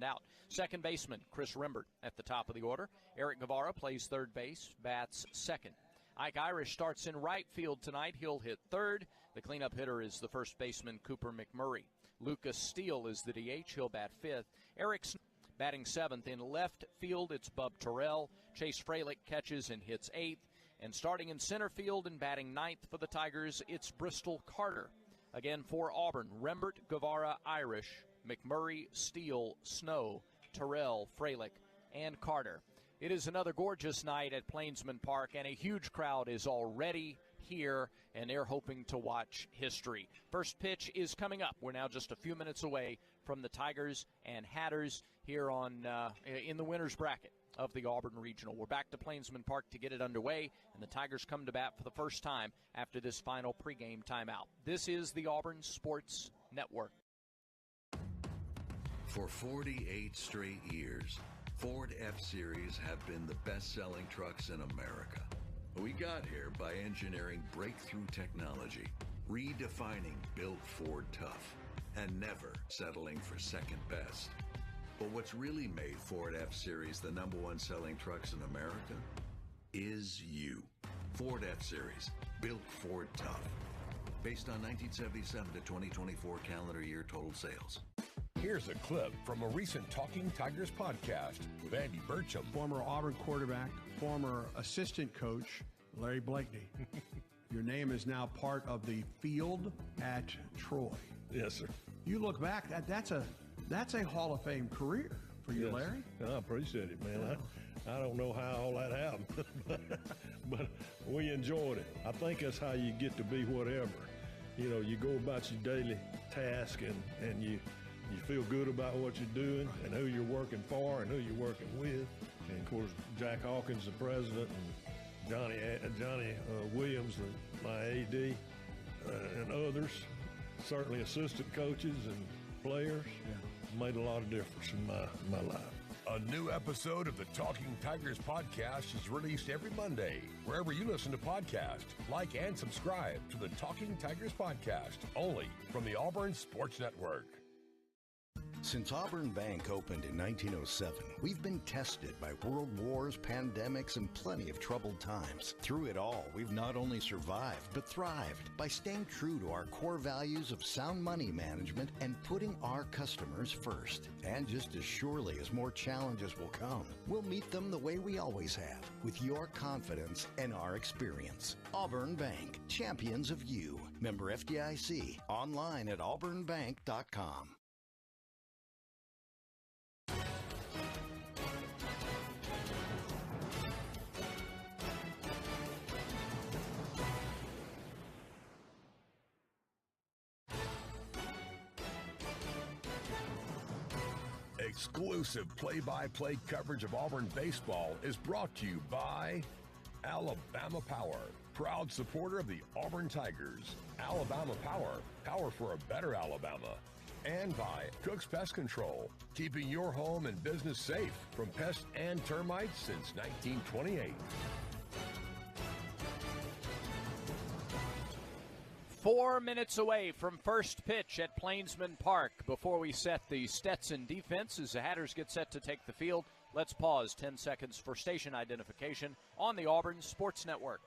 out. Second baseman, Chris Rimbert at the top of the order. Eric Guevara plays third base, bats second. Ike Irish starts in right field tonight. He'll hit third. The cleanup hitter is the first baseman, Cooper McMurray. Lucas Steele is the DH. He'll bat fifth. Eric batting seventh. In left field, it's Bub Terrell. Chase Fralick catches and hits eighth. And starting in center field and batting ninth for the Tigers, it's Bristol Carter. Again for Auburn, Rembert, Guevara, Irish, McMurray, Steele, Snow, Terrell, Fralick, and Carter. It is another gorgeous night at Plainsman Park, and a huge crowd is already here, and they're hoping to watch history. First pitch is coming up. We're now just a few minutes away from the Tigers and Hatters here in the winner's bracket of the Auburn Regional. We're back to Plainsman Park to get it underway, and the Tigers come to bat for the first time after this final pregame timeout. This is the Auburn Sports Network. For 48 straight years, Ford F-Series have been the best-selling trucks in America. We got here by engineering breakthrough technology, redefining Built Ford Tough, and never settling for second best. But what's really made Ford F-Series the #1 selling trucks in America is you. Ford F-Series, Built Ford Tough. Based on 1977 to 2024 calendar year total sales. Here's a clip from a recent Talking Tigers podcast with Andy Burcham. Former Auburn quarterback, former assistant coach, Larry Blakeney. Your name is now part of the field at Troy. Yes, sir. You look back, that's a Hall of Fame career for you, yes, Larry. I appreciate it, man. I don't know how all that happened, but we enjoyed it. I think that's how you get to be whatever. You know, you go about your daily task and you feel good about what you're doing and who you're working for and who you're working with. And, of course, Jack Hawkins, the president, and Johnny Williams, my AD, and others, certainly assistant coaches and players, made a lot of difference in my life. A new episode of the Talking Tigers podcast is released every Monday, wherever you listen to podcasts. Like and subscribe to the Talking Tigers podcast, only from the Auburn Sports Network. Since Auburn Bank opened in 1907, we've been tested by world wars, pandemics, and plenty of troubled times. Through it all, we've not only survived, but thrived by staying true to our core values of sound money management and putting our customers first. And just as surely as more challenges will come, we'll meet them the way we always have, with your confidence and our experience. Auburn Bank, champions of you. Member FDIC, online at auburnbank.com. Exclusive play-by-play coverage of Auburn baseball is brought to you by Alabama Power, proud supporter of the Auburn Tigers. Alabama Power, power for a better Alabama. And by Cook's Pest Control, keeping your home and business safe from pests and termites since 1928. 4 minutes away from first pitch at Plainsman Park. Before we set the Stetson defense as the Hatters get set to take the field, let's pause 10 seconds for station identification on the Auburn Sports Network.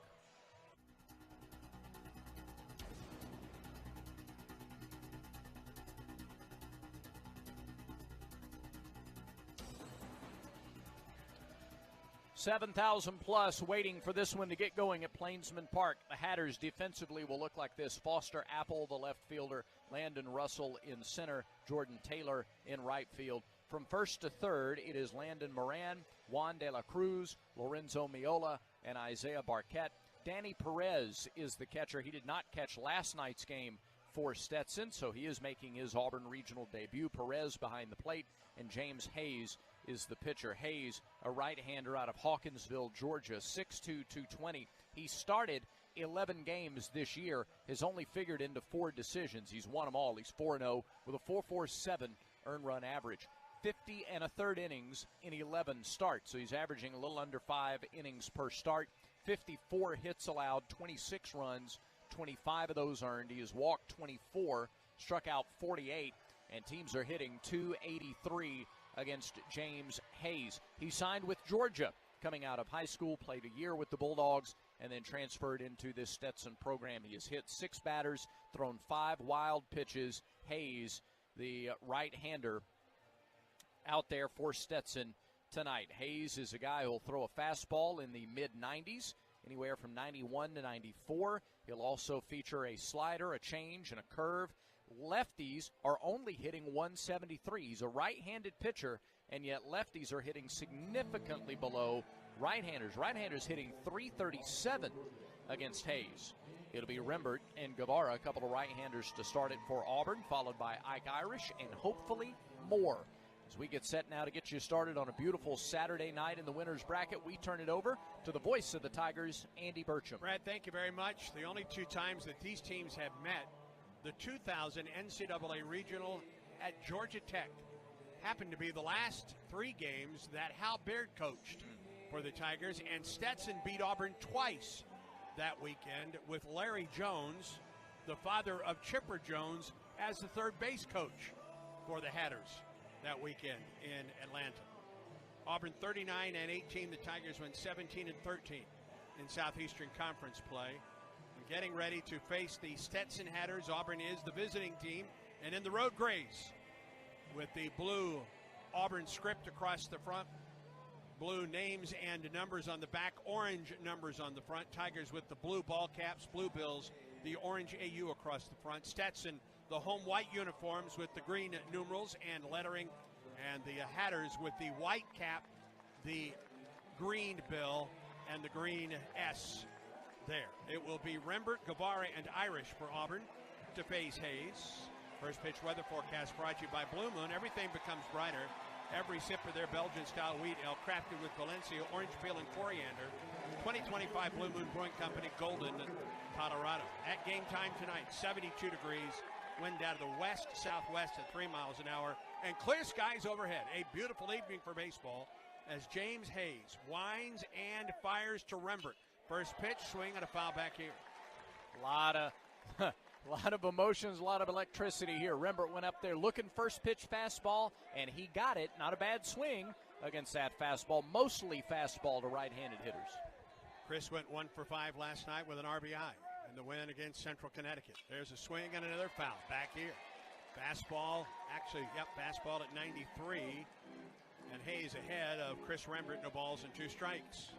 $7,000 plus waiting for this one to get going at Plainsman Park. The Hatters defensively will look like this. Foster Apple, the left fielder. Landon Russell in center. Jordan Taylor in right field. From first to third, it is Landon Moran, Juan de la Cruz, Lorenzo Miola, and Isaiah Barquette. Danny Perez is the catcher. He did not catch last night's game for Stetson, so he is making his Auburn Regional debut. Perez behind the plate, and James Hayes is the pitcher. Hayes, a right-hander out of Hawkinsville, Georgia, 6'2", 220. He started 11 games this year, has only figured into 4 decisions. He's won them all. He's 4-0 with a 4.47 earned run average. 50 1/3 innings in 11 starts, so he's averaging a little under 5 innings per start. 54 hits allowed, 26 runs, 25 of those earned. He has walked 24, struck out 48, and teams are hitting .283 against James Hayes. He signed with Georgia coming out of high school, played a year with the Bulldogs, and then transferred into this Stetson program. He has hit 6 batters, thrown 5 wild pitches. Hayes, the right-hander, out there for Stetson tonight. Hayes is a guy who will throw a fastball in the mid-90s, anywhere from 91 to 94. He'll also feature a slider, a change, and a curve. Lefties are only hitting 173. He's a right-handed pitcher, and yet lefties are hitting significantly below right-handers. Right-handers hitting 337 against Hayes. It'll be Rembert and Guevara, a couple of right-handers to start it for Auburn, followed by Ike Irish and hopefully more. As we get set now to get you started on a beautiful Saturday night in the winner's bracket, we turn it over to the voice of the Tigers, Andy Burcham. Brad, thank you very much. The only 2 times that these teams have met, the 2000 NCAA Regional at Georgia Tech, happened to be the last 3 games that Hal Baird coached for the Tigers, and Stetson beat Auburn twice that weekend with Larry Jones, the father of Chipper Jones, as the third base coach for the Hatters that weekend in Atlanta. Auburn 39-18. The Tigers went 17-13 in Southeastern Conference play. And getting ready to face the Stetson Hatters. Auburn is the visiting team, and in the road Grays with the blue Auburn script across the front, blue names and numbers on the back, orange numbers on the front. Tigers with the blue ball caps, blue bills, the orange AU across the front. Stetson, the home white uniforms with the green numerals and lettering, and the Hatters with the white cap, the green bill, and the green S there. It will be Rembert, Guevara, and Irish for Auburn to face Hayes. First pitch weather forecast brought to you by Blue Moon. Everything becomes brighter. Every sip of their Belgian-style wheat ale crafted with Valencia, orange peel, and coriander. 2025 Blue Moon Brewing Company, Golden, Colorado. At game time tonight, 72 degrees. Wind out of the west-southwest at 3 miles an hour. And clear skies overhead. A beautiful evening for baseball as James Hayes winds and fires to Rembert. First pitch, swing, and a foul back here. A lot of emotions, a lot of electricity here. Rembert went up there looking first pitch fastball, and he got it. Not a bad swing against that fastball, mostly fastball to right-handed hitters. Chris went 1 for 5 last night with an RBI in the win against Central Connecticut. There's a swing and another foul back here. Fastball, fastball at 93. And Hayes ahead of Chris Rembert, no balls and 2 strikes.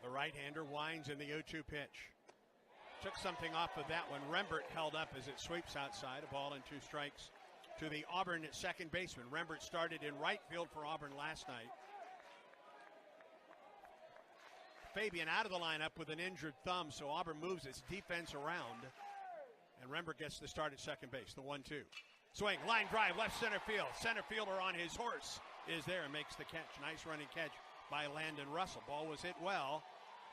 The right-hander winds in the 0-2 pitch. Took something off of that one. Rembert held up as it sweeps outside. A ball and 2 strikes to the Auburn second baseman. Rembert started in right field for Auburn last night. Fabian out of the lineup with an injured thumb, so Auburn moves its defense around. And Rembert gets the start at second base, the 1-2. Swing, line drive, left center field. Center fielder on his horse is there and makes the catch. Nice running catch by Landon Russell. Ball was hit well,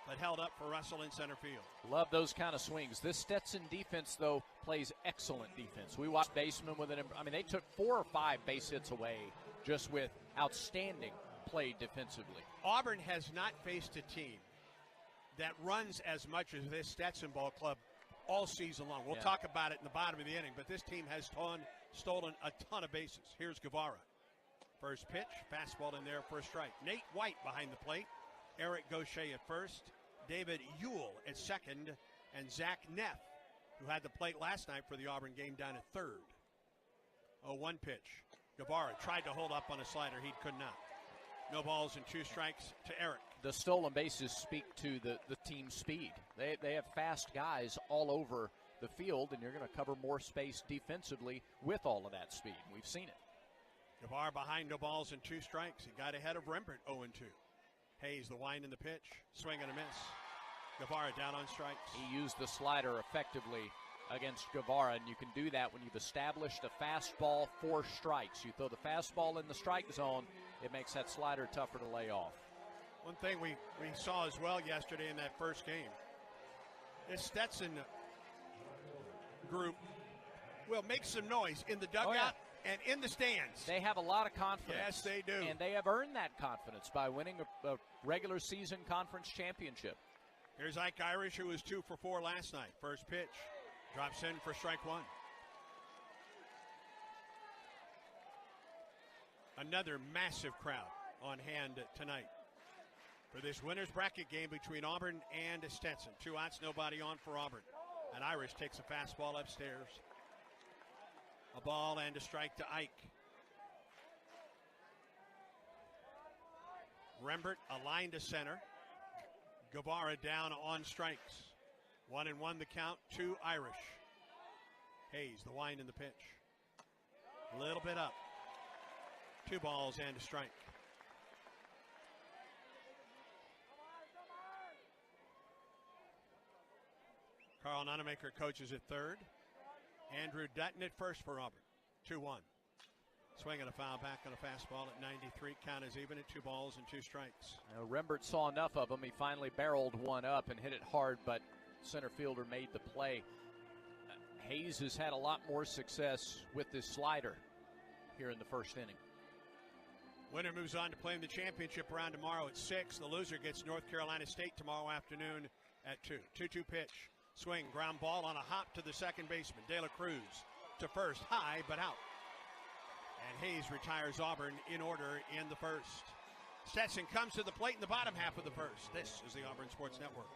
but held up for Russell in center field. Love those kind of swings. This Stetson defense, though, plays excellent defense. We watched basemen with they took 4 or 5 base hits away just with outstanding play defensively. Auburn has not faced a team that runs as much as this Stetson ball club all season long. We'll talk about it in the bottom of the inning, but this team has stolen a ton of bases. Here's Guevara. First pitch, fastball in there for a strike. Nate White behind the plate. Eric Gaucher at first. David Ewell at second. And Zach Neff, who had the plate last night for the Auburn game, down at third. 0-1 pitch. Guevara tried to hold up on a slider. He could not. No balls and 2 strikes to Eric. The stolen bases speak to the team's speed. They have fast guys all over the field, and you're going to cover more space defensively with all of that speed. We've seen it. Guevara behind, no balls and 2 strikes. He got ahead of Rembert, 0-2. Hayes, the wind and the pitch. Swing and a miss. Guevara down on strikes. He used the slider effectively against Guevara, and you can do that when you've established a fastball 4 strikes. You throw the fastball in the strike zone, it makes that slider tougher to lay off. One thing we saw as well yesterday in that first game, this Stetson group will make some noise in the dugout and in the stands. They have a lot of confidence. Yes, they do. And they have earned that confidence by winning a regular season conference championship. Here's Ike Irish, who was 2 for 4 last night. First pitch, Drops in for strike one. Another massive crowd on hand tonight for this winner's bracket game between Auburn and Stetson. 2 outs, nobody on for Auburn. And Irish takes a fastball upstairs. A ball and a strike to Ike. Rembert a line to center. Guevara down on strikes. 1-1 the count to Irish. Hayes, the wind in the pitch. A little bit up. 2 balls and a strike. Carl Nonemaker coaches at third. Andrew Dutton at first for Auburn. 2-1. Swing and a foul back on a fastball at 93. Count is even at 2 balls and 2 strikes. Rembert saw enough of him. He finally barreled one up and hit it hard, but center fielder made the play. Hayes has had a lot more success with this slider here in the first inning. Winner moves on to play in the championship round tomorrow at 6. The loser gets North Carolina State tomorrow afternoon at 2. 2-2 pitch. Swing, ground ball on a hop to the second baseman. De La Cruz to first, high but out. And Hayes retires Auburn in order in the first. Stetson comes to the plate in the bottom half of the first. This is the Auburn Sports Network.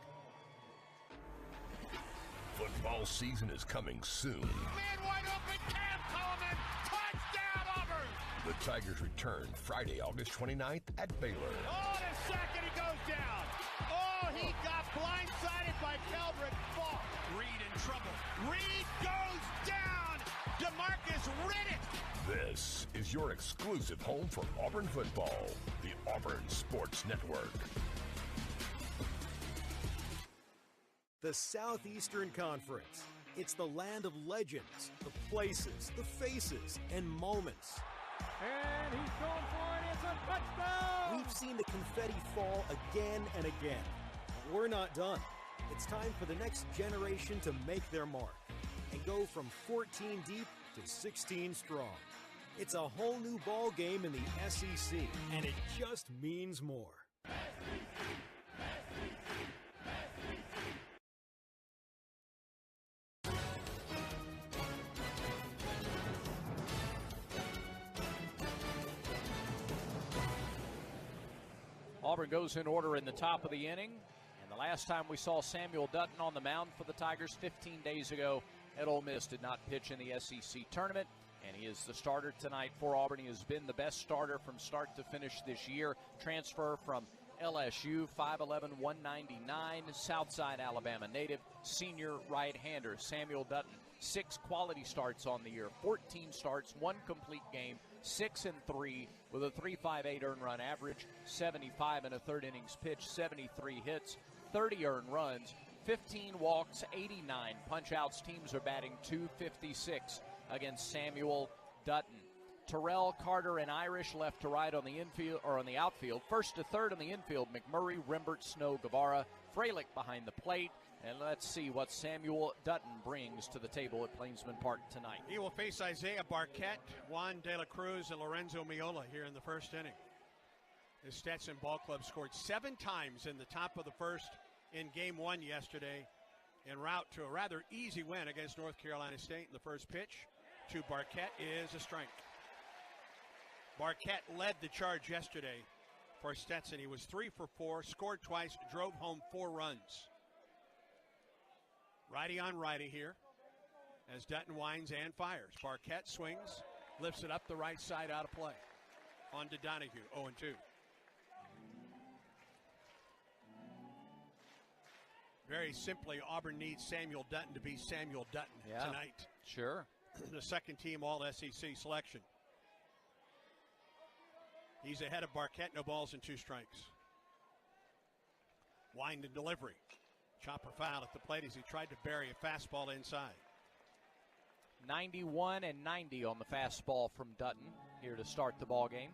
Football season is coming soon. Man wide open, Cam Coleman, touchdown Auburn! The Tigers return Friday, August 29th at Baylor. Oh, in a second he goes down. Oh, he got blindsided by Keldrick Falk. Reed in trouble. Reed goes down. DeMarcus Riddick. This is your exclusive home for Auburn football, the Auburn Sports Network. The Southeastern Conference. It's the land of legends, the places, the faces, and moments. And he's going for it. It's a touchdown! We've seen the confetti fall again and again. But we're not done. It's time for the next generation to make their mark and go from 14 deep to 16 strong. It's a whole new ball game in the SEC, and it just means more. Auburn goes in order in the top of the inning. And the last time we saw Samuel Dutton on the mound for the Tigers 15 days ago at Ole Miss did not pitch in the SEC tournament. And he is the starter tonight for Auburn. He has been the best starter from start to finish this year. Transfer from LSU, 5'11", 199, Southside Alabama native, senior right-hander Samuel Dutton. 6 quality starts on the year, 14 starts, 1 complete game, 6-3 with a 3.58 earned run average, 75 and a third innings pitch, 73 hits, 30 earned runs, 15 walks, 89 punch-outs. Teams are batting .256 against Samuel Dutton. Terrell, Carter, and Irish left to right on the infield or on the outfield. First to third on the infield, McMurray, Rembert, Snow, Guevara, Freilich behind the plate. And let's see what Samuel Dutton brings to the table at Plainsman Park tonight. He will face Isaiah Barquette, Juan De La Cruz, and Lorenzo Miola here in the first inning. The Stetson Ball Club scored 7 times in the top of the first in Game 1 yesterday, en route to a rather easy win against North Carolina State. In the first pitch to Barquette is a strike. Barquette led the charge yesterday for Stetson. He was 3 for 4, scored twice, drove home 4 runs. Righty on righty here as Dutton winds and fires. Barquette swings, lifts it up the right side out of play. On to Donahue, 0-2. Very simply, Auburn needs Samuel Dutton to be Samuel Dutton tonight. Sure. The second team All-SEC selection. He's ahead of Barquette, no balls and 2 strikes. Wind and delivery. Chopper foul at the plate as he tried to bury a fastball inside. 91 and 90 on the fastball from Dutton here to start the ball game.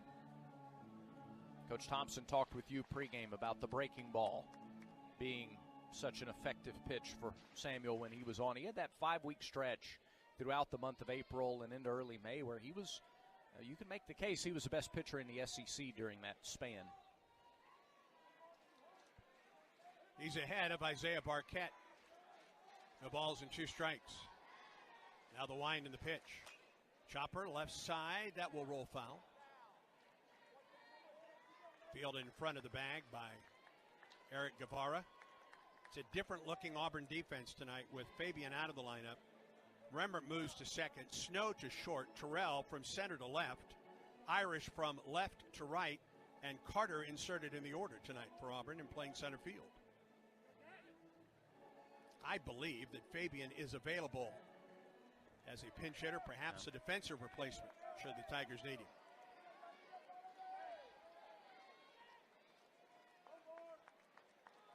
Coach Thompson talked with you pregame about the breaking ball being such an effective pitch for Samuel when he was on. He had that 5-week stretch throughout the month of April and into early May where he was, you can make the case he was the best pitcher in the SEC during that span. He's ahead of Isaiah Barquette. No balls and 2 strikes. Now the wind and the pitch. Chopper left side, that will roll foul. Fielded in front of the bag by Eric Guevara. It's a different looking Auburn defense tonight with Fabian out of the lineup. Rembert moves to second, Snow to short, Terrell from center to left, Irish from left to right, and Carter inserted in the order tonight for Auburn and playing center field. I believe that Fabian is available as a pinch hitter, perhaps a defensive replacement should the Tigers need him.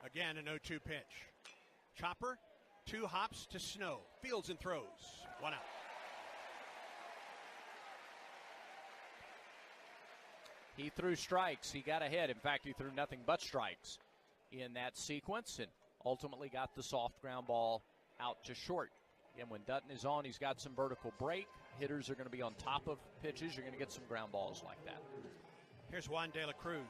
Again, an 0-2 pitch. Chopper, 2 hops to Snow. Fields and throws. 1 out. He threw strikes. He got ahead. In fact, he threw nothing but strikes in that sequence and ultimately got the soft ground ball out to short. Again, when Dutton is on, he's got some vertical break. Hitters are going to be on top of pitches. You're going to get some ground balls like that. Here's Juan De La Cruz,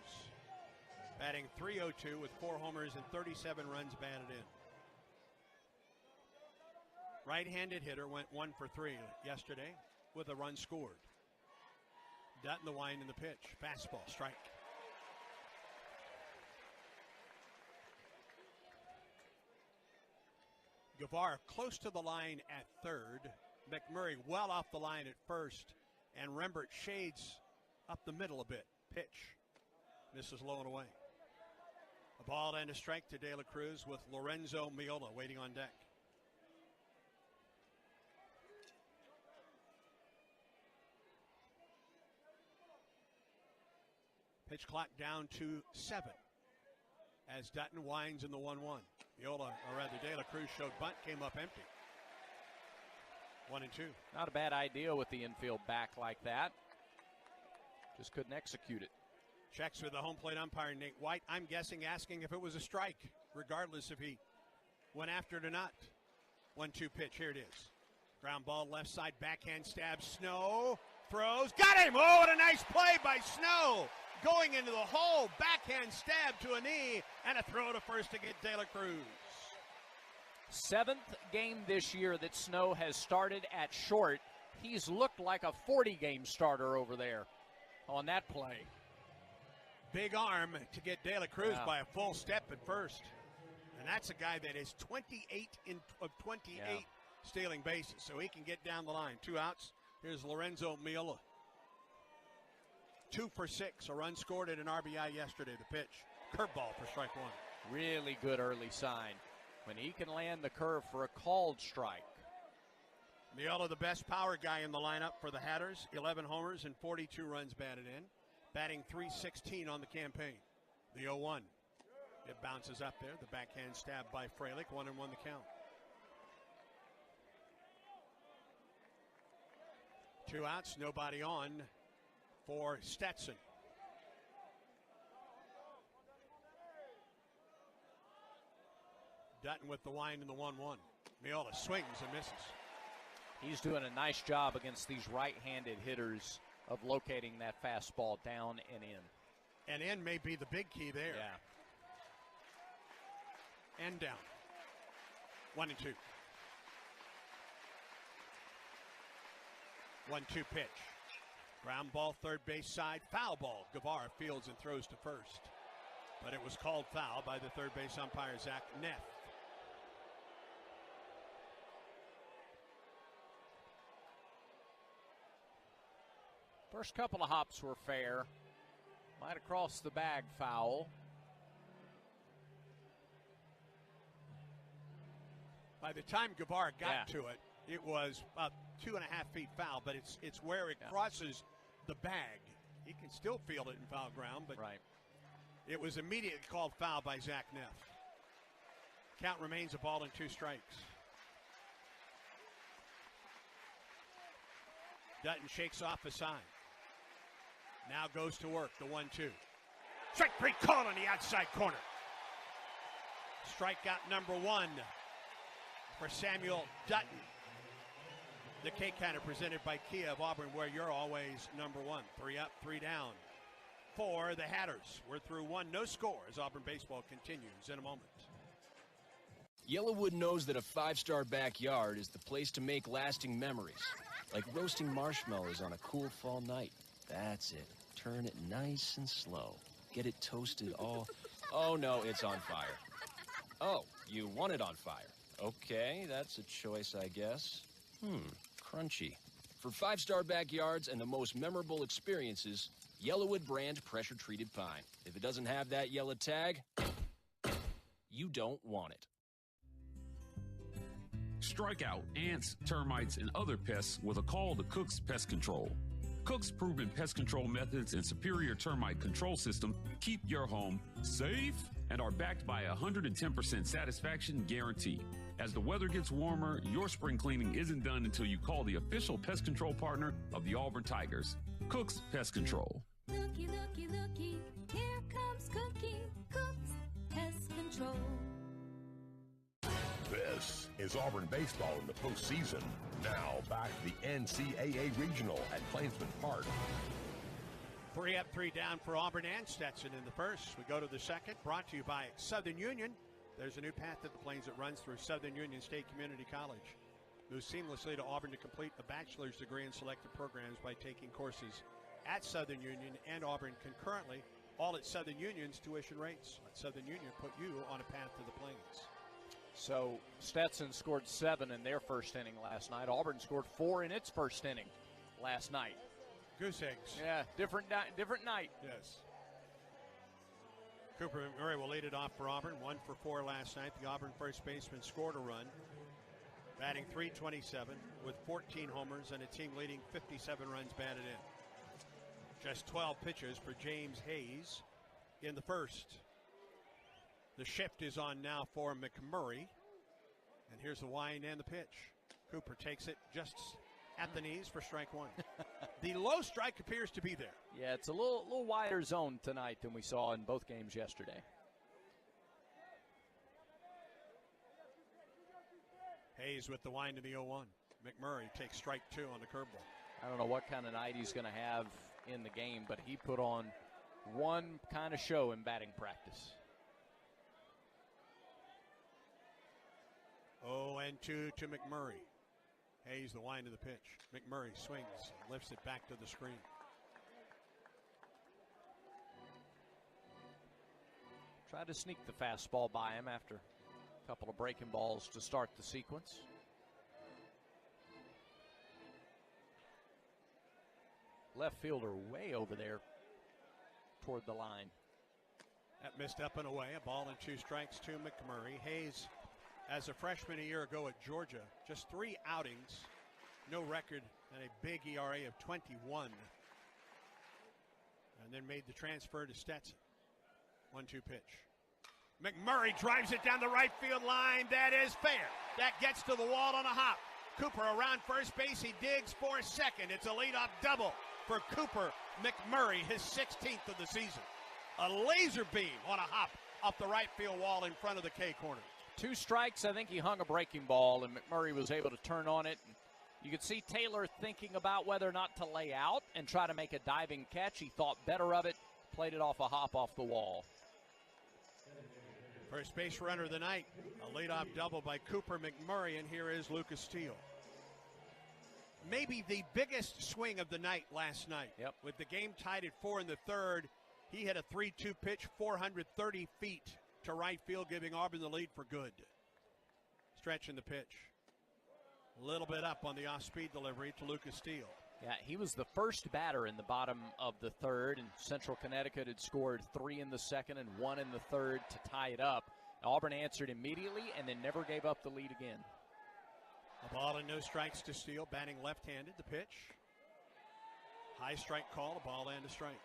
batting .302 with 4 homers and 37 runs batted in. Right-handed hitter went 1 for 3 yesterday with a run scored. Dutton the wind and the pitch. Fastball, strike. Guevara close to the line at third. McMurray well off the line at first. And Rembert shades up the middle a bit. Pitch. Misses low and away. A ball and a strike to De La Cruz with Lorenzo Miola waiting on deck. Pitch clock down to 7 as Dutton winds in the 1-1. Miola, or rather De La Cruz showed bunt, came up empty. 1-2. Not a bad idea with the infield back like that. Just couldn't execute it. Checks with the home plate umpire, Nate White. I'm guessing asking if it was a strike, regardless if he went after it or not. 1-2 pitch. Here it is. Ground ball left side, backhand stab. Snow throws. Got him! Oh, what a nice play by Snow! Going into the hole, backhand stab to a knee, and a throw to first to get De La Cruz. 7th game this year that Snow has started at short. He's looked like a 40-game starter over there on that play. Big arm to get De La Cruz by a full step at first. And that's a guy that is 28 of 28 stealing bases, so he can get down the line. 2 outs. Here's Lorenzo Miola. 2 for 6, a run scored at an RBI yesterday. The pitch, curveball for strike 1. Really good early sign when he can land the curve for a called strike. Miola, the best power guy in the lineup for the Hatters, 11 homers and 42 runs batted in, batting .316 on the campaign. The 0-1, it bounces up there. The backhand stab by Frelick, 1-1 the count. 2 outs, nobody on for Stetson. Dutton with the wind in the 1-1. Miola swings and misses. He's doing a nice job against these right-handed hitters of locating that fastball down and in. And in may be the big key there. Yeah. And down. 1-2. 1-2 pitch. Ground ball, third base side, foul ball. Guevara fields and throws to first. But it was called foul by the third base umpire, Zach Neff. First couple of hops were fair. Might have crossed the bag foul. By the time Guevara got to it, it was about 2.5 feet foul, but it's where it crosses the bag. He can still field it in foul ground, but it was immediately called foul by Zach Neff. Count remains a ball and 2 strikes. Dutton shakes off a sign. Now goes to work, the 1-2. Strike 3 call on the outside corner. Strikeout number 1 for Samuel Dutton. The K Counter presented by Kia of Auburn, where you're always number 1. 3 up, 3 down for the Hatters. We're through 1, no score as Auburn baseball continues in a moment. Yellowwood knows that a five-star backyard is the place to make lasting memories, like roasting marshmallows on a cool fall night. That's it. Turn it nice and slow. Get it toasted all... Oh, no, it's on fire. Oh, you want it on fire. Okay, that's a choice, I guess. Crunchy. For five-star backyards and the most memorable experiences, Yellowwood brand pressure-treated pine. If it doesn't have that yellow tag, you don't want it. Strike out ants, termites, and other pests with a call to Cook's Pest Control. Cook's proven pest control methods and superior termite control system keep your home safe and are backed by a 110% satisfaction guarantee. As the weather gets warmer, your spring cleaning isn't done until you call the official pest control partner of the Auburn Tigers, Cook's Pest Control. Looky, looky, looky, here comes Cookie, Cook's Pest Control. This is Auburn baseball in the postseason. Now back to the NCAA Regional at Plainsman Park. 3 up, 3 down for Auburn and Stetson in the first. We go to the second, brought to you by Southern Union. There's a new path to the Plains that runs through Southern Union State Community College. Move seamlessly to Auburn to complete a bachelor's degree in selected programs by taking courses at Southern Union and Auburn concurrently, all at Southern Union's tuition rates. Let Southern Union put you on a path to the Plains. So Stetson scored 7 in their first inning last night. Auburn scored 4 in its first inning last night. Goose eggs. Yeah, different night. Yes. Cooper McMurray will lead it off for Auburn. 1 for 4 last night. The Auburn first baseman scored a run, batting .327 with 14 homers and a team leading 57 runs batted in. Just 12 pitches for James Hayes in the first. The shift is on now for McMurray. And here's the wind and the pitch. Cooper takes it just at the knees for strike 1. The low strike appears to be there. Yeah, it's a little wider zone tonight than we saw in both games yesterday. Hayes with the wind in the 0-1. McMurray takes strike 2 on the curveball. I don't know what kind of night he's going to have in the game, but he put on one kind of show in batting practice. 0-2 to McMurray. Hayes the wind of the pitch. McMurray swings, lifts it back to the screen. Tried to sneak the fastball by him after a couple of breaking balls to start the sequence. Left fielder way over there toward the line. That missed up and away. A ball and 2 strikes to McMurray. Hayes, as a freshman a year ago at Georgia, just 3 outings, no record, and a big ERA of 21. And then made the transfer to Stetson. 1-2 pitch. McMurray drives it down the right field line. That is fair. That gets to the wall on a hop. Cooper around first base. He digs for second. It's a leadoff double for Cooper McMurray, his 16th of the season. A laser beam on a hop off the right field wall in front of the K corner. 2 strikes. I think he hung a breaking ball, and McMurray was able to turn on it. You could see Taylor thinking about whether or not to lay out and try to make a diving catch. He thought better of it, played it off a hop off the wall. First base runner of the night, a leadoff double by Cooper McMurray, and here is Lucas Steele. Maybe the biggest swing of the night last night. Yep. With the game tied at 4 in the third, he hit a 3-2 pitch, 430 feet to right field, giving Auburn the lead for good. Stretching the pitch. A little bit up on the off-speed delivery to Lucas Steele. Yeah, he was the first batter in the bottom of the third, and Central Connecticut had scored 3 in the second and 1 in the third to tie it up. Auburn answered immediately and then never gave up the lead again. A ball and no strikes to Steele, batting left-handed. The pitch. High strike call, a ball and a strike.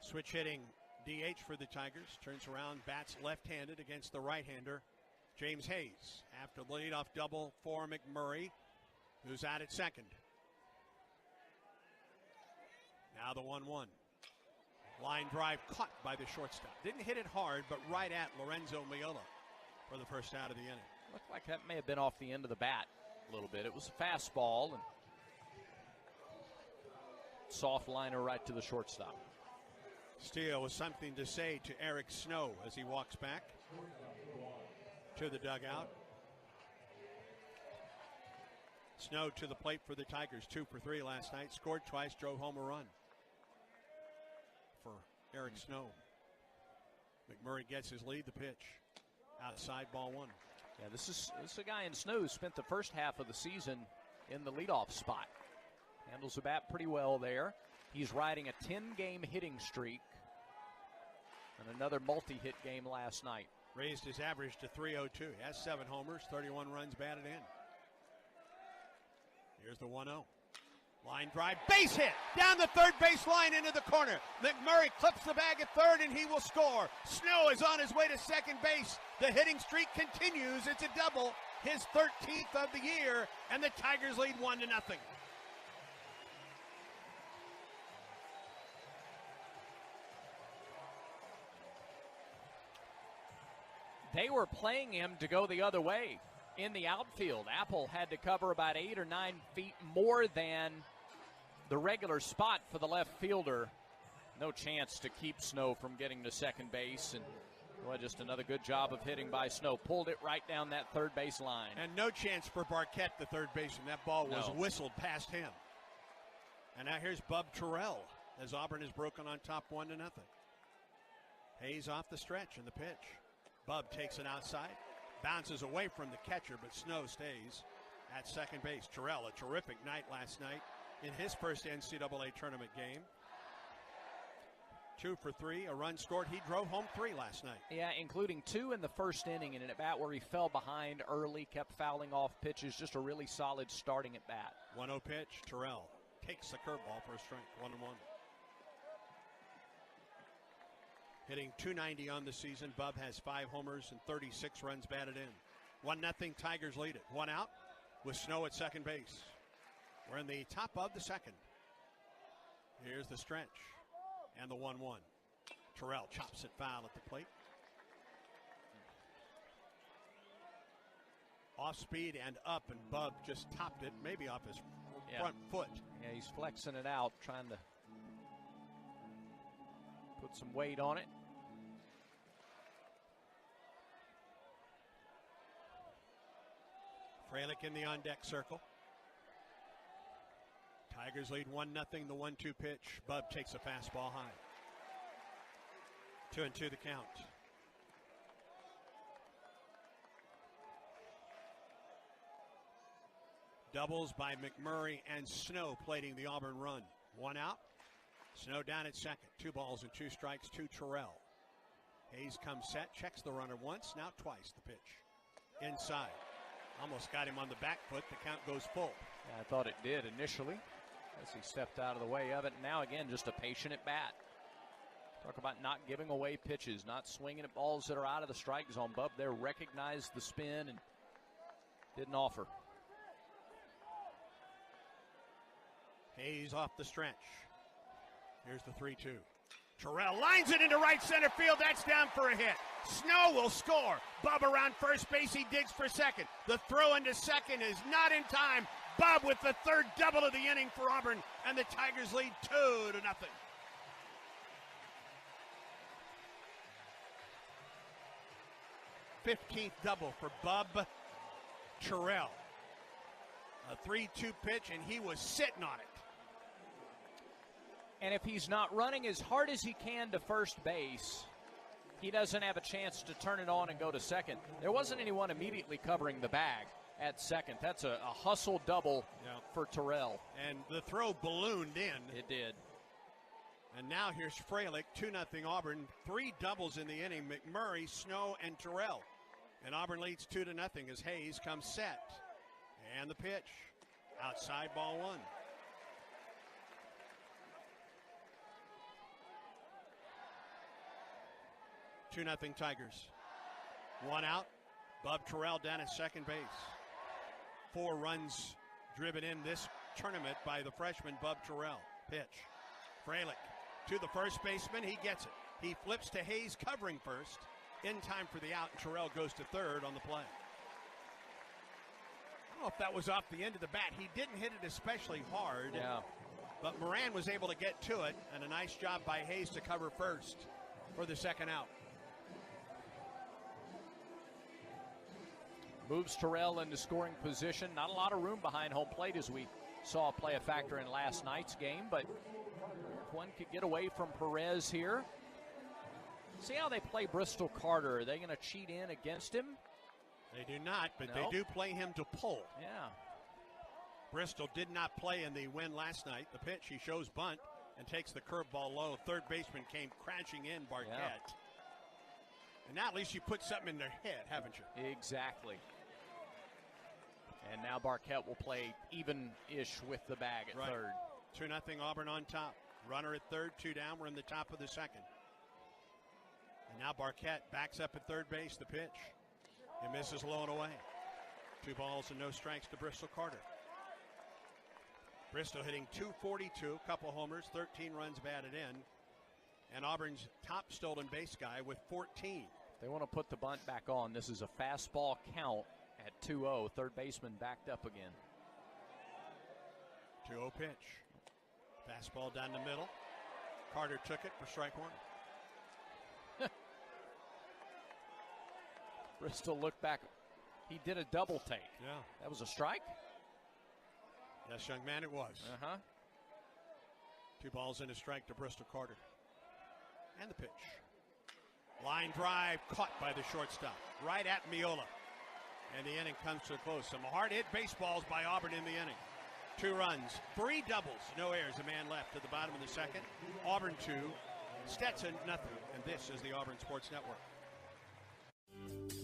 Switch hitting DH for the Tigers. Turns around, bats left-handed against the right-hander, James Hayes. After the leadoff double for McMurray, who's out at second. Now the 1-1. Line drive caught by the shortstop. Didn't hit it hard, but right at Lorenzo Miola for the first out of the inning. Looked like that may have been off the end of the bat a little bit. It was a fastball and soft liner right to the shortstop. Steele with something to say to Eric Snow as he walks back to the dugout. Snow to the plate for the Tigers, 2 for 3 last night. Scored twice, drove home a run for Eric Snow. McMurray gets his lead, the pitch. Outside, ball 1. Yeah, this is a guy in Snow who spent the first half of the season in the leadoff spot. Handles the bat pretty well there. He's riding a 10-game hitting streak and another multi-hit game last night. Raised his average to 302. He has 7 homers, 31 runs batted in. Here's the 1-0. Line drive, base hit down the third base line into the corner. McMurray clips the bag at third and he will score. Snow is on his way to second base. The hitting streak continues. It's a double, his 13th of the year, and the Tigers lead 1-0. They were playing him to go the other way in the outfield. Apple had to cover about 8 or 9 feet more than the regular spot for the left fielder. No chance to keep Snow from getting to second base, and well, just another good job of hitting by Snow. Pulled it right down that third base line. And no chance for Barquette, the third baseman. That ball was whistled past him. And now here's Bub Terrell as Auburn is broken on top 1-0. Hayes off the stretch in the pitch. Bub takes it outside, bounces away from the catcher, but Snow stays at second base. Terrell, a terrific night last night in his first NCAA tournament game. 2 for 3, a run scored. He drove home 3 last night. Yeah, including 2 in the first inning and an at-bat where he fell behind early, kept fouling off pitches. Just a really solid starting at-bat. 1-0 pitch, Terrell takes the curveball for a strike, 1-1. Hitting .290 on the season. Bub has 5 homers and 36 runs batted in. 1-0 Tigers lead it. 1 out with Snow at second base. We're in the top of the second. Here's the stretch and the 1-1. Terrell chops it foul at the plate. Off speed and up, and Bub just topped it, maybe off his front foot. Yeah, he's flexing it out, trying to put some weight on it. Fralick in the on-deck circle. Tigers lead 1-0, the 1-2 pitch. Bub takes a fastball high. 2-2 the count. Doubles by McMurray and Snow plating the Auburn run. 1 out. Snow down at second. 2 balls and 2 strikes to Terrell. Hayes comes set, checks the runner once, now twice the pitch. Inside. Almost got him on the back foot. The count goes full. Yeah, I thought it did initially as he stepped out of the way of it. Now again, just a patient at bat. Talk about not giving away pitches, not swinging at balls that are out of the strike zone. Bub there recognized the spin and didn't offer. Hayes off the stretch. Here's the 3-2. Terrell lines it into right center field. That's down for a hit. Snow will score. Bub around first base. He digs for second. The throw into second is not in time. Bub with the third double of the inning for Auburn, and the Tigers lead 2-0. 15th double for Bub Terrell. A 3-2 pitch, and he was sitting on it. And if he's not running as hard as he can to first base, he doesn't have a chance to turn it on and go to second. There wasn't anyone immediately covering the bag at second. That's a hustle double for Terrell. And the throw ballooned in. It did. And now here's Fralick, 2-0 Auburn. 3 doubles in the inning, McMurray, Snow, and Terrell. And Auburn leads 2-0 as Hayes comes set. And the pitch. Outside, ball 1. Two 2-0 Tigers. 1 out. Bub Terrell down at second base. 4 runs driven in this tournament by the freshman Bub Terrell. Pitch. Fralick to the first baseman. He gets it. He flips to Hayes covering first. In time for the out, and Terrell goes to third on the play. I don't know if that was off the end of the bat. He didn't hit it especially hard. Yeah. But Moran was able to get to it, and a nice job by Hayes to cover first for the second out. Moves Terrell into scoring position. Not a lot of room behind home plate, as we saw play a factor in last night's game, but if one could get away from Perez here. See how they play Bristol Carter. Are they going to cheat in against him? They do not, but No. they do play him to pull. Yeah. Bristol did not play in the win last night. The pitch, he shows bunt and takes the curveball low. Third baseman came crashing in, Barquette. Yeah. And now at least you put something in their head, haven't you? Exactly. And now Barquette will play even-ish with the bag at third. 2-0 Auburn on top. Runner at third, 2 down. We're in the top of the second. And now Barquette backs up at third base. The pitch. He misses low and away. 2 balls and no strikes to Bristol Carter. Bristol hitting .242, couple homers, 13 runs batted in. And Auburn's top stolen base guy with 14. They want to put the bunt back on. This is a fastball count at 2-0. Third baseman backed up again. 2-0 pitch. Fastball down the middle. Carter took it for strike one. Bristol looked back. He did a double take. Yeah. That was a strike? Yes, young man, it was. 2 balls and a strike to Bristol Carter. And the pitch. Line drive caught by the shortstop. Right at Miola. And the inning comes to a close. Some hard hit baseballs by Auburn in the inning. 2 runs, 3 doubles, no errors. A man left at the bottom of the second. Auburn 2, Stetson nothing. And this is the Auburn Sports Network.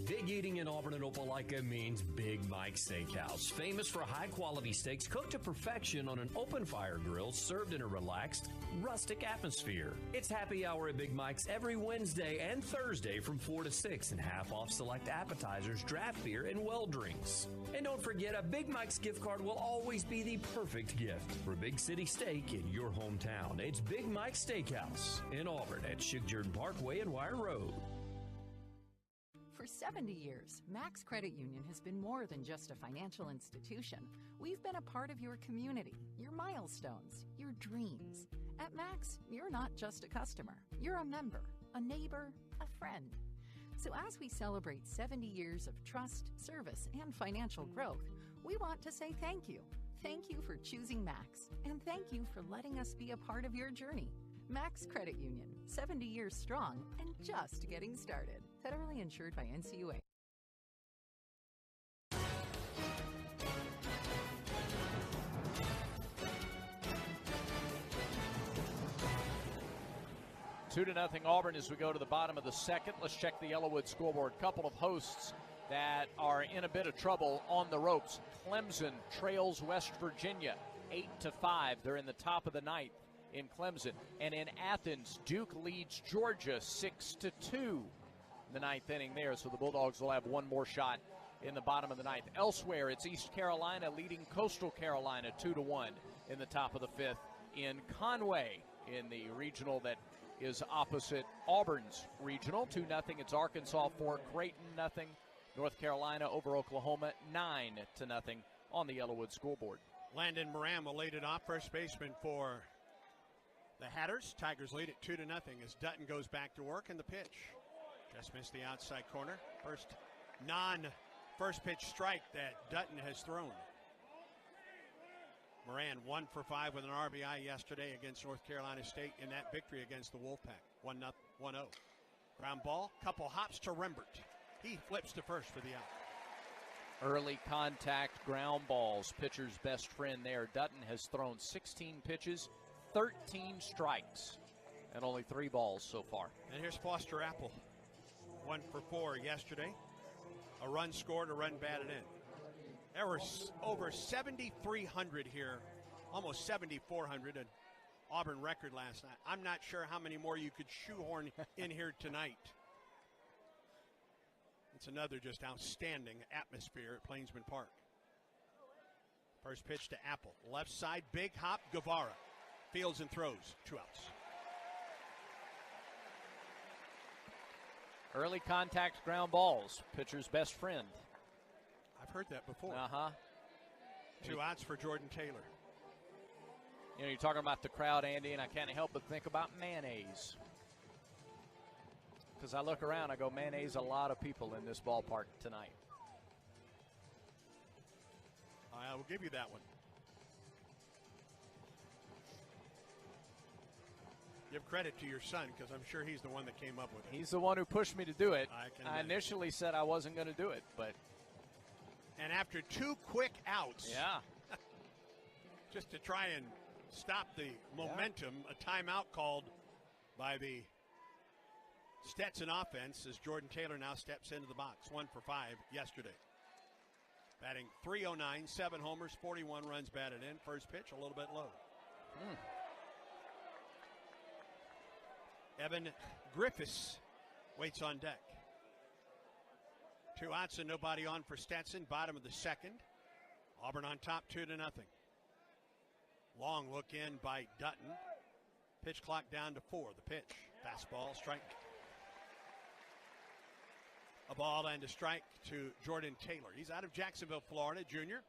Big eating in Auburn and Opelika means Big Mike's Steakhouse. Famous for high-quality steaks cooked to perfection on an open-fire grill served in a relaxed, rustic atmosphere. It's happy hour at Big Mike's every Wednesday and Thursday from 4 to 6 and half off select appetizers, draft beer, and well drinks. And don't forget, a Big Mike's gift card will always be the perfect gift for Big City Steak in your hometown. It's Big Mike's Steakhouse in Auburn at Shigjordan Parkway and Wire Road. For 70 years, Max Credit Union has been more than just a financial institution. We've been a part of your community, your milestones, your dreams. At Max, you're not just a customer. You're a member, a neighbor, a friend. So as we celebrate 70 years of trust, service, and financial growth, we want to say thank you. Thank you for choosing Max, and thank you for letting us be a part of your journey. Max Credit Union, 70 years strong and just getting started. Federally insured by NCUA. Two to nothing Auburn as we go to the bottom of the second. Let's check the Yellowwood scoreboard. Couple of hosts that are in a bit of trouble on the ropes. Clemson trails West Virginia 8-5. They're in the top of the ninth in Clemson. And in Athens, Duke leads Georgia 6-2. The ninth inning there, so the Bulldogs will have one more shot in the bottom of the ninth. Elsewhere, it's East Carolina leading Coastal Carolina 2-1 in the top of the fifth in Conway in the regional that is opposite Auburn's regional. 2-0. It's Arkansas 4, Creighton 0. North Carolina over Oklahoma 9-0 on the Yellowwood scoreboard. Landon Moran will lead it off, first baseman for the Hatters. Tigers lead it 2-0 as Dutton goes back to work, and the pitch. Just missed the outside corner. First non-first pitch strike that Dutton has thrown. Moran 1 for 5 with an RBI yesterday against North Carolina State in that victory against the Wolfpack. 1-0. Ground ball, couple hops to Rembert. He flips to first for the out. Early contact ground balls. Pitcher's best friend there. Dutton has thrown 16 pitches, 13 strikes, and only 3 balls so far. And here's Foster Apple. 1 for 4 yesterday. A run scored, a run batted in. There were over 7,300 here, almost 7,400, an Auburn record last night. I'm not sure how many more you could shoehorn in here tonight. It's another just outstanding atmosphere at Plainsman Park. First pitch to Apple. Left side, big hop, Guevara. Fields and throws, 2 outs. Early contact ground balls, pitcher's best friend. I've heard that before. 2 outs for Jordan Taylor. You know, you're talking about the crowd, Andy, and I can't help but think about mayonnaise. Because I look around, I go, mayonnaise, a lot of people in this ballpark tonight. I will give you that one. Give credit to your son, because I'm sure he's the one that came up with it. He's the one who pushed me to do it. I initially said I wasn't going to do it, but. And after 2 quick outs. Yeah. Just to try and stop the momentum, a timeout called by the Stetson offense as Jordan Taylor now steps into the box. 1 for 5 yesterday. Batting .309, 7 homers, 41 runs batted in. First pitch, a little bit low. Evan Griffiths waits on deck. 2 outs and nobody on for Stetson. Bottom of the second. Auburn on top 2-0. Long look in by Dutton. Pitch clock down to 4. The pitch. Fastball, strike. A ball and a strike to Jordan Taylor. He's out of Jacksonville, Florida, junior.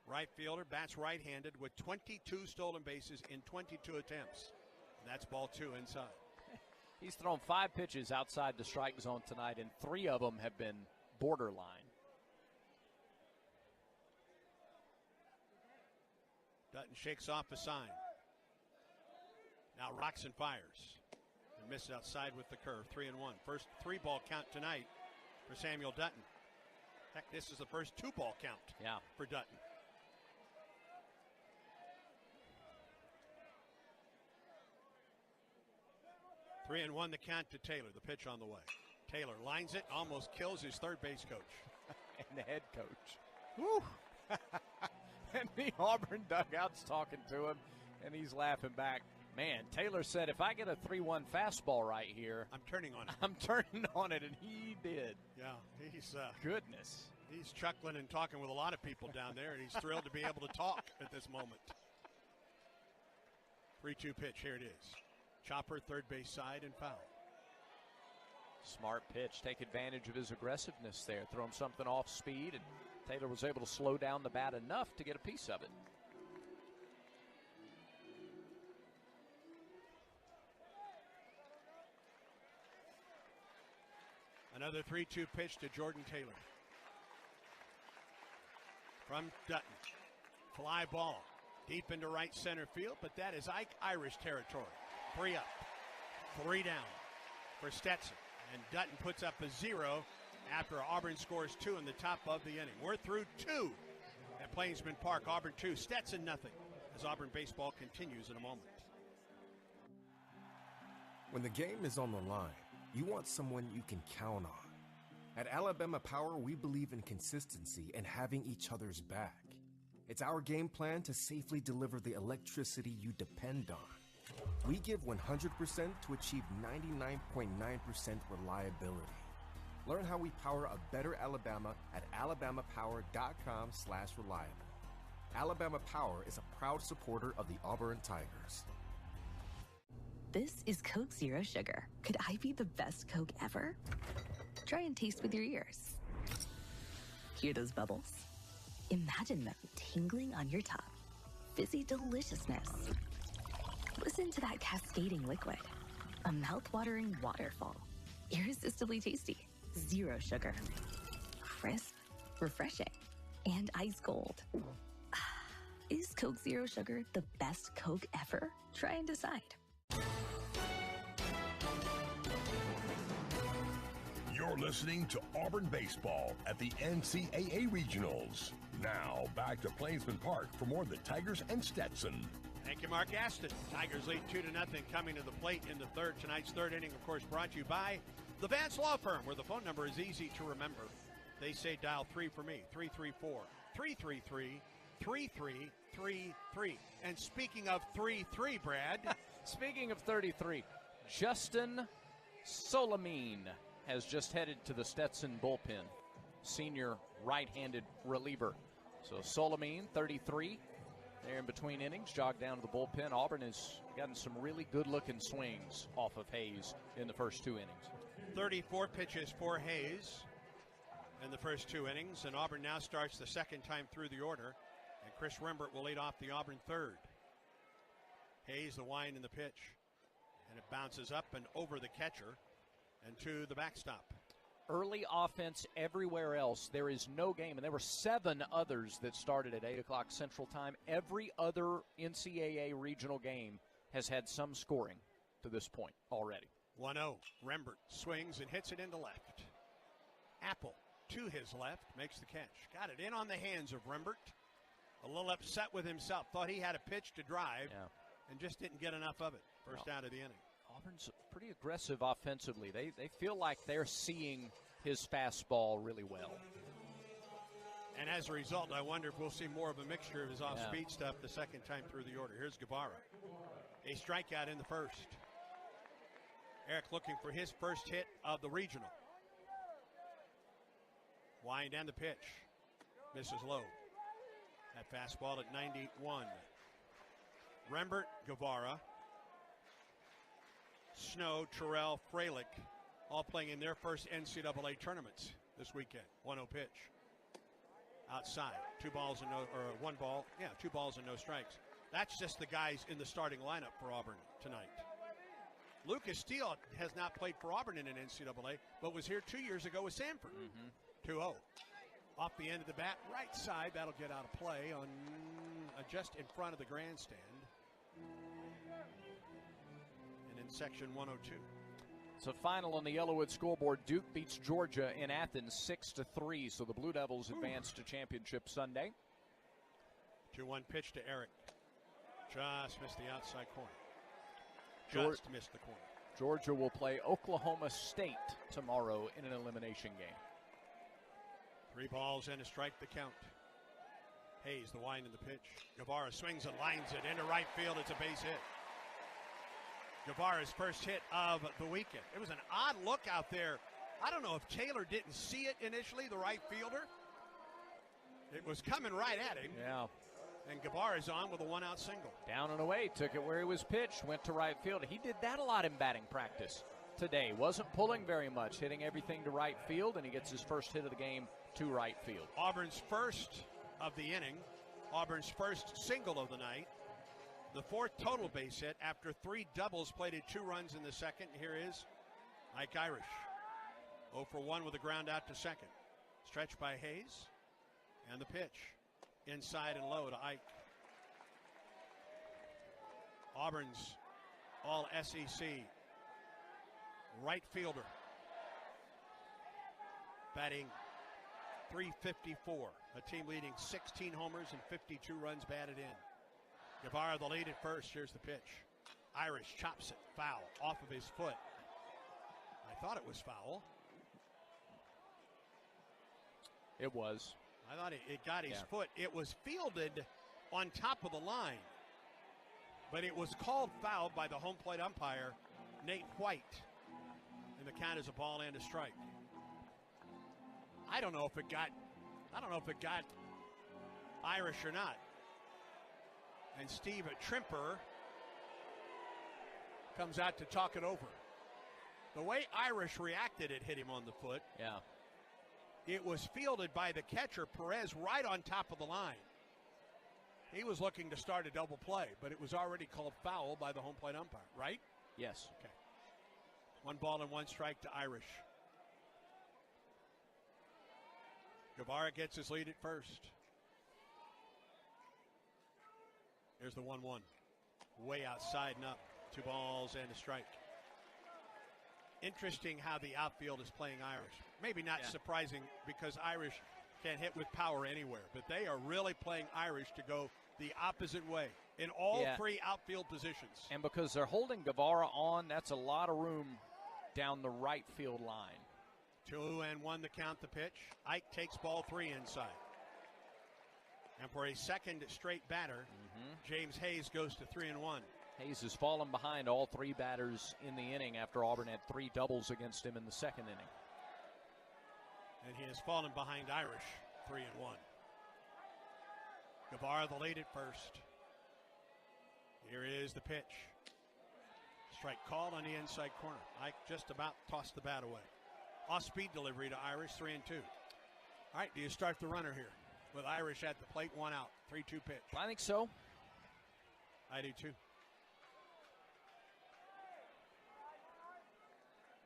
Right fielder, bats right-handed with 22 stolen bases in 22 attempts. That's ball 2 inside. He's thrown 5 pitches outside the strike zone tonight, and 3 of them have been borderline. Dutton shakes off a sign. Now rocks and fires. And misses outside with the curve. 3-1. First 3-ball count tonight for Samuel Dutton. Heck, this is the first 2-ball count for Dutton. Three and 1 the count to Taylor. The pitch on the way. Taylor lines it, almost kills his third base coach. And the head coach. Woo! And the Auburn dugout's talking to him, and he's laughing back. Man, Taylor said, if I get a 3-1 fastball right here, I'm turning on it. I'm turning on it, and he did. Yeah, he's goodness. He's chuckling and talking with a lot of people down there, and he's thrilled to be able to talk at this moment. 3-2 pitch. Here it is. Chopper, third base side, and foul. Smart pitch. Take advantage of his aggressiveness there. Throw him something off speed, and Taylor was able to slow down the bat enough to get a piece of it. Another 3-2 pitch to Jordan Taylor. From Dutton. Fly ball. Deep into right center field, but that is Ike Irish territory. 3 up, 3 down for Stetson. And Dutton puts up a 0 after Auburn scores 2 in the top of the inning. We're through 2 at Plainsman Park. Auburn 2, Stetson nothing, as Auburn baseball continues in a moment. When the game is on the line, you want someone you can count on. At Alabama Power, we believe in consistency and having each other's back. It's our game plan to safely deliver the electricity you depend on. We give 100% to achieve 99.9% reliability. Learn how we power a better Alabama at alabamapower.com/reliable. Alabama Power is a proud supporter of the Auburn Tigers. This is Coke Zero Sugar. Could I be the best Coke ever? Try and taste with your ears. Hear those bubbles? Imagine them tingling on your tongue. Fizzy deliciousness. Listen to that cascading liquid. A mouth-watering waterfall. Irresistibly tasty. Zero sugar. Crisp, refreshing, and ice cold. Is Coke Zero Sugar the best Coke ever? Try and decide. You're listening to Auburn Baseball at the NCAA Regionals. Now, back to Plainsman Park for more of the Tigers and Stetson. Thank you, Mark Aston. Tigers lead 2-0 coming to the plate in the third. Tonight's third inning, of course, brought to you by the Vance Law Firm, where the phone number is easy to remember. They say dial 3 for me, 334-333-3333. And speaking of 3-3, Brad. Speaking of 33, Justin Solamine has just headed to the Stetson bullpen. Senior right-handed reliever. So Solamine, 33. There in between innings, jogged down to the bullpen. Auburn has gotten some really good-looking swings off of Hayes in the first 2 innings. 34 pitches for Hayes in the first 2 innings, and Auburn now starts the second time through the order, and Chris Rembert will lead off the Auburn third. Hayes, the wind in the pitch. And it bounces up and over the catcher and to the backstop. Early offense everywhere else. There is no game, and there were 7 others that started at 8 o'clock Central Time. Every other NCAA regional game has had some scoring to this point already. 1-0. Rembert swings and hits it into left. Apple to his left, makes the catch. Got it in on the hands of Rembert. A little upset with himself. Thought he had a pitch to drive and just didn't get enough of it. First out of the inning. Auburn's pretty aggressive offensively. They feel like they're seeing his fastball really well. And as a result, I wonder if we'll see more of a mixture of his off-speed stuff the second time through the order. Here's Guevara. A strikeout in the first. Eric looking for his first hit of the regional. Wind and the pitch. Misses low. That fastball at 91. Rembert, Guevara, Snow, Terrell, Freilich, all playing in their first NCAA tournaments this weekend. 1-0 pitch. Outside. 2 balls and no strikes. That's just the guys in the starting lineup for Auburn tonight. Lucas Steele has not played for Auburn in an NCAA, but was here 2 years ago with Sanford. 2-0. Off the end of the bat, right side. That'll get out of play on just in front of the grandstand. And in section 102. So final on the Yellowwood scoreboard, Duke beats Georgia in Athens 6-3. So the Blue Devils advance to championship Sunday. 2-1 pitch to Eric. Just missed the outside corner. Just missed the corner. Georgia will play Oklahoma State tomorrow in an elimination game. 3 balls and a strike the count. Hayes, the wind in the pitch. Guevara swings and lines it into right field. It's a base hit. Guevara's first hit of the weekend. It was an odd look out there. I don't know if Taylor didn't see it initially, the right fielder. It was coming right at him. Yeah. And Guevara's on with a 1-out single. Down and away, took it where he was pitched, went to right field. He did that a lot in batting practice today. Wasn't pulling very much, hitting everything to right field, and he gets his first hit of the game to right field. Auburn's first of the inning, Auburn's first single of the night, the 4th total base hit after 3 doubles, played at 2 runs in the second. Here is Ike Irish. 0 for 1 with a ground out to second. Stretched by Hayes, and the pitch. Inside and low to Ike. Auburn's all SEC right fielder. Batting .354. A team leading 16 homers and 52 runs batted in. Guevara the lead at first. Here's the pitch. Irish chops it. Foul. Off of his foot. I thought it was foul. It was. I thought it got his foot. It was fielded on top of the line. But it was called foul by the home plate umpire, Nate White. And the count is a ball and a strike. I don't know if it got Irish or not. And Steve Trimper comes out to talk it over. The way Irish reacted, it hit him on the foot. Yeah. It was fielded by the catcher, Perez, right on top of the line. He was looking to start a double play, but it was already called foul by the home plate umpire, right? Yes. Okay. 1 ball and 1 strike to Irish. Guevara gets his lead at first. Here's the 1-1. Way outside and up. 2 balls and a strike. Interesting how the outfield is playing Irish. Maybe not surprising because Irish can hit with power anywhere, but they are really playing Irish to go the opposite way in all 3 outfield positions. And because they're holding Guevara on, that's a lot of room down the right field line. 2-1 to count the pitch. Ike takes ball 3 inside. And for a second straight batter, James Hayes goes to 3-1. Hayes has fallen behind all 3 batters in the inning after Auburn had 3 doubles against him in the second inning. And he has fallen behind Irish, 3-1. Guevara the lead at first. Here is the pitch. Strike called on the inside corner. Ike just about tossed the bat away. Off-speed delivery to Irish, 3-2. All right, do you start the runner here? With Irish at the plate, 1 out, 3-2 pitch. I think so. I do too.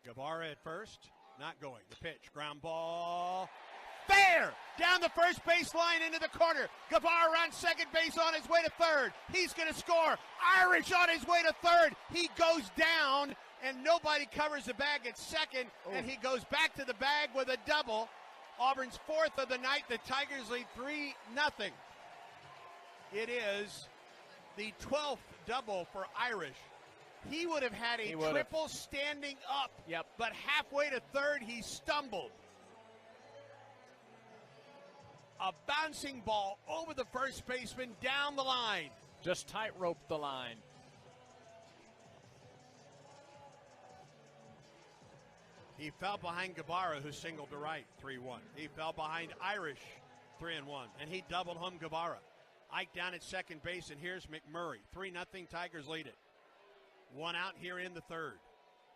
Guevara at first, not going. The pitch, ground ball, fair! Down the first baseline into the corner. Guevara on second base on his way to third. He's going to score. Irish on his way to third. He goes down, and nobody covers the bag at second, and he goes back to the bag with a double. Auburn's fourth of the night. The Tigers lead 3-0. It is the 12th double for Irish. He would have had a triple standing up, but halfway to third, he stumbled. A bouncing ball over the first baseman down the line. Just tightrope the line. He fell behind Guevara, who singled to right, 3-1. He fell behind Irish, 3-1, and he doubled home Guevara. Ike down at second base, and here's McMurray. 3-0, Tigers lead it. One out here in the third.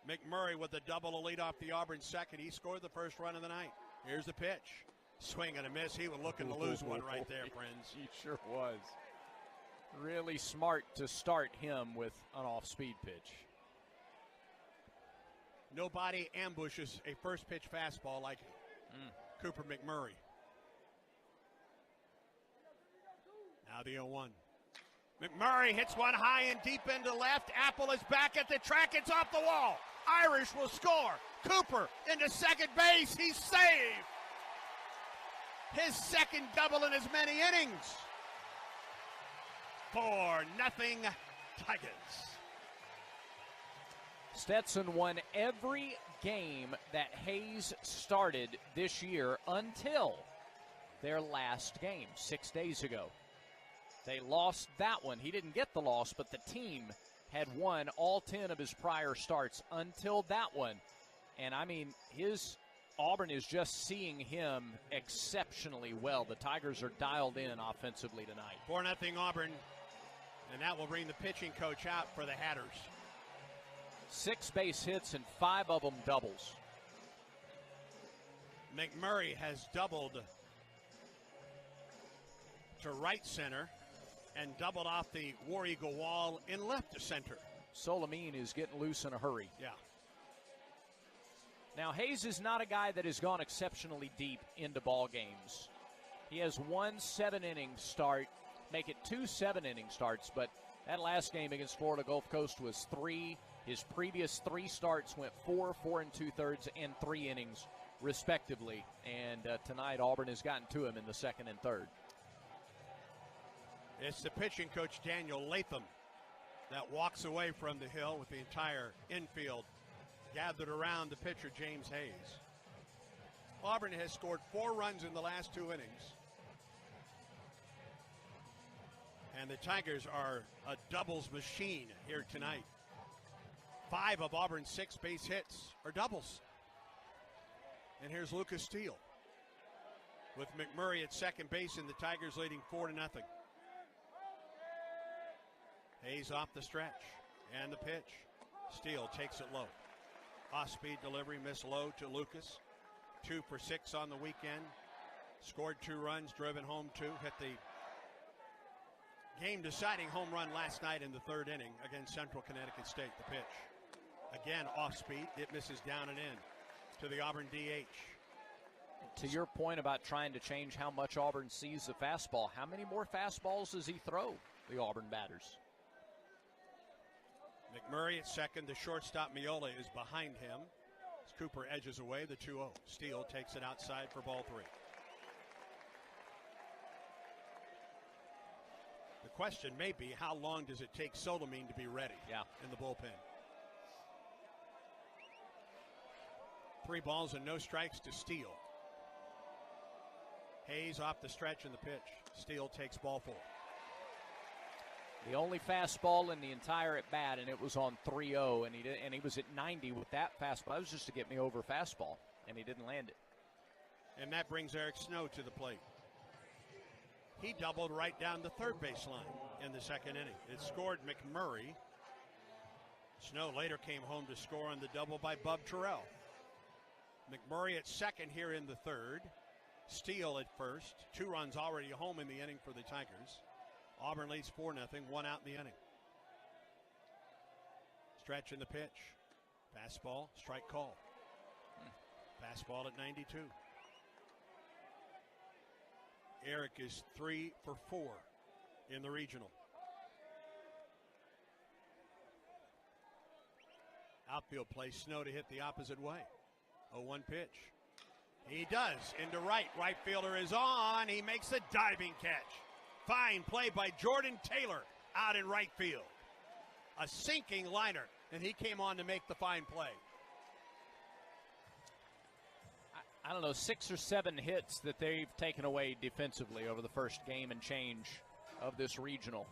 McMurray with a double to lead off the Auburn second. He scored the first run of the night. Here's the pitch. Swing and a miss. He was looking to lose one right there, friends. He sure was. Really smart to start him with an off-speed pitch. Nobody ambushes a first pitch fastball like Cooper McMurray. Now the 0-1. McMurray hits one high and deep into left. Apple is back at the track. It's off the wall. Irish will score. Cooper into second base. He's saved. His second double in as many innings. 4-0 Tigers. Stetson won every game that Hayes started this year until their last game 6 days ago. They lost that one. He didn't get the loss, but the team had won all 10 of his prior starts until that one. And, I mean, Auburn is just seeing him exceptionally well. The Tigers are dialed in offensively tonight. 4-0 Auburn, and that will bring the pitching coach out for the Hatters. 6 base hits and 5 of them doubles. McMurray has doubled to right center and doubled off the War Eagle wall in left center. Solamine is getting loose in a hurry. Yeah. Now, Hayes is not a guy that has gone exceptionally deep into ball games. He has one 7-inning start, make it 2 7-inning starts, but that last game against Florida Gulf Coast was 3. His previous 3 starts went 4, 4 2/3, and 3 innings, respectively. And tonight, Auburn has gotten to him in the second and third. It's the pitching coach, Daniel Latham, that walks away from the hill with the entire infield gathered around the pitcher, James Hayes. Auburn has scored 4 runs in the last 2 innings. And the Tigers are a doubles machine here tonight. 5 of Auburn's 6 base hits are doubles. And here's Lucas Steele with McMurray at second base and the Tigers leading 4-0. Hayes off the stretch and the pitch. Steele takes it low. Off-speed delivery, miss low to Lucas. 2 for 6 on the weekend. Scored 2 runs, driven home 2. Hit the game-deciding home run last night in the 3rd inning against Central Connecticut State. The pitch. Again, off-speed. It misses down and in to the Auburn DH. To your point about trying to change how much Auburn sees the fastball, how many more fastballs does he throw, the Auburn batters? McMurray at second. The shortstop, Miola, is behind him. As Cooper edges away, the 2-0. Steele takes it outside for ball 3. The question may be, how long does it take Solamine to be ready in the bullpen? 3 balls and no strikes to Steele. Hayes off the stretch in the pitch. Steele takes ball 4. The only fastball in the entire at bat, and it was on 3-0, and he was at 90 with that fastball. That was just to get me over fastball, and he didn't land it. And that brings Eric Snow to the plate. He doubled right down the third baseline in the second inning. It scored McMurray. Snow later came home to score on the double by Bub Terrell. McMurray at second here in the third. Steele at first. 2 runs already home in the inning for the Tigers. Auburn leads 4-0, 1 out in the inning. Stretch in the pitch. Fastball, strike call. Fastball at 92. Eric is 3 for 4 in the regional. Outfield play, Snow to hit the opposite way. 0-1 pitch. He does, into right. Right fielder is on. He makes a diving catch. Fine play by Jordan Taylor out in right field. A sinking liner, and he came on to make the fine play. I don't know, 6 or 7 hits that they've taken away defensively over the first game and change of this regional.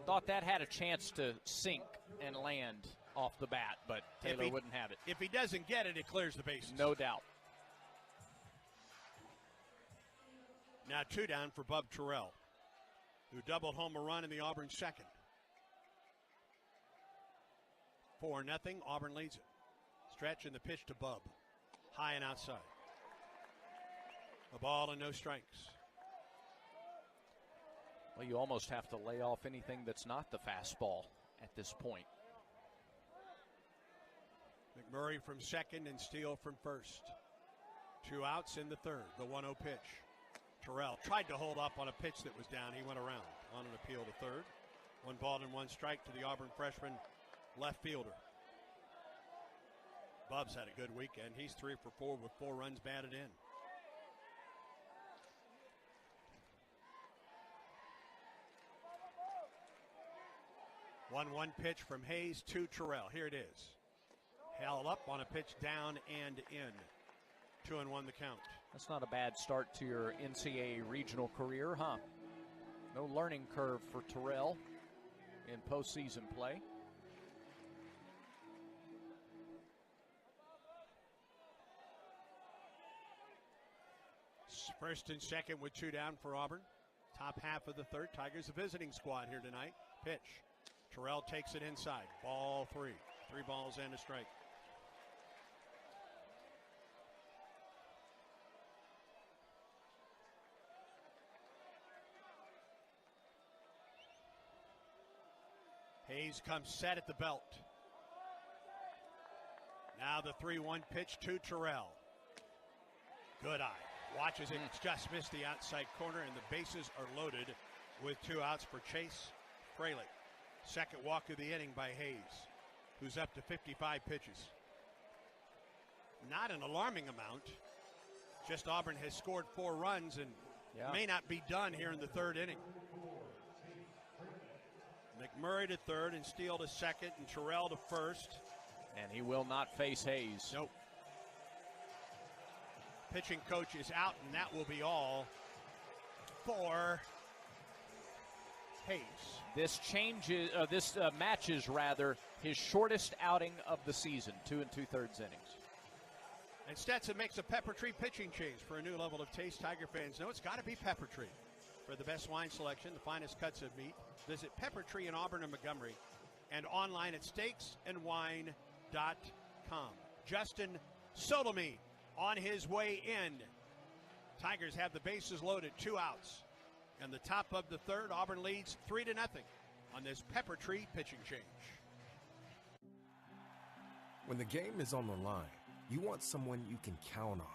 Thought that had a chance to sink and land off the bat, but Taylor wouldn't have it. If he doesn't get it, it clears the bases. No doubt. Now 2 down for Bub Terrell, who doubled home a run in the Auburn second. 4-0, Auburn leads it. Stretch and the pitch to Bub. High and outside. A ball and no strikes. Well, you almost have to lay off anything that's not the fastball at this point. McMurray from second and Steele from first. 2 outs in the third. The 1-0 pitch. Terrell tried to hold up on a pitch that was down. He went around on an appeal to third. 1 ball and 1 strike to the Auburn freshman left fielder. Bub's had a good weekend. He's 3 for 4 with 4 runs batted in. One pitch from Hayes to Terrell. Here it is. Held up on a pitch down and in. 2-1 the count. That's not a bad start to your NCAA regional career, huh? No learning curve for Terrell in postseason play. First and second with 2 down for Auburn. Top half of the third. Tigers a visiting squad here tonight. Pitch. Terrell takes it inside. Ball 3. 3 balls and a strike. Hayes comes set at the belt. Now the 3-1 pitch to Terrell. Good eye. Watches it just miss the outside corner, and the bases are loaded with 2 outs for Chase Fraley. Second walk of the inning by Hayes, who's up to 55 pitches. Not an alarming amount. Just Auburn has scored 4 runs and may not be done here in the third inning. McMurray to third and Steele to second and Terrell to first. And he will not face Hayes. Nope. Pitching coach is out, and that will be all for Hayes. This matches rather his shortest outing of the season, 2 2/3 innings. And Stetson makes a Pepper Tree pitching change for a new level of taste. Tiger fans know it's got to be Pepper Tree. For the best wine selection, the finest cuts of meat, visit Pepper Tree in Auburn and Montgomery and online at steaksandwine.com. Justin Sotomine on his way in. Tigers have the bases loaded, 2 outs. And the top of the third, Auburn leads 3-0 on this Pepper Tree pitching change. When the game is on the line, you want someone you can count on.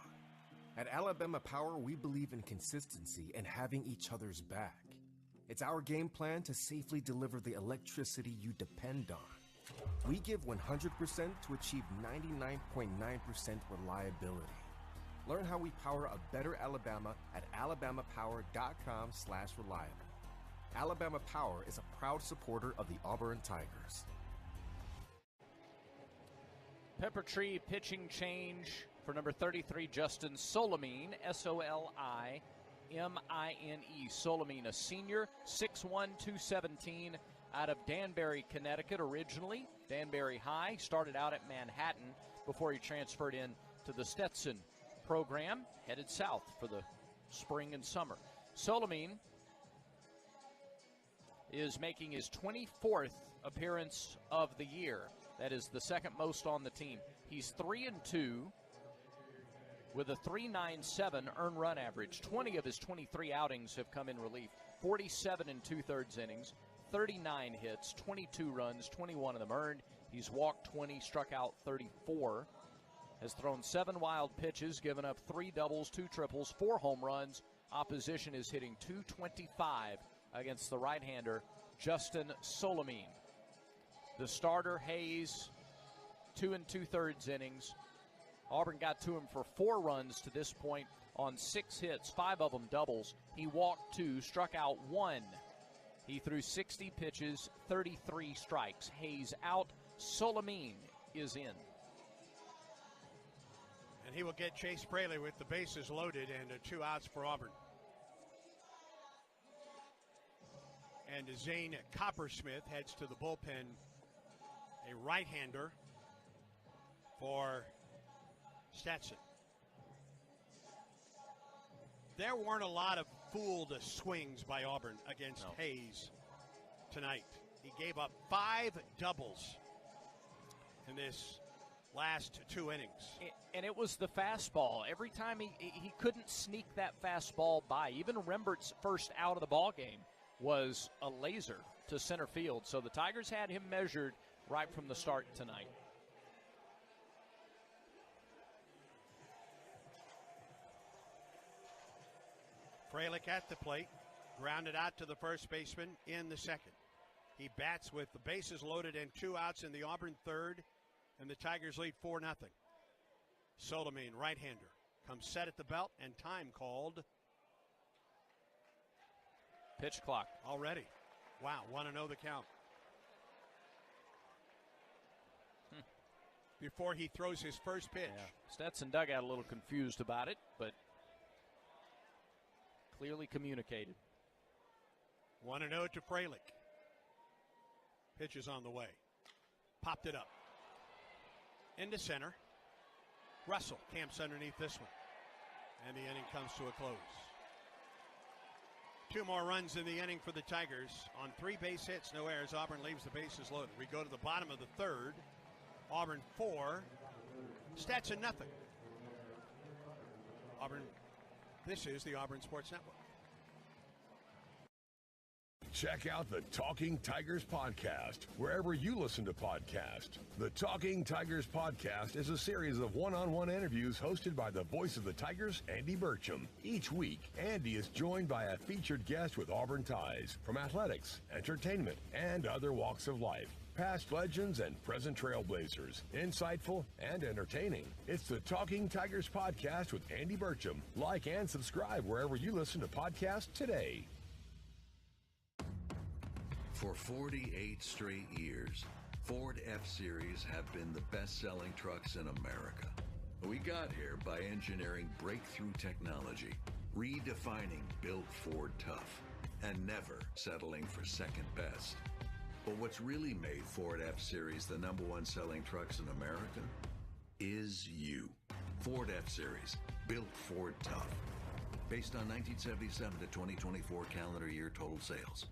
At Alabama Power, we believe in consistency and having each other's back. It's our game plan to safely deliver the electricity you depend on. We give 100% to achieve 99.9% reliability. Learn how we power a better Alabama at alabamapower.com/reliable. Alabama Power is a proud supporter of the Auburn Tigers. Pepper Tree pitching change for number 33, Justin Sotomine, Solimine. Solimine, a senior, 6'1", 217, out of Danbury, Connecticut originally. Danbury High, started out at Manhattan before he transferred in to the Stetson program, headed south for the spring and summer. Solimine is making his 24th appearance of the year. That is the second most on the team. He's 3-2 with a 3.97 earned run average. 20 of his 23 outings have come in relief. 47 2/3 innings, 39 hits, 22 runs, 21 of them earned. He's walked 20, struck out 34, has thrown 7 wild pitches, given up 3 doubles, 2 triples, 4 home runs. Opposition is hitting .225 against the right-hander, Justin Solimine. The starter, Hayes, 2 2/3 innings. Auburn got to him for 4 runs to this point on 6 hits, 5 of them doubles. He walked 2, struck out 1. He threw 60 pitches, 33 strikes. Hayes out, Solimine is in. And he will get Chase Fraley with the bases loaded and 2 outs for Auburn. And Zane Coppersmith heads to the bullpen, a right-hander for Stetson. There weren't a lot of fooled swings by Auburn against Hayes tonight. He gave up 5 doubles in this last 2 innings. And it was the fastball. Every time he couldn't sneak that fastball by. Even Rembert's first out of the ball game was a laser to center field. So the Tigers had him measured right from the start tonight. Fralick at the plate, grounded out to the first baseman in the second. He bats with the bases loaded and 2 outs in the Auburn third, and the Tigers lead 4-0. Solimine, right-hander, comes set at the belt, and time called. Pitch clock. Already. Wow, 1-0 the count. Before he throws his first pitch. Yeah. Stetson dugout a little confused about it, but clearly communicated. 1-0 to Fralick. Pitch is on the way. Popped it up. Into center. Russell camps underneath this one. And the inning comes to a close. 2 more runs in the inning for the Tigers. On 3 base hits, no errors. Auburn leaves the bases loaded. We go to the bottom of the third. Auburn 4. Stetson nothing. Auburn. This is the Auburn Sports Network. Check out the Talking Tigers podcast wherever you listen to podcasts. The Talking Tigers podcast is a series of one-on-one interviews hosted by the voice of the Tigers, Andy Burcham. Each week, Andy is joined by a featured guest with Auburn ties from athletics, entertainment, and other walks of life. Past legends and present trailblazers, insightful and entertaining. It's the Talking Tigers podcast with Andy Burcham. Like and subscribe wherever you listen to podcasts today. For 48 straight years, Ford F-Series have been the best-selling trucks in America. We got here by engineering breakthrough technology, redefining built Ford tough, and never settling for second best. But what's really made Ford F-Series the #1 selling trucks in America is you. Ford F-Series, built Ford tough. Based on 1977 to 2024 calendar year total sales.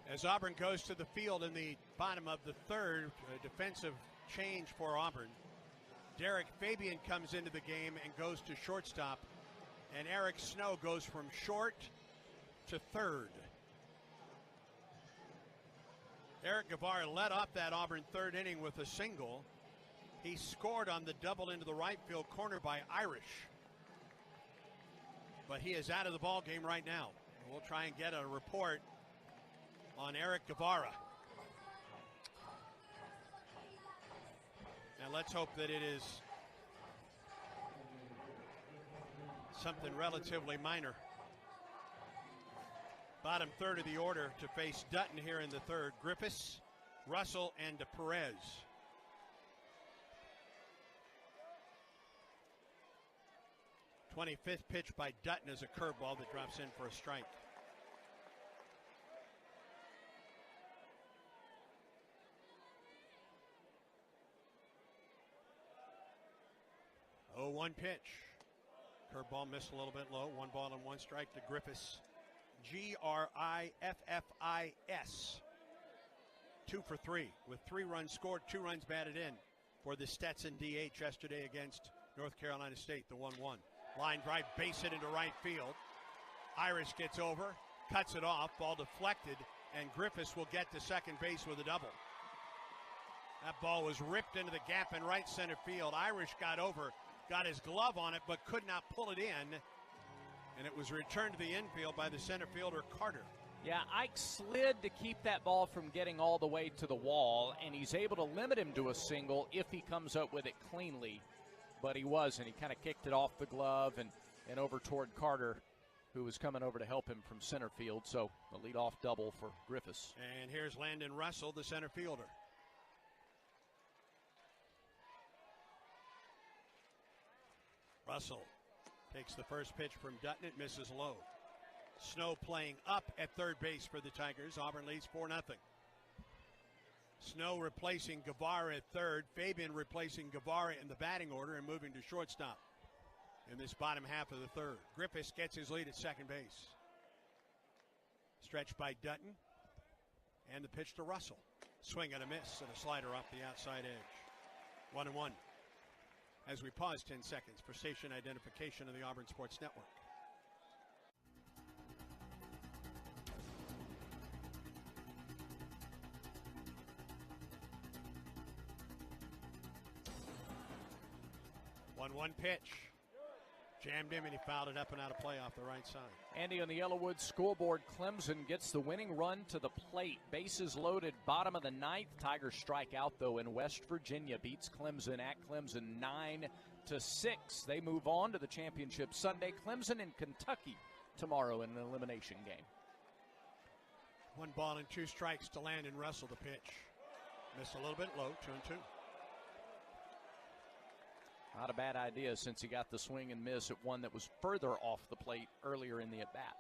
As Auburn goes to the field in the bottom of the third, a defensive change for Auburn. Derek Fabian comes into the game and goes to shortstop, and Eric Snow goes from short to third. Eric Guevara led off that Auburn third inning with a single. He scored on the double into the right field corner by Irish. But he is out of the ball game right now. We'll try and get a report on Eric Guevara. And let's hope that it is something relatively minor. Bottom third of the order to face Dutton here in the third. Griffiths, Russell, and Perez. '25th pitch by Dutton is a curveball that drops in for a strike. Oh, 1 pitch. Curveball missed a little bit low. 1 ball and 1 strike to Griffiths. Griffis. 2 for 3 with 3 runs scored, 2 runs batted in for the Stetson DH yesterday against North Carolina State, the 1-1. Line drive, base hit into right field. Irish gets over, cuts it off, ball deflected, and Griffiths will get to second base with a double. That ball was ripped into the gap in right center field. Irish got over, got his glove on it, but could not pull it in. And it was returned to the infield by the center fielder, Carter. Yeah, Ike slid to keep that ball from getting all the way to the wall, and he's able to limit him to a single if he comes up with it cleanly. But he wasn't. He kind of kicked it off the glove and over toward Carter, who was coming over to help him from center field. So a leadoff double for Griffiths. And here's Landon Russell, the center fielder. Russell takes the first pitch from Dutton. It misses low. Snow playing up at third base for the Tigers. Auburn leads 4-0. Snow replacing Guevara at third. Fabian replacing Guevara in the batting order and moving to shortstop in this bottom half of the third. Griffiths gets his lead at second base. Stretched by Dutton. And the pitch to Russell. Swing and a miss and a slider off the outside edge. 1-1. As we pause 10 seconds for station identification of the Auburn Sports Network. One pitch. Jammed him and he fouled it up and out of play off the right side. Andy, on the Yellowwood scoreboard, Clemson gets the winning run to the plate. Bases loaded, bottom of the ninth. Tigers strike out, though, and West Virginia beats Clemson at Clemson 9-6. They move on to the championship Sunday. Clemson and Kentucky tomorrow in an elimination game. 1 ball and 2 strikes to Landon Russell, the pitch. Missed a little bit low, 2-2. Not a bad idea since he got the swing and miss at one that was further off the plate earlier in the at-bat.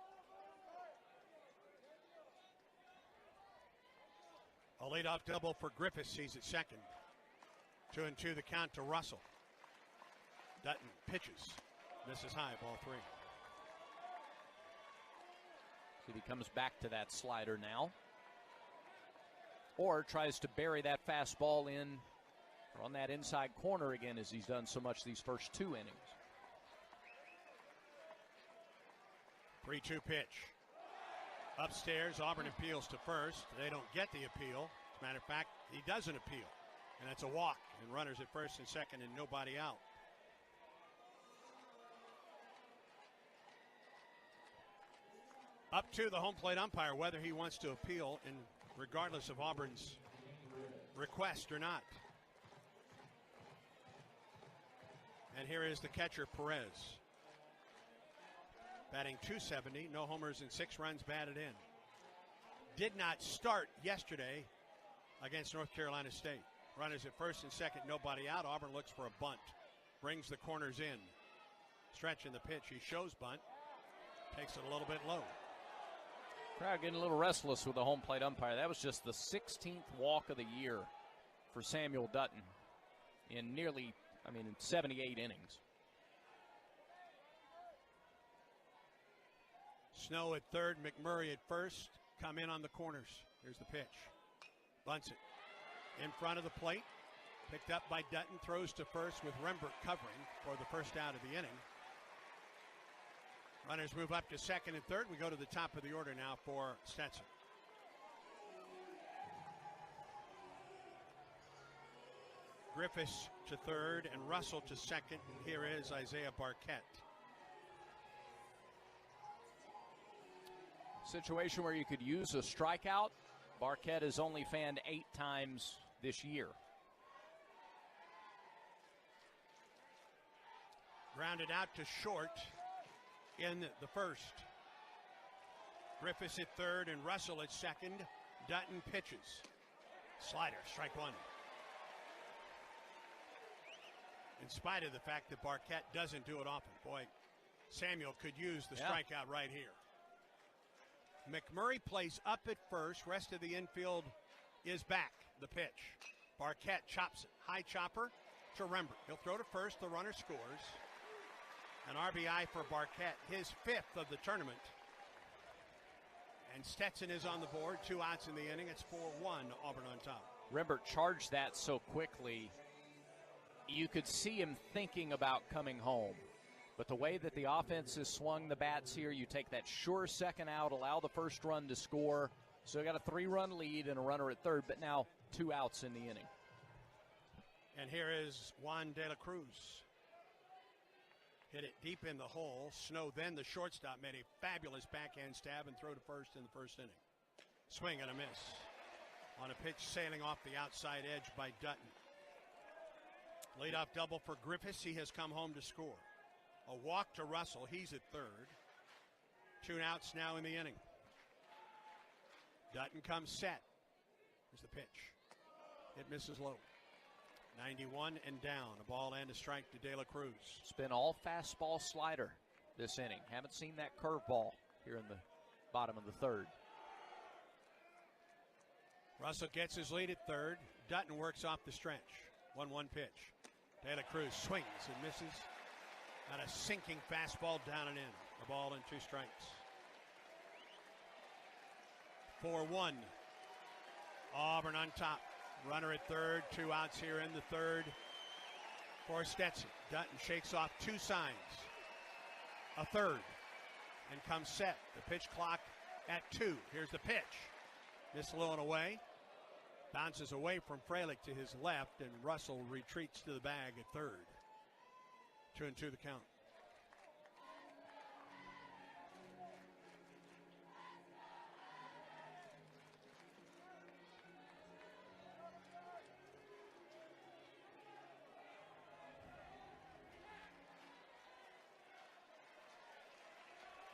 A leadoff double for Griffiths, sees it second. 2-2 the count to Russell. Dutton pitches. Misses high, ball 3. See if he comes back to that slider now. Or tries to bury that fastball in or on that inside corner again, as he's done so much these first 2 innings. 3-2 pitch. Upstairs, Auburn appeals to first. They don't get the appeal. As a matter of fact, he doesn't appeal. And that's a walk. And runners at first and second and nobody out. Up to the home plate umpire whether he wants to appeal, and regardless of Auburn's request or not. And here is the catcher, Perez. Batting .270, no homers and 6 runs batted in. Did not start yesterday against North Carolina State. Runners at first and second, nobody out. Auburn looks for a bunt. Brings the corners in. Stretch in the pitch. He shows bunt. Takes it a little bit low. Crowd getting a little restless with the home plate umpire. That was just the 16th walk of the year for Samuel Dutton in in 78 innings. Snow at third, McMurray at first. Come in on the corners. Here's the pitch. Bunts it. In front of the plate. Picked up by Dutton. Throws to first with Rembert covering for the first out of the inning. Runners move up to second and third. We go to the top of the order now for Stetson. Griffiths to third and Russell to second. Here is Isaiah Barquette. Situation where you could use a strikeout. Barquette has only fanned 8 times this year. Grounded out to short in the first. Griffiths at third and Russell at second. Dutton pitches. Slider, strike 1. In spite of the fact that Barquette doesn't do it often. Boy, Samuel could use the strikeout right here. McMurray plays up at first. Rest of the infield is back. The pitch. Barquette chops it. High chopper to Rembert. He'll throw to first. The runner scores. An RBI for Barquette, his 5th of the tournament. And Stetson is on the board. 2 outs in the inning. It's 4-1, Auburn on top. Rembert charged that so quickly. you could see him thinking about coming home. But the way that the offense has swung the bats here, you take that sure second out, allow the first run to score. So you got a 3-run lead and a runner at third, but now 2 outs in the inning. And here is Juan De La Cruz. Hit it deep in the hole. Snow, then the shortstop, made a fabulous backhand stab and throw to first in the first inning. Swing and a miss on a pitch sailing off the outside edge by Dutton. Leadoff double for Griffiths. He has come home to score. A walk to Russell. He's at third. 2 outs now in the inning. Dutton comes set. Here's the pitch. It misses low. 91 and down. A ball and a strike to De La Cruz. It's been all fastball slider this inning. Haven't seen that curveball here in the bottom of the third. Russell gets his lead at third. Dutton works off the stretch. 1-1 pitch. De La Cruz swings and misses. Got a sinking fastball down and in. A ball and 2 strikes. 4-1. Auburn on top. Runner at third. 2 outs here in the third for Stetson. Dutton shakes off 2 signs. A third. And comes set. The pitch clock at 2. Here's the pitch. This low and away. Bounces away from Frelick to his left, and Russell retreats to the bag at third. 2-2 the count.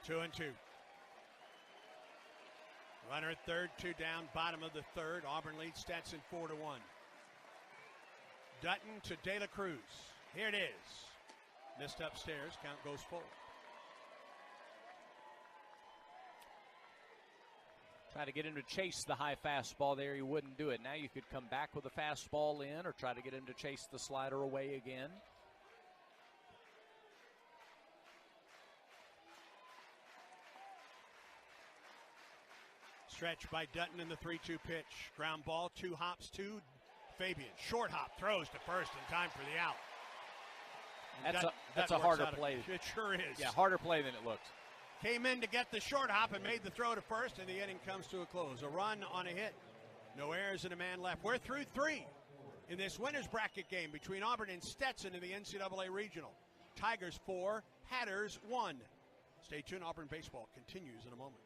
Two and 2. Runner at third, 2 down, bottom of the third. Auburn leads Stetson 4-1. Dutton to De La Cruz. Here it is. Missed upstairs. Count goes full. Try to get him to chase the high fastball there. He wouldn't do it. Now you could come back with a fastball in or try to get him to chase the slider away again. Stretch by Dutton in the 3-2 pitch. Ground ball, 2 hops to Fabian. Short hop, throws to first in time for the out. That's a harder play. It sure is. Yeah, harder play than it looked. Came in to get the short hop and made the throw to first, and the inning comes to a close. A run on a hit. No errors and a man left. We're through 3 in this winner's bracket game between Auburn and Stetson in the NCAA Regional. Tigers 4, Hatters 1. Stay tuned. Auburn baseball continues in a moment.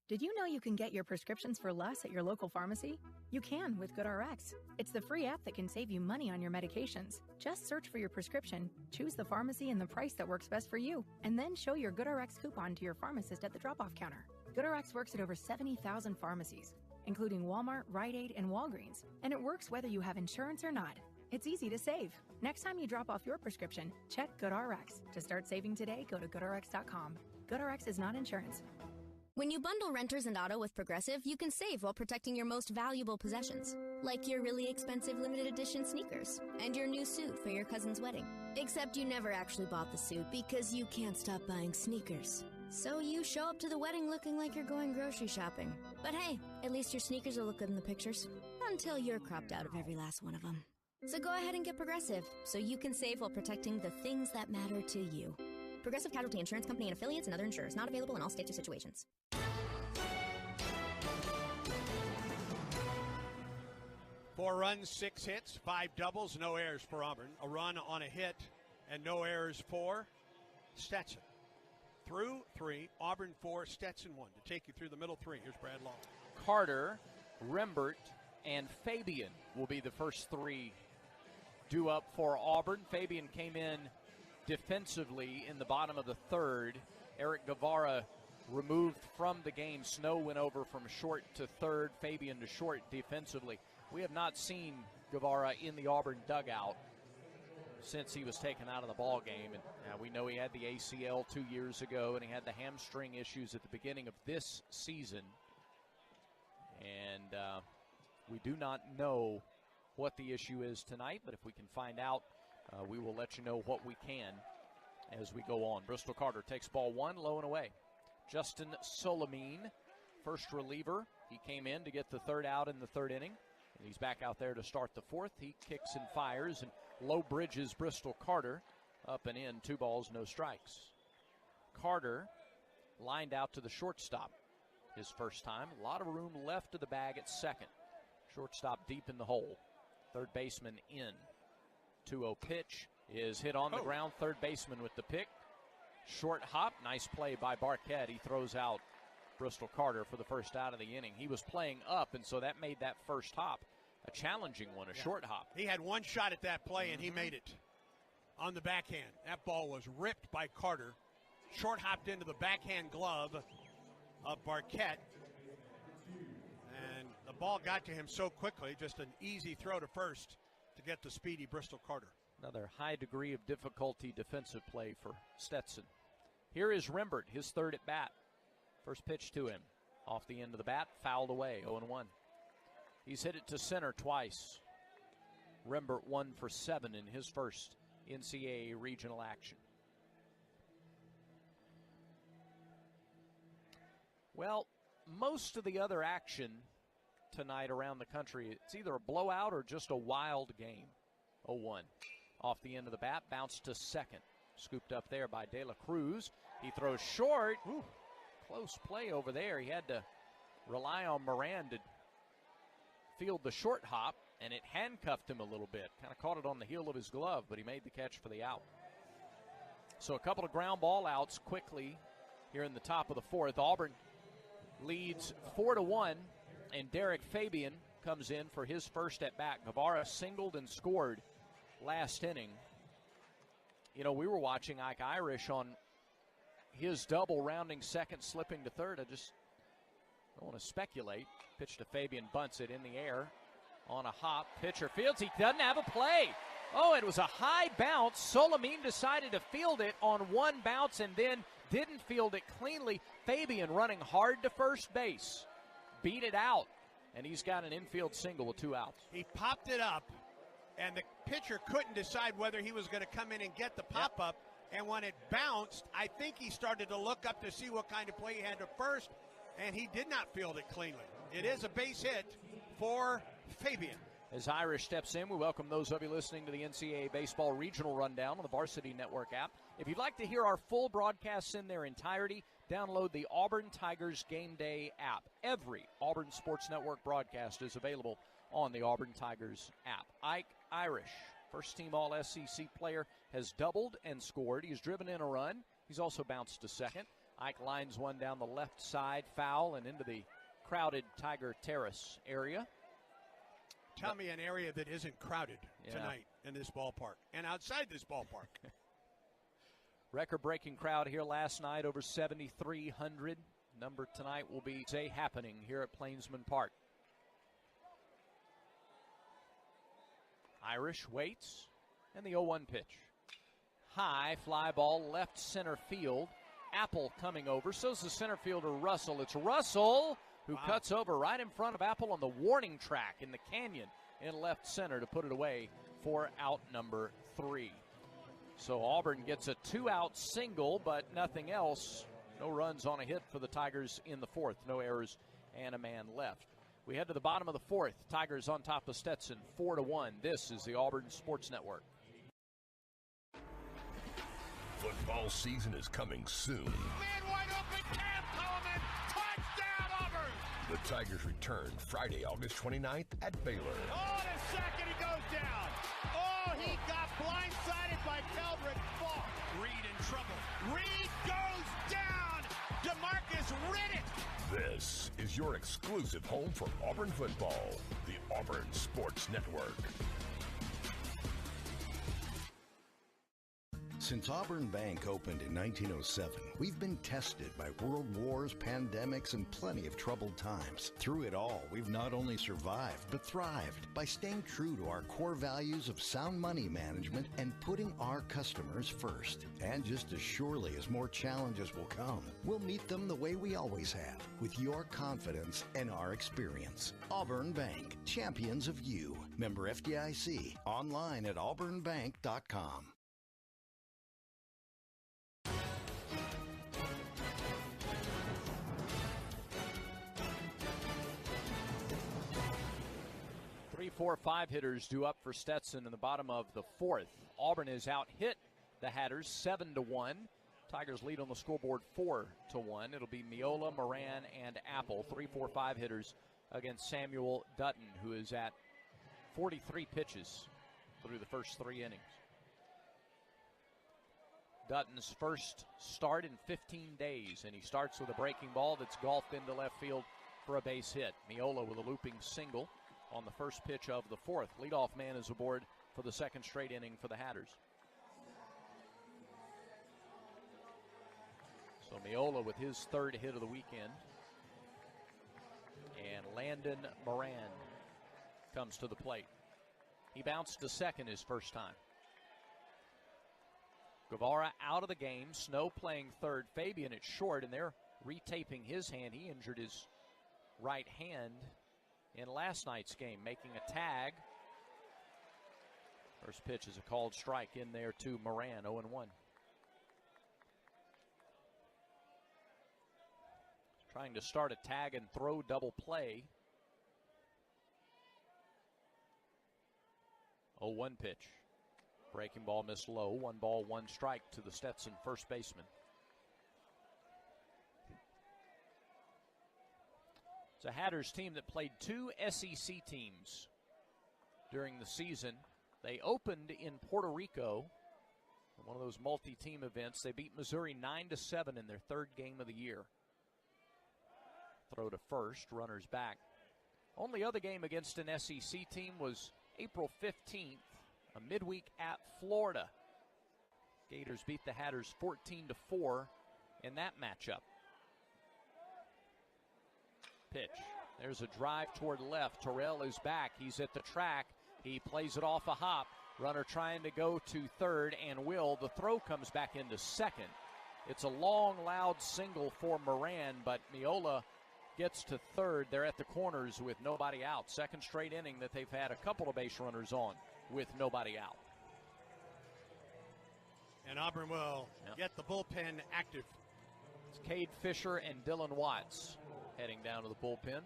Did you know you can get your prescriptions for less at your local pharmacy? You can with GoodRx. It's the free app that can save you money on your medications. Just search for your prescription, choose the pharmacy and the price that works best for you, and then show your GoodRx coupon to your pharmacist at the drop-off counter. GoodRx works at over 70,000 pharmacies, including Walmart, Rite Aid, and Walgreens, and it works whether you have insurance or not. It's easy to save. Next time you drop off your prescription, check GoodRx. To start saving today, go to GoodRx.com. GoodRx is not insurance. When you bundle renters and auto with Progressive, you can save while protecting your most valuable possessions, like your really expensive limited edition sneakers and your new suit for your cousin's wedding. Except you never actually bought the suit because you can't stop buying sneakers. So you show up to the wedding looking like you're going grocery shopping. But hey, at least your sneakers will look good in the pictures, until you're cropped out of every last one of them. So go ahead and get Progressive, so you can save while protecting the things that matter to you. Progressive Casualty Insurance Company and affiliates and other insurers. Not available in all states or situations. 4 runs, 6 hits, 5 doubles, no errors for Auburn. A run on a hit and no errors for Stetson. Through 3, Auburn 4, Stetson 1. To take you through the middle 3, here's Brad Long. Carter, Rembert, and Fabian will be the first 3 due up for Auburn. Fabian came in defensively in the bottom of the third. Eric Guevara removed from the game. Snow went over from short to third, Fabian to short defensively. We have not seen Guevara in the Auburn dugout since he was taken out of the ball game. And we know he had the ACL 2 years ago, and he had the hamstring issues at the beginning of this season. And we do not know what the issue is tonight, but if we can find out, we will let you know what we can as we go on. Bristol Carter takes ball 1, low and away. Justin Solamine, first reliever. He came in to get the third out in the third inning. And he's back out there to start the fourth. He kicks and fires and low bridges Bristol Carter up and in. 2 balls, no strikes. Carter lined out to the shortstop his first time. A lot of room left of the bag at second. Shortstop deep in the hole. Third baseman in. 2-0 pitch is hit on the ground. Third baseman with the pick. Short hop. Nice play by Barquette. He throws out Bristol Carter for the first out of the inning. He was playing up, and so that made that first hop a challenging one, a short hop. He had one shot at that play, and he made it on the backhand. That ball was ripped by Carter. Short hopped into the backhand glove of Barquette. And the ball got to him so quickly, just an easy throw to first to get the speedy Bristol Carter. Another high degree of difficulty defensive play for Stetson. Here is Rembert, his third at bat. First pitch to him. Off the end of the bat, fouled away, 0-1. He's hit it to center twice. Rembert 1 for 7 in his first NCAA regional action. Well, most of the other action tonight around the country, it's either a blowout or just a wild game. 0-1. Off the end of the bat, bounced to second. Scooped up there by De La Cruz. He throws short. Ooh, close play over there. He had to rely on Moran to field the short hop, and it handcuffed him a little bit. Kind of caught it on the heel of his glove, but he made the catch for the out. So a couple of ground ball outs quickly here in the top of the fourth. Auburn leads 4-1, and Derek Fabian comes in for his first at bat. Guevara singled and scored last inning. You know, we were watching Ike Irish on his double, rounding second, slipping to third. I just don't want to speculate. Pitch to Fabian, bunts it in the air on a hop. Pitcher fields. He doesn't have a play. Oh, it was a high bounce. Solamine decided to field it on one bounce and then didn't field it cleanly. Fabian running hard to first base. Beat it out, and he's got an infield single with 2 outs. He popped it up, and the pitcher couldn't decide whether he was going to come in and get the pop-up. And when it bounced, I think he started to look up to see what kind of play he had to first, and he did not field it cleanly. It is a base hit for Fabian. As Irish steps in, we welcome those of you listening to the NCAA Baseball Regional Rundown on the Varsity Network app. If you'd like to hear our full broadcasts in their entirety, download the Auburn Tigers Game Day app. Every Auburn Sports Network broadcast is available on the Auburn Tigers app. Ike Irish, first-team All-SEC player, has doubled and scored. He's driven in a run. He's also bounced to second. Ike lines one down the left side, foul, and into the crowded Tiger Terrace area. Tell me an area that isn't crowded tonight in this ballpark and outside this ballpark. Record-breaking crowd here last night, over 7,300. Number tonight will be a happening here at Plainsman Park. Irish waits, and the 0-1 pitch. High fly ball left center field. Apple coming over. So's the center fielder Russell. It's Russell who cuts over right in front of Apple on the warning track in the canyon in left center to put it away for out number 3. So Auburn gets a 2-out single, but nothing else. No runs on a hit for the Tigers in the fourth. No errors and a man left. We head to the bottom of the fourth. Tigers on top of Stetson, 4-1. This is the Auburn Sports Network. Football season is coming soon. Man wide open, Cam Coleman, touchdown Auburn! The Tigers return Friday, August 29th at Baylor. Oh, in a second he goes down. Oh, he got blindsided by Keldrick Falk. Reed in trouble. Reed goes down. DeMarcus Riddick. This is your exclusive home for Auburn football, the Auburn Sports Network. Since Auburn Bank opened in 1907, we've been tested by world wars, pandemics, and plenty of troubled times. Through it all, we've not only survived, but thrived by staying true to our core values of sound money management and putting our customers first. And just as surely as more challenges will come, we'll meet them the way we always have, with your confidence and our experience. Auburn Bank, champions of you. Member FDIC, online at auburnbank.com. 4-5 hitters due up for Stetson in the bottom of the fourth. Auburn has out-hit the Hatters 7-1. Tigers lead on the scoreboard 4-1. It'll be Miola, Moran, and Apple, 3-4-5 hitters against Samuel Dutton, who is at 43 pitches through the first 3 innings. Dutton's first start in 15 days, and he starts with a breaking ball that's golfed into left field for a base hit. Miola with a looping single on the first pitch of the fourth. Leadoff man is aboard for the second straight inning for the Hatters. So Miola with his third hit of the weekend. And Landon Moran comes to the plate. He bounced to second his first time. Guevara out of the game. Snow playing third. Fabian at short, and they're retaping his hand. He injured his right hand in last night's game, making a tag. First pitch is a called strike in there to Moran, 0-1. Trying to start a tag and throw double play. 0-1 pitch. Breaking ball missed low. 1 ball, 1 strike to the Stetson first baseman. It's a Hatters team that played 2 SEC teams during the season. They opened in Puerto Rico, one of those multi-team events. They beat Missouri 9-7 in their third game of the year. Throw to first, runners back. Only other game against an SEC team was April 15th, a midweek at Florida. Gators beat the Hatters 14-4 in that matchup. Pitch. There's a drive toward left. Terrell is back. He's at the track. He plays it off a hop. Runner trying to go to third and will. The throw comes back into second. It's a long, loud single for Moran, but Miola gets to third. They're at the corners with nobody out. Second straight inning that they've had a couple of base runners on with nobody out. And Auburn will get the bullpen active. It's Cade Fisher and Dylan Watts heading down to the bullpen.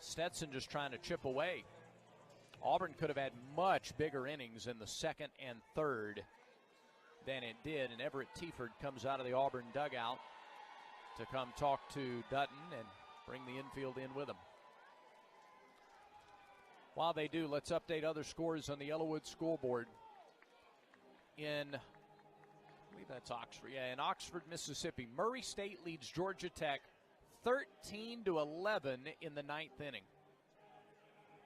Stetson just trying to chip away. Auburn could have had much bigger innings in the second and third than it did, and Everett Tieford comes out of the Auburn dugout to come talk to Dutton and bring the infield in with him. While they do, let's update other scores on the Yellowwood scoreboard. In, I believe that's Oxford. Yeah, in Oxford, Mississippi, Murray State leads Georgia Tech 13-11 in the ninth inning.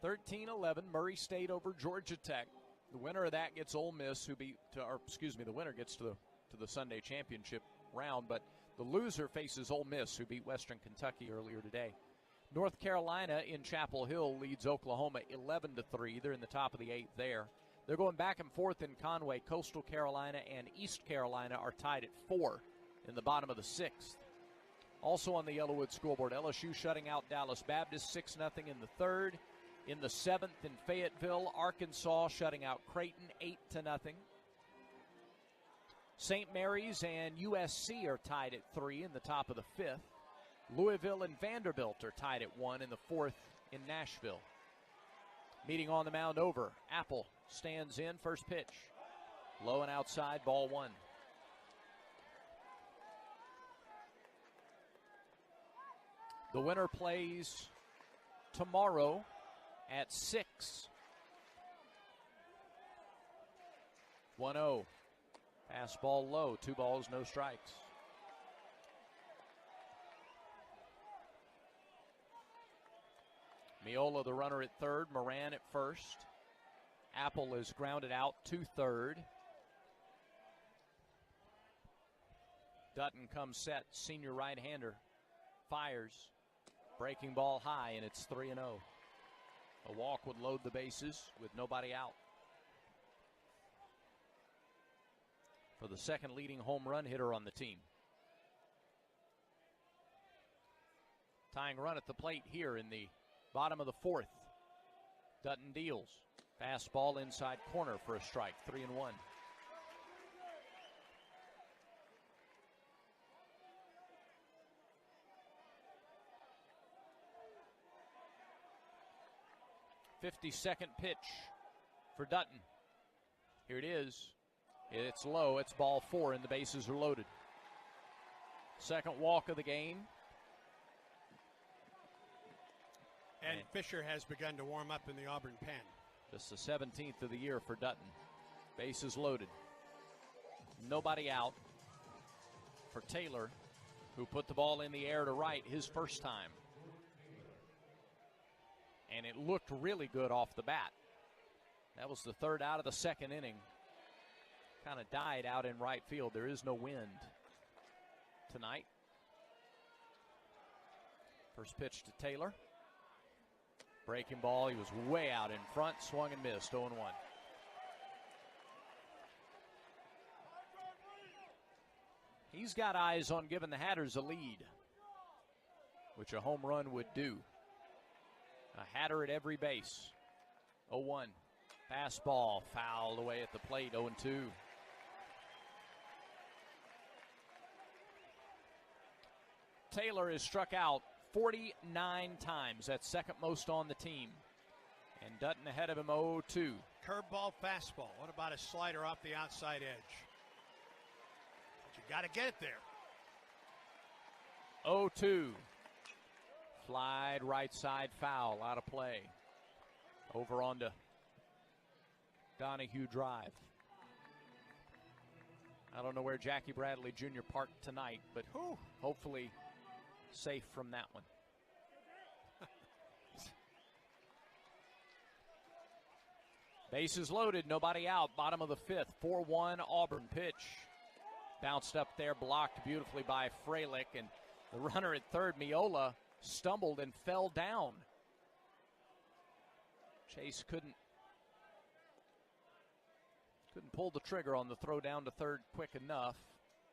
13-11, Murray State over Georgia Tech. The winner of that gets Ole Miss, the winner gets to the Sunday championship round, but the loser faces Ole Miss, who beat Western Kentucky earlier today. North Carolina in Chapel Hill leads Oklahoma 11-3. They're in the top of the eighth there. They're going back and forth in Conway. Coastal Carolina and East Carolina are tied at 4 in the bottom of the sixth. Also on the Yellowwood scoreboard, LSU shutting out Dallas Baptist 6-0 in the third. In the seventh in Fayetteville, Arkansas shutting out Creighton 8-0. St. Mary's and USC are tied at 3 in the top of the fifth. Louisville and Vanderbilt are tied at 1 in the fourth in Nashville. Meeting on the mound over. Apple stands in, first pitch. Low and outside, ball 1. The winner plays tomorrow at 6. 1-0. Pass ball low. 2 balls, no strikes. Miola, the runner at third. Moran at first. Apple is grounded out to third. Dutton comes set. Senior right-hander. Fires. Breaking ball high, and it's 3-0. A walk would load the bases with nobody out. For the second leading home run hitter on the team. Tying run at the plate here in the bottom of the fourth. Dutton deals. Fastball inside corner for a strike. 3-1. 52nd pitch for Dutton. Here it is. It's low. It's ball 4, and the bases are loaded. Second walk of the game. And Fisher has begun to warm up in the Auburn pen. Just the 17th of the year for Dutton. Bases loaded. Nobody out for Taylor, who put the ball in the air to right his first time. And it looked really good off the bat. That was the third out of the second inning. Kind of died out in right field. There is no wind tonight. First pitch to Taylor. Breaking ball. He was way out in front. Swung and missed. 0-1. He's got eyes on giving the Hatters a lead, which a home run would do. A Hatter at every base. 0-1. Fastball fouled away at the plate. 0-2. Taylor is struck out 49 times. That's second most on the team. And Dutton ahead of him 0-2. Curveball, fastball. What about a slider off the outside edge? But you got to get it there. 0-2. Flied right side foul, out of play. Over onto Donahue Drive. I don't know where Jackie Bradley Jr. parked tonight, but hopefully safe from that one. Bases loaded, nobody out. Bottom of the fifth, 4-1 Auburn pitch. Bounced up there, blocked beautifully by Freilich, and the runner at third, Miola, stumbled and fell down. Chase couldn't pull the trigger on the throw down to third quick enough.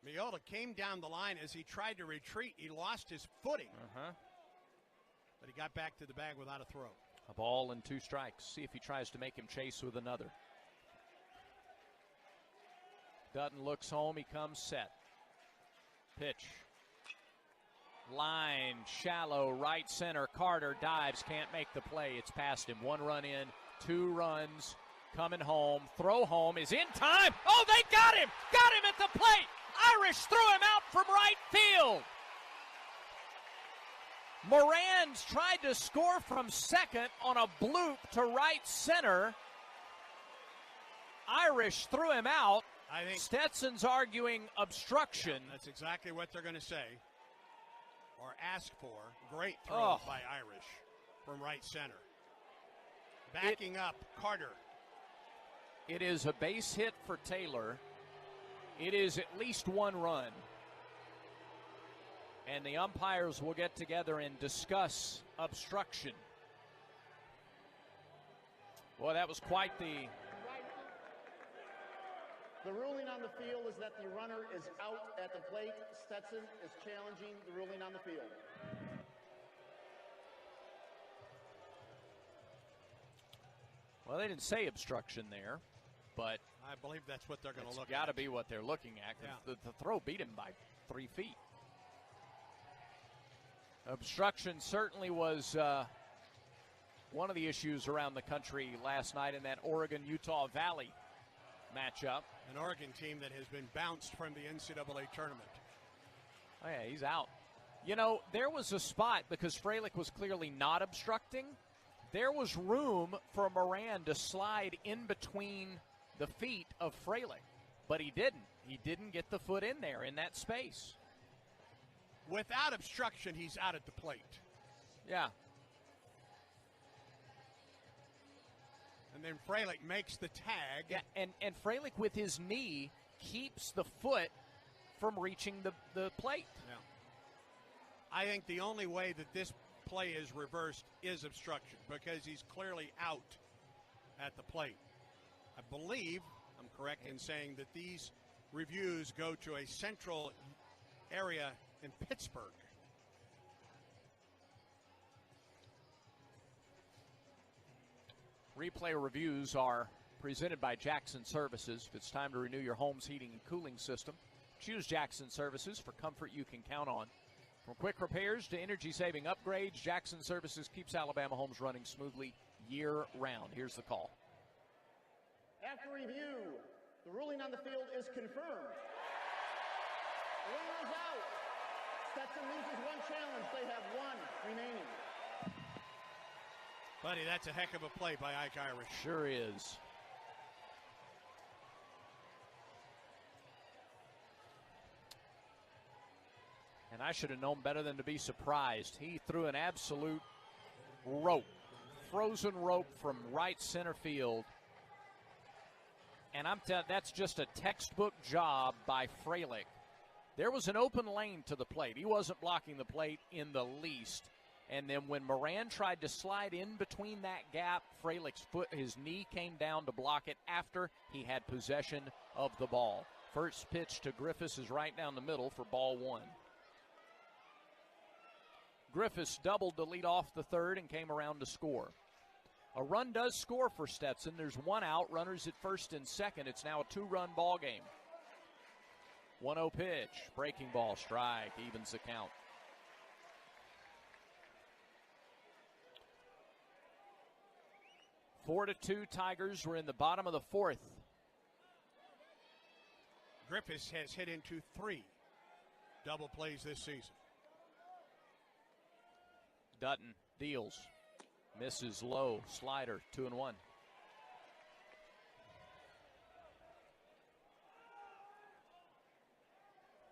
Miola came down the line as he tried to retreat. He lost his footing. But he got back to the bag without a throw. A ball and 2 strikes. See if he tries to make him chase with another. Dutton looks home. He comes set. Pitch. Line, shallow, right center. Carter dives, can't make the play. It's past him. 1 run in, 2 runs. Coming home. Throw home is in time. Oh, they got him! Got him at the plate! Irish threw him out from right field. Moran's tried to score from second on a bloop to right center. Irish threw him out. I think Stetson's arguing obstruction. That's exactly what they're going to say or ask for. Great throw by Irish from right center. Backing up, Carter. It is a base hit for Taylor. It is at least 1 run. And the umpires will get together and discuss obstruction. Well, that was quite the... The ruling on the field is that the runner is out at the plate. Stetson is challenging the ruling on the field. Well, they didn't say obstruction there, but... I believe that's what they're going to look at. It's got to be what they're looking at. Yeah. The throw beat him by 3 feet. Obstruction certainly was one of the issues around the country last night in that Oregon-Utah Valley matchup. An Oregon team that has been bounced from the NCAA tournament. Oh, yeah, he's out. You know, there was a spot, because Freilich was clearly not obstructing, there was room for Moran to slide in between the feet of Freilich, but he didn't. He didn't get the foot in there in that space. Without obstruction, he's out at the plate. Yeah. And then Freilich makes the tag. Yeah, and Freilich with his knee keeps the foot from reaching the plate. Yeah. I think the only way that this play is reversed is obstruction, because he's clearly out at the plate. I believe I'm correct in saying that these reviews go to a central area in Pittsburgh. Replay reviews are presented by Jackson Services. If it's time to renew your home's heating and cooling system, choose Jackson Services for comfort you can count on. From quick repairs to energy-saving upgrades, Jackson Services keeps Alabama homes running smoothly year-round. Here's the call. After review, the ruling on the field is confirmed. The runner is out. Stetson loses one challenge. They have one remaining. Buddy, that's a heck of a play by Ike Irish. Sure is. And I should have known better than to be surprised. He threw an absolute rope, frozen rope from right center field. And I'm telling you, that's just a textbook job by Freilich. There was an open lane to the plate. He wasn't blocking the plate in the least. And then when Moran tried to slide in between that gap, Freilich's his knee came down to block it after he had possession of the ball. First pitch to Griffiths is right down the middle for ball one. Griffiths doubled to lead off the third and came around to score. A run does score for Stetson. There's one out, runners at first and second. It's now a two-run ball game. 1-0 pitch, breaking ball, strike, evens the count. Four to 2 Tigers. We're in the bottom of the fourth. Griffiths has hit into 3 double plays this season. Dutton deals. Misses low. Slider, 2-1.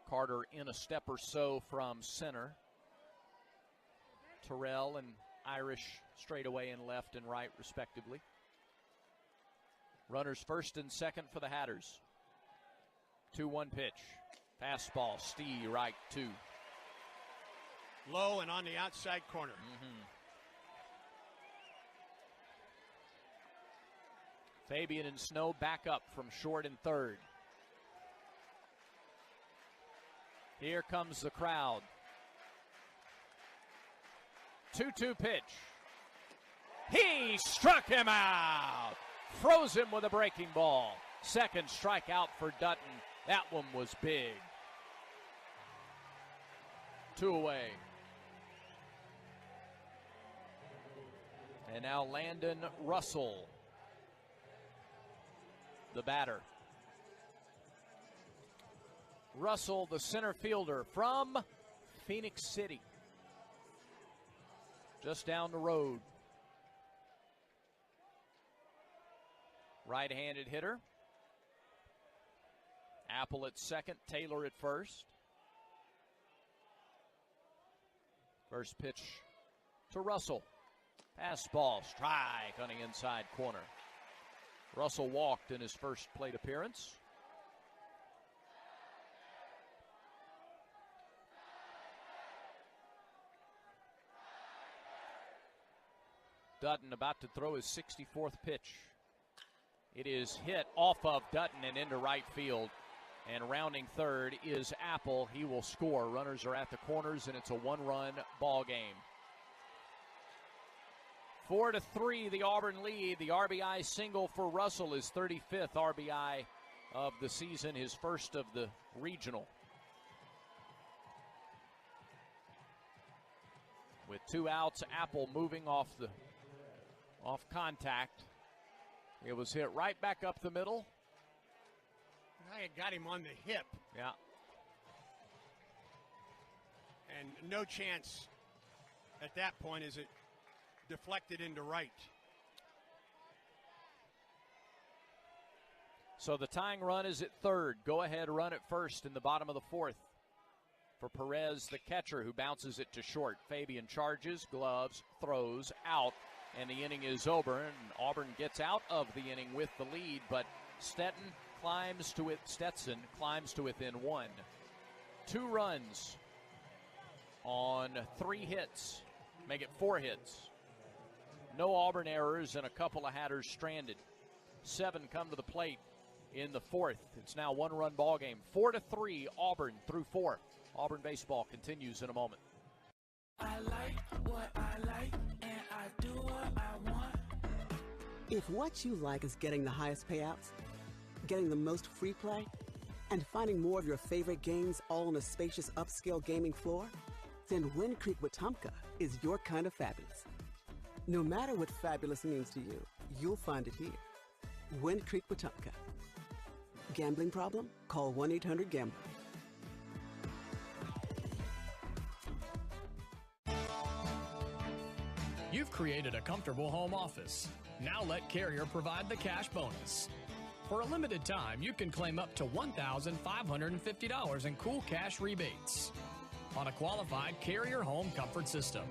Carter in a step or so from center. Terrell and Irish straight away and left and right, respectively. Runners first and second for the Hatters. 2-1 pitch. Fastball, Stee, right, 2. Low and on the outside corner. Fabian and Snow back up from short and third. Here comes the crowd. 2-2 pitch. He struck him out. Froze him with a breaking ball. Second strikeout for Dutton. That one was big. 2 away. And now Landon Russell, the batter. Russell, the center fielder from Phoenix City. Just down the road. Right-handed hitter. Apple at second, Taylor at first. First pitch to Russell. Fastball, strike on the inside corner. Russell walked in his first plate appearance. Dutton about to throw his 64th pitch. It is hit off of Dutton and into right field. And rounding third is Apple. He will score. Runners are at the corners, and it's a one-run ball game. 4-3, the Auburn lead. The RBI single for Russell, his 35th RBI of the season, his first of the regional. With 2 outs, Apple moving off contact. It was hit right back up the middle. I got him on the hip. Yeah. And no chance at that point is it deflected into right. So the tying run is at third. Go ahead run at first in the bottom of the fourth for Perez, the catcher, who bounces it to short. Fabian charges, gloves, throws, out, and the inning is over. And Auburn gets out of the inning with the lead, but Stetson climbs to within 1. 2 runs on 3 hits. Make it 4 hits. No Auburn errors and a couple of Hatters stranded. 7 come to the plate in the fourth. It's now 1-run ball game. 4-3 Auburn through 4. Auburn baseball continues in a moment. I like what I like and I do what I want. If what you like is getting the highest payouts, getting the most free play, and finding more of your favorite games all on a spacious upscale gaming floor, then Wind Creek Wetumpka is your kind of fabulous. No matter what fabulous means to you, you'll find it here. Wind Creek, Wetumpka. Gambling problem? Call 1-800-GAMBLER. You've created a comfortable home office. Now let Carrier provide the cash bonus. For a limited time, you can claim up to $1,550 in cool cash rebates on a qualified Carrier home comfort system.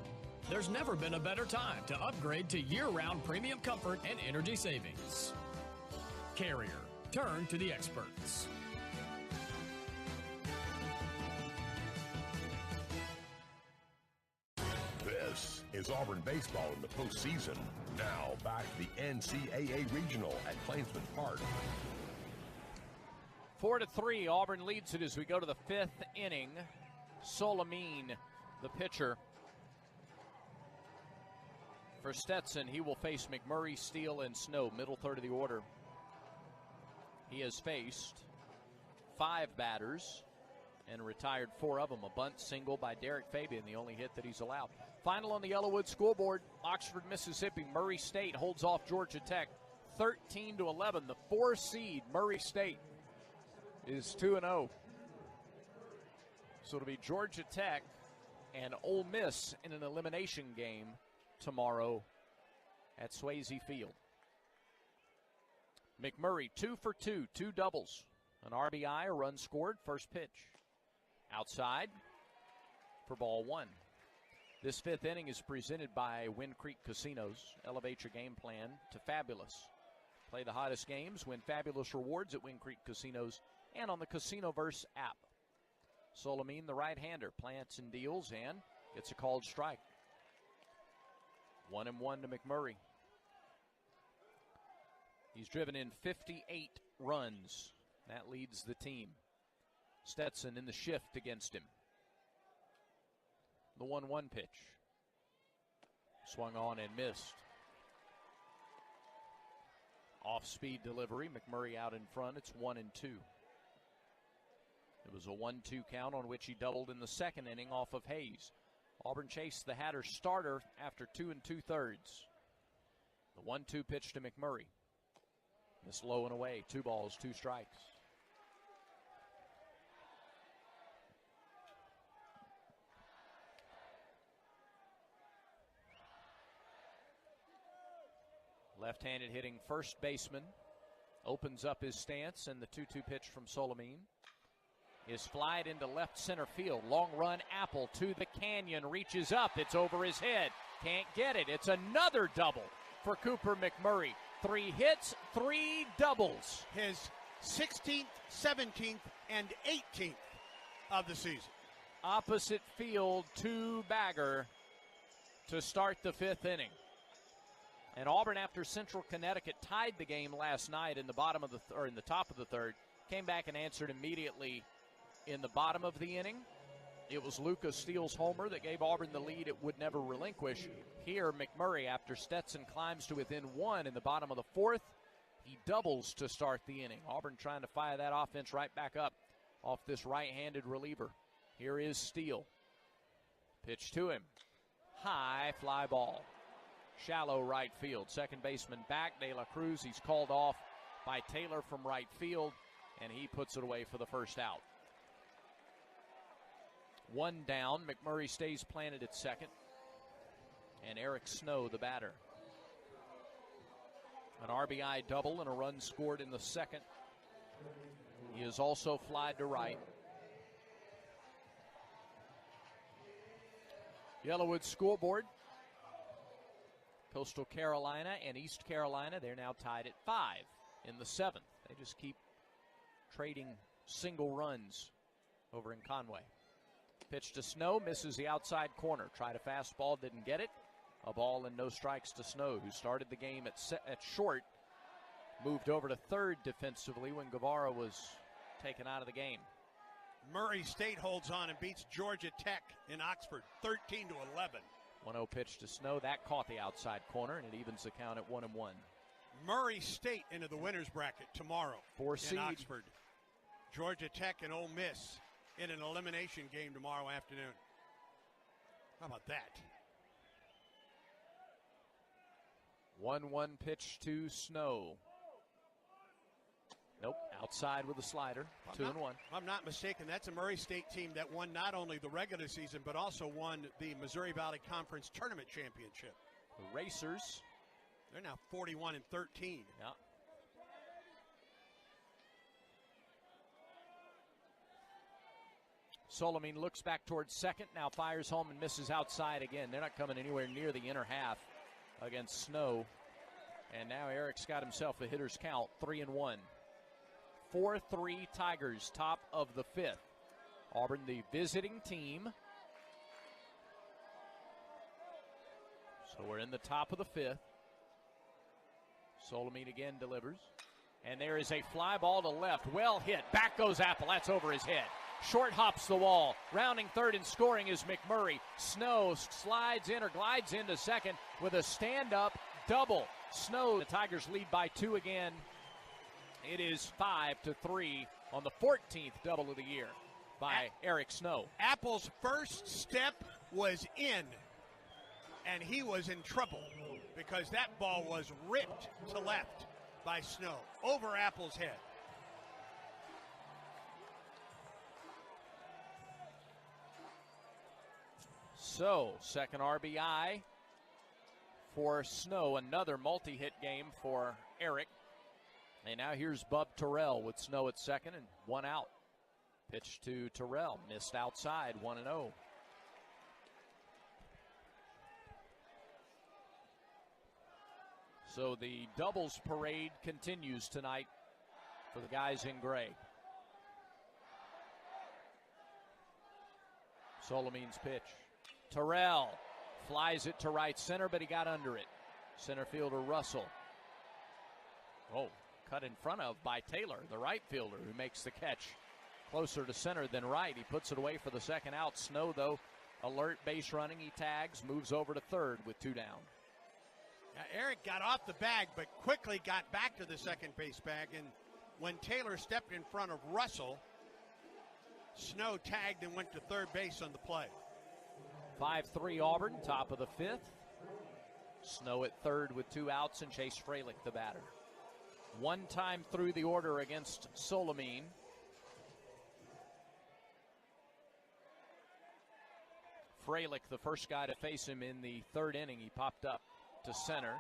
There's never been a better time to upgrade to year-round premium comfort and energy savings. Carrier. Turn to the experts. This is Auburn baseball in the postseason. Now back to the NCAA Regional at Plainsman Park. 4-3, Auburn leads it as we go to the fifth inning. Solamine, the pitcher. For Stetson, he will face McMurray, Steele, and Snow, middle third of the order. He has faced 5 batters and retired 4 of them. A bunt single by Derek Fabian, the only hit that he's allowed. Final on the Yellowwood scoreboard, Oxford, Mississippi. Murray State holds off Georgia Tech 13-11. The 4 seed Murray State is 2-0. So it'll be Georgia Tech and Ole Miss in an elimination game tomorrow at Swayze Field. McMurray 2 for 2, 2 doubles. An RBI, a run scored, first pitch. Outside for ball 1. This fifth inning is presented by Wind Creek Casinos. Elevate your game plan to fabulous. Play the hottest games, win fabulous rewards at Wind Creek Casinos and on the Casinoverse app. Solamine, the right-hander, plants and deals and gets a called strike. 1-1 to McMurray. He's driven in 58 runs. That leads the team. Stetson in the shift against him. The 1-1 pitch. Swung on and missed. Off-speed delivery. McMurray out in front. It's 1-2. It was a 1-2 count on which he doubled in the second inning off of Hayes. Auburn chased the Hatters starter after 2 2/3. The 1-2 pitch to McMurray. This low and away. 2 balls, 2 strikes. Left-handed hitting first baseman opens up his stance, and the 2-2 pitch from Solamine is flied into left center field. Long run, Apple to the canyon, reaches up, it's over his head, can't get it. It's another double for Cooper McMurray. 3 hits, 3 doubles. His 16th, 17th, and 18th of the season. Opposite field, 2-bagger to start the fifth inning. And Auburn, after Central Connecticut tied the game last night in the bottom of in the top of the third, came back and answered immediately in the bottom of the inning. It was Lucas Steele's homer that gave Auburn the lead it would never relinquish. Here, McMurray, after Stetson climbs to within 1 in the bottom of the fourth, he doubles to start the inning. Auburn trying to fire that offense right back up off this right-handed reliever. Here is Steele. Pitch to him. High fly ball. Shallow right field. Second baseman back. De La Cruz, he's called off by Taylor from right field, and he puts it away for the first out. 1 down. McMurray stays planted at second. And Eric Snow, the batter. An RBI double and a run scored in the second. He is also flied to right. Yellowwood scoreboard. Coastal Carolina and East Carolina, they're now tied at 5 in the 7th. They just keep trading single runs over in Conway. Pitch to Snow, misses the outside corner. Tried a fastball, didn't get it. A ball and no strikes to Snow, who started the game at short. Moved over to third defensively when Guevara was taken out of the game. Murray State holds on and beats Georgia Tech in Oxford 13-11. 1-0 pitch to Snow. That caught the outside corner, and it evens the count at 1-1. Murray State into the winner's bracket tomorrow 4 seed. in Oxford. Georgia Tech and Ole Miss in an elimination game tomorrow afternoon. How about that? 1-1 pitch to Snow. Nope, outside with a slider, 2-1. If I'm not mistaken, that's a Murray State team that won not only the regular season, but also won the Missouri Valley Conference Tournament Championship. The Racers. They're now 41-13. Yeah. Solomine looks back towards second, now fires home and misses outside again. They're not coming anywhere near the inner half against Snow. And now Eric's got himself a hitter's count, 3-1. 4-3 Tigers, top of the fifth. Auburn, the visiting team. So we're in the top of the fifth. Solomine again delivers. And there is a fly ball to left. Well hit. Back goes Apple. That's over his head. Short hops the wall. Rounding third and scoring is McMurray. Snow slides in or glides into second with a stand-up double. Snow, the Tigers lead by 2 again. It is 5-3 on the 14th double of the year by Eric Snow. Apple's first step was in, and he was in trouble because that ball was ripped to left by Snow over Apple's head. So, second RBI for Snow, another multi-hit game for Eric. And now here's Bub Terrell with Snow at second and 1 out. Pitch to Terrell, missed outside, 1-0. So the doubles parade continues tonight for the guys in gray. Solomine's pitch. Terrell flies it to right center, but he got under it. Center fielder Russell. Oh, cut in front of by Taylor, the right fielder, who makes the catch closer to center than right. He puts it away for the second out. Snow, though, alert, base running. He tags, moves over to third with 2 down. Now, Eric got off the bag, but quickly got back to the second base bag. And when Taylor stepped in front of Russell, Snow tagged and went to third base on the play. 5-3 Auburn, top of the fifth. Snow at third with 2 outs, and Chase Freilich the batter. One time through the order against Solomine. Freilich, the first guy to face him in the third inning. He popped up to center,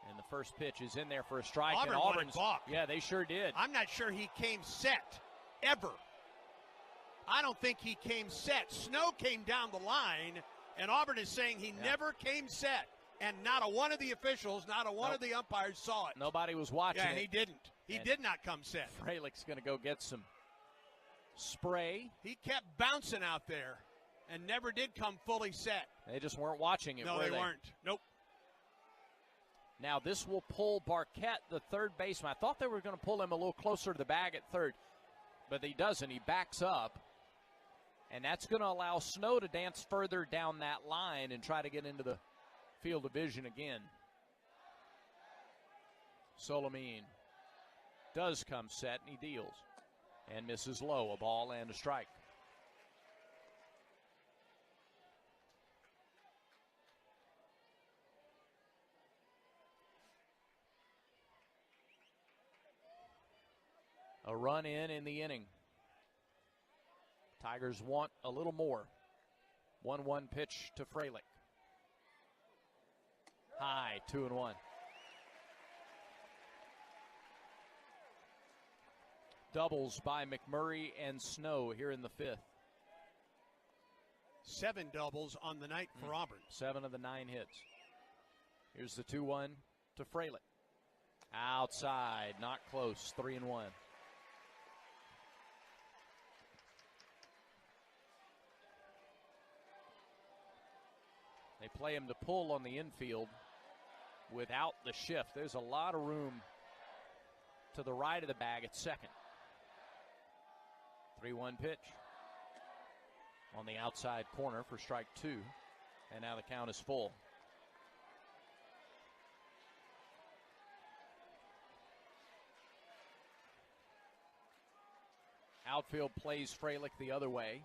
and the first pitch is in there for a strike. Auburn and Auburn's balk. Yeah, they sure did. I'm not sure he came set, ever. I don't think he came set. Snow came down the line, and Auburn is saying he never came set. And not a one of the officials, not a one of the umpires saw it. Nobody was watching Yeah, it. he didn't. He did not come set. Freilich's going to go get some spray. He kept bouncing out there and never did come fully set. They just weren't watching it, No, were they weren't. Nope. Now this will pull Barquette, the third baseman. I thought they were going to pull him a little closer to the bag at third, but he doesn't. He backs up, and that's going to allow Snow to dance further down that line and try to get into the field of vision again. Solomine does come set, and he deals and misses low, a ball and a strike. A run in the inning. Tigers want a little more. 1-1 pitch to Freilich. High, 2-1. Doubles by McMurray and Snow here in the fifth. 7 doubles on the night for Auburn. 7 of the 9 hits. Here's the 2-1 to Freilich. Outside, not close, 3-1. They play him to pull on the infield without the shift. There's a lot of room to the right of the bag at second. 3-1 pitch on the outside corner for strike 2. And now the count is full. Outfield plays Freilich the other way.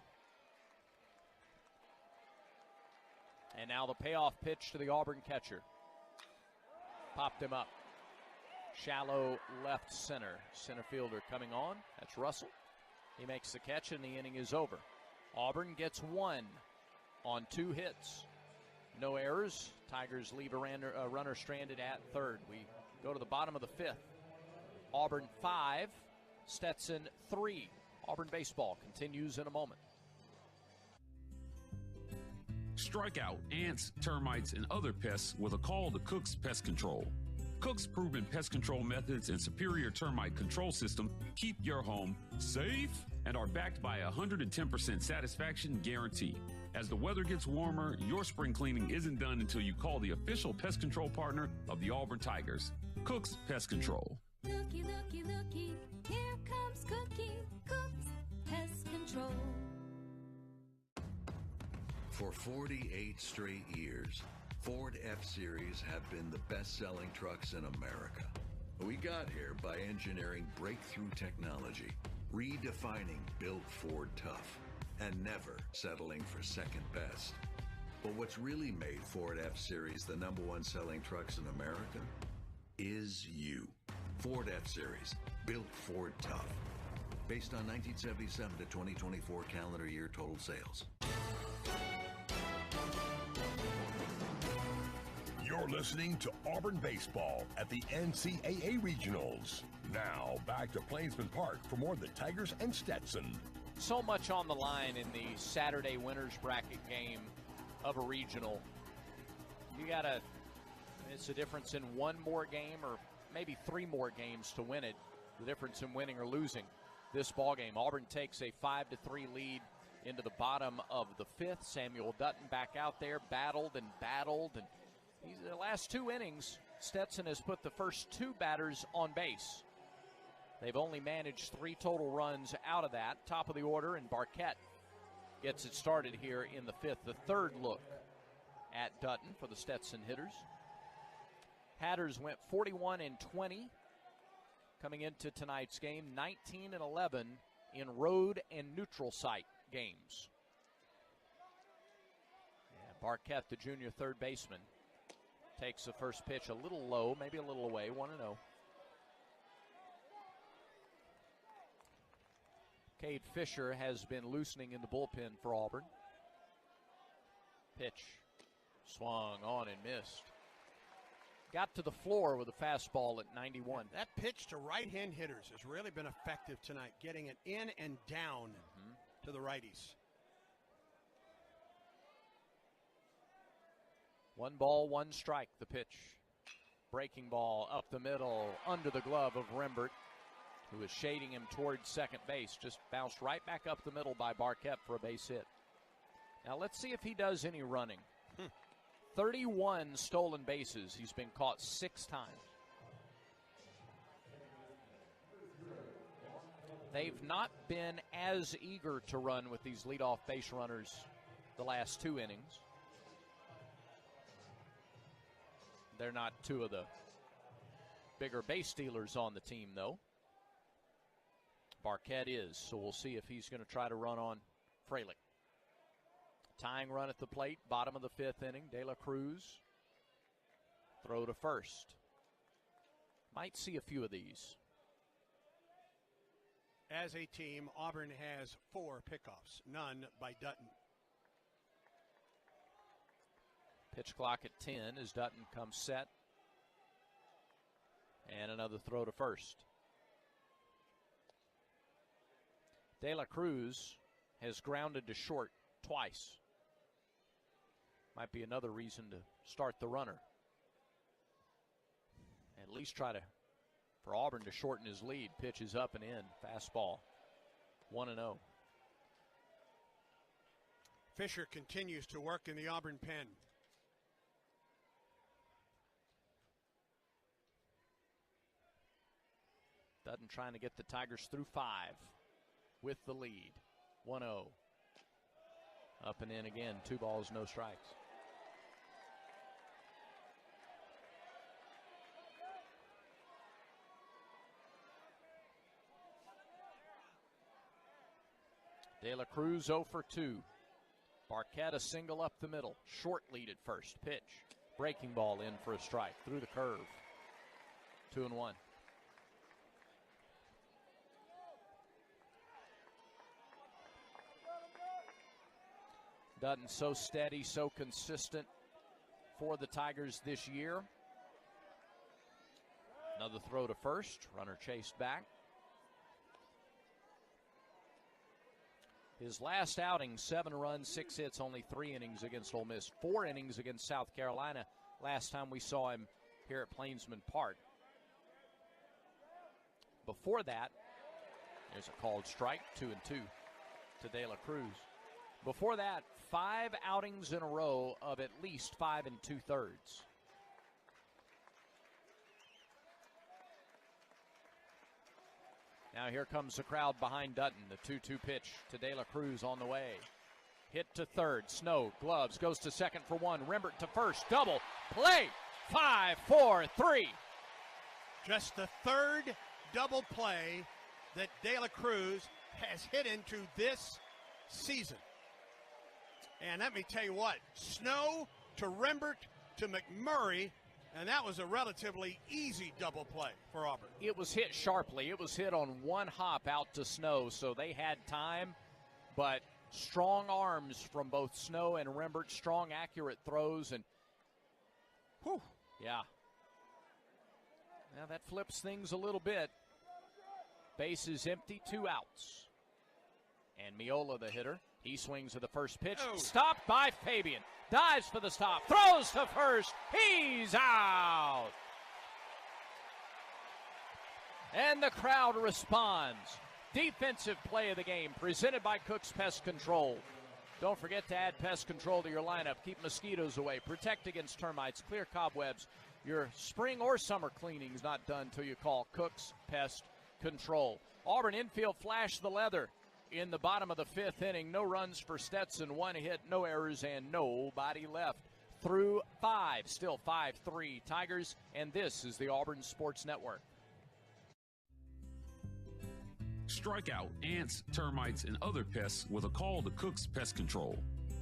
And now the payoff pitch to the Auburn catcher. Popped him up. Shallow left center. Center fielder coming on. That's Russell. He makes the catch, and the inning is over. Auburn gets 1 on 2 hits. No errors. Tigers leave a runner stranded at third. We go to the bottom of the 5th. Auburn 5, Stetson 3. Auburn baseball continues in a moment. Strike out ants, termites, and other pests with a call to Cook's Pest Control. Cook's proven pest control methods and superior termite control system keep your home safe and are backed by a 110% satisfaction guarantee. As the weather gets warmer, your spring cleaning isn't done until you call the official pest control partner of the Auburn Tigers, Cook's Pest Control. Looky, looky, looky, here comes Cookie, Cook's Pest Control. For 48 straight years, Ford F-Series have been the best-selling trucks in America. We got here by engineering breakthrough technology, redefining built Ford tough, and never settling for second best. But what's really made Ford F-Series the #1 selling trucks in America is you. Ford F-Series, built Ford tough. Based on 1977 to 2024 calendar year total sales. You're listening to Auburn Baseball at the NCAA Regionals. Now, back to Plainsman Park for more of the Tigers and Stetson. So much on the line in the Saturday winners bracket game of a regional. It's a difference in 1 more game or maybe 3 more games to win it. The difference in winning or losing this ball game. Auburn takes a 5-3 lead into the bottom of the 5th. Samuel Dutton back out there, battled. The last 2 innings, Stetson has put the first 2 batters on base. They've only managed 3 total runs out of that. Top of the order, and Barquette gets it started here in the 5th. The 3rd look at Dutton for the Stetson hitters. Hatters went 41-20 coming into tonight's game, 19-11 in road and neutral site games. Barquette, the junior third baseman, takes the first pitch a little low, maybe a little away, 1-0. Cade Fisher has been loosening in the bullpen for Auburn. Pitch swung on and missed. Got to the floor with a fastball at 91. That pitch to right-hand hitters has really been effective tonight, getting it in and down to the righties. 1 ball, 1 strike, the pitch. Breaking ball up the middle, under the glove of Rembert, who is shading him towards second base. Just bounced right back up the middle by Barquette for a base hit. Now let's see if he does any running. 31 stolen bases. He's been caught 6 times. They've not been as eager to run with these leadoff base runners the last 2 innings. They're not 2 of the bigger base stealers on the team, though. Barquette is, so we'll see if he's going to try to run on Freilich. Tying run at the plate, bottom of the 5th inning. De La Cruz, throw to first. Might see a few of these. As a team, Auburn has 4 pickoffs, none by Dutton. Pitch clock at 10 as Dutton comes set. And another throw to first. De La Cruz has grounded to short twice. Might be another reason to start the runner. At least try for Auburn to shorten his lead. Pitch is up and in. Fastball. 1-0. Fisher continues to work in the Auburn pen. Dutton trying to get the Tigers through 5 with the lead. 1-0. Up and in again. 2 balls, no strikes. De La Cruz 0 for 2. Barquette a single up the middle. Short lead at first. Pitch. Breaking ball in for a strike. Through the curve. 2-1. Dutton so steady, so consistent for the Tigers this year. Another throw to first. Runner chased back. His last outing, 7 runs, 6 hits, only 3 innings against Ole Miss. 4 innings against South Carolina last time we saw him here at Plainsman Park. Before that, there's a called strike, 2-2 to De La Cruz. Before that, 5 outings in a row of at least 5 2/3. Now here comes the crowd behind Dutton. The 2-2 pitch to De La Cruz on the way. Hit to third. Snow, gloves, goes to second for 1. Rembert to first. Double play. 5-4-3. Just the third double play that De La Cruz has hit into this season. And let me tell you what, Snow to Rembert to McMurray, and that was a relatively easy double play for Auburn. It was hit sharply. It was hit on one hop out to Snow, so they had time, but strong arms from both Snow and Rembert, strong, accurate throws, and whew, yeah. Now that flips things a little bit. Base is empty, 2 outs. And Miola, the hitter, he swings at the first pitch. Oh. Stopped by Fabian. Dives for the stop. Throws to first. He's out. And the crowd responds. Defensive play of the game presented by Cook's Pest Control. Don't forget to add pest control to your lineup. Keep mosquitoes away. Protect against termites. Clear cobwebs. Your spring or summer cleaning is not done until you call Cook's Pest Control. Auburn infield flashed the leather in the bottom of the 5th inning. No runs for Stetson, 1 hit, no errors, and nobody left. Through 5, still 5-3 Tigers, and this is the Auburn Sports Network. Strike out ants, termites, and other pests with a call to Cook's Pest Control.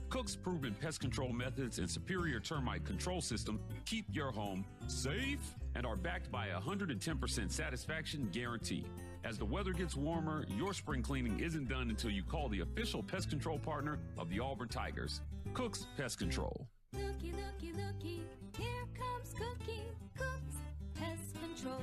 Cook's proven pest control methods and superior termite control system keep your home safe and are backed by a 110% satisfaction guarantee. As the weather gets warmer, your spring cleaning isn't done until you call the official pest control partner of the Auburn Tigers, Cook's Pest Control. Looky, looky, looky, here comes Cookie, Cook's Pest Control.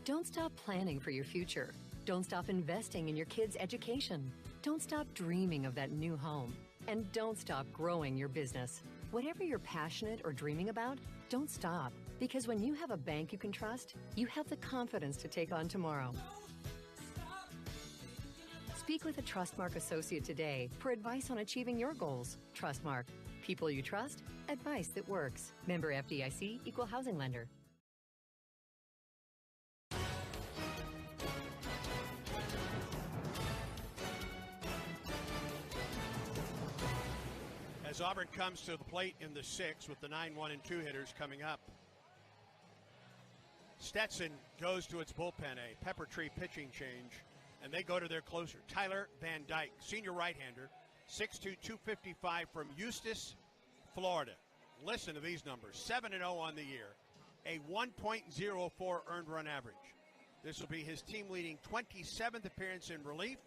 Don't stop planning for your future. Don't stop investing in your kids' education. Don't stop dreaming of that new home. And don't stop growing your business. Whatever you're passionate or dreaming about, don't stop. Because when you have a bank you can trust, you have the confidence to take on tomorrow. Speak with a Trustmark associate today for advice on achieving your goals. Trustmark. People you trust, advice that works. Member FDIC, Equal Housing Lender. As Auburn comes to the plate in the 6th with the 9-1 and 2 hitters coming up. Stetson goes to its bullpen, a pepper tree pitching change, and they go to their closer, Tyler Van Dyke, senior right-hander, 6'2", 255 from Eustis, Florida. Listen to these numbers, 7-0 on the year, a 1.04 earned run average. This will be his team-leading 27th appearance in relief.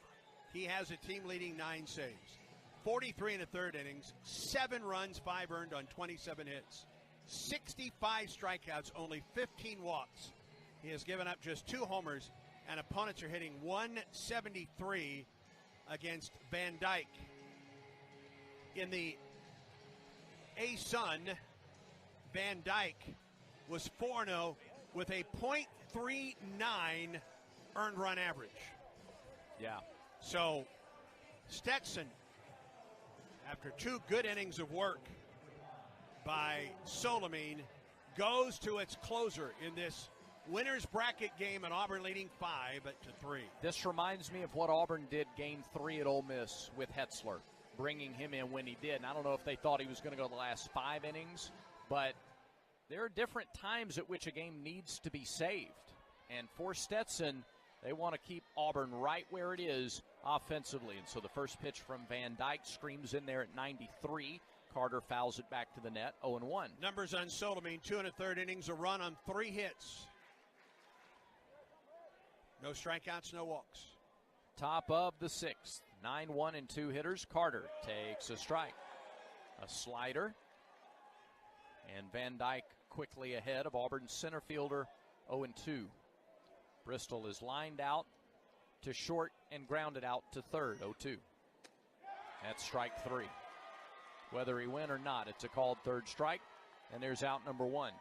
He has a team-leading 9 saves. 43 1/3 innings, 7 runs, 5 earned on 27 hits. 65 strikeouts, only 15 walks. He has given up just 2 homers, and opponents are hitting 173 against Van Dyke. In the A-Sun, Van Dyke was 4-0 with a .39 earned run average. Yeah. So Stetson, after 2 good innings of work by Solimine, goes to its closer in this winner's bracket game, and Auburn leading 5-3. This reminds me of what Auburn did game 3 at Ole Miss with Hetzler, bringing him in when he did. And I don't know if they thought he was going to go the last 5 innings, but there are different times at which a game needs to be saved. And for Stetson, they want to keep Auburn right where it is offensively. And so the first pitch from Van Dyke screams in there at 93. Carter fouls it back to the net, 0-1. Numbers unsold, I mean 2 1/3 innings, a run on 3 hits. No strikeouts, no walks. Top of the 6th, 9-1 and 2 hitters. Carter takes a strike. A slider. And Van Dyke quickly ahead of Auburn's center fielder, 0-2. Bristol is lined out to short and grounded out to third, 0-2. That's strike 3. Whether he win or not, it's a called third strike, and there's out number 1.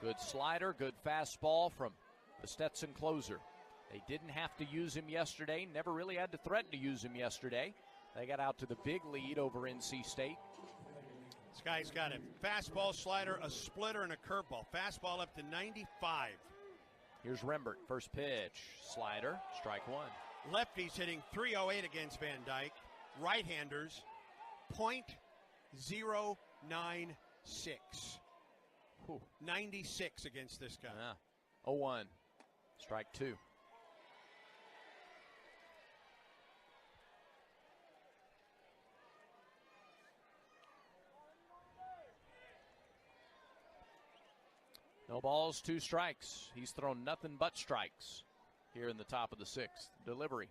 Good slider, good fastball from the Stetson closer. They didn't have to use him yesterday, never really had to threaten to use him yesterday. They got out to the big lead over NC State. This guy's got a fastball, slider, a splitter, and a curveball. Fastball up to 95. Here's Rembert, first pitch, slider, strike 1. Lefties hitting .308 against Van Dyke. Right-handers, .096. 96 against this guy. Yeah. 0-1, strike 2. No balls, 2 strikes. He's thrown nothing but strikes here in the top of the 6th. Delivery.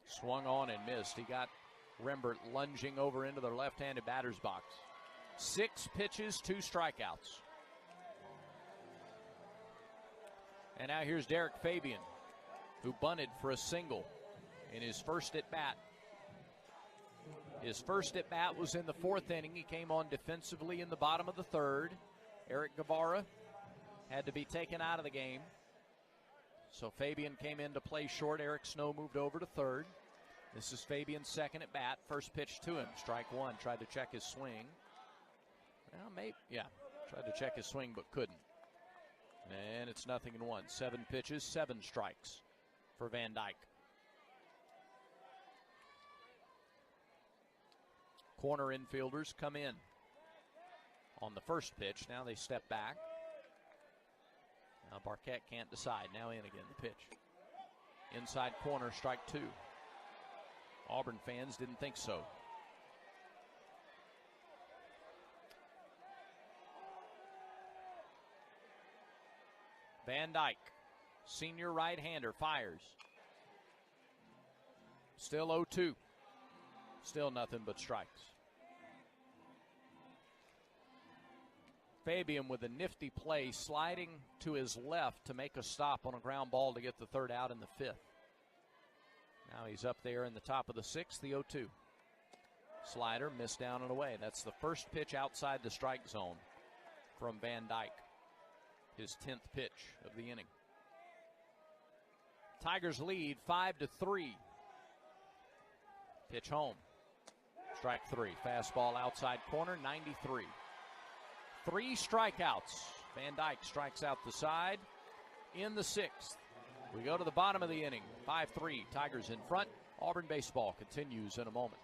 Swung on and missed. He got Rembert lunging over into the left-handed batter's box. 6 pitches, 2 strikeouts. And now here's Derek Fabian, who bunted for a single in his first at-bat. His first at-bat was in the 4th inning. He came on defensively in the bottom of the 3rd. Eric Guevara had to be taken out of the game. So Fabian came in to play short. Eric Snow moved over to 3rd. This is Fabian's second at bat. First pitch to him. Strike 1. Tried to check his swing. Well, maybe, yeah. Tried to check his swing but couldn't. And it's 0-1. 7 pitches, 7 strikes for Van Dyke. Corner infielders come in on the first pitch. Now they step back. Now Barquette can't decide. Now in again, the pitch. Inside corner, strike 2. Auburn fans didn't think so. Van Dyke, senior right-hander, fires. Still 0-2. Still nothing but strikes. Fabian with a nifty play, sliding to his left to make a stop on a ground ball to get the 3rd out in the 5th. Now he's up there in the top of the 6th, the 0-2. Slider missed down and away. That's the first pitch outside the strike zone from Van Dyke. His 10th pitch of the inning. Tigers lead 5-3. Pitch home. Strike 3. Fastball outside corner, 93. 3 strikeouts. Van Dyke strikes out the side in the 6th. We go to the bottom of the inning. 5-3. Tigers in front. Auburn baseball continues in a moment.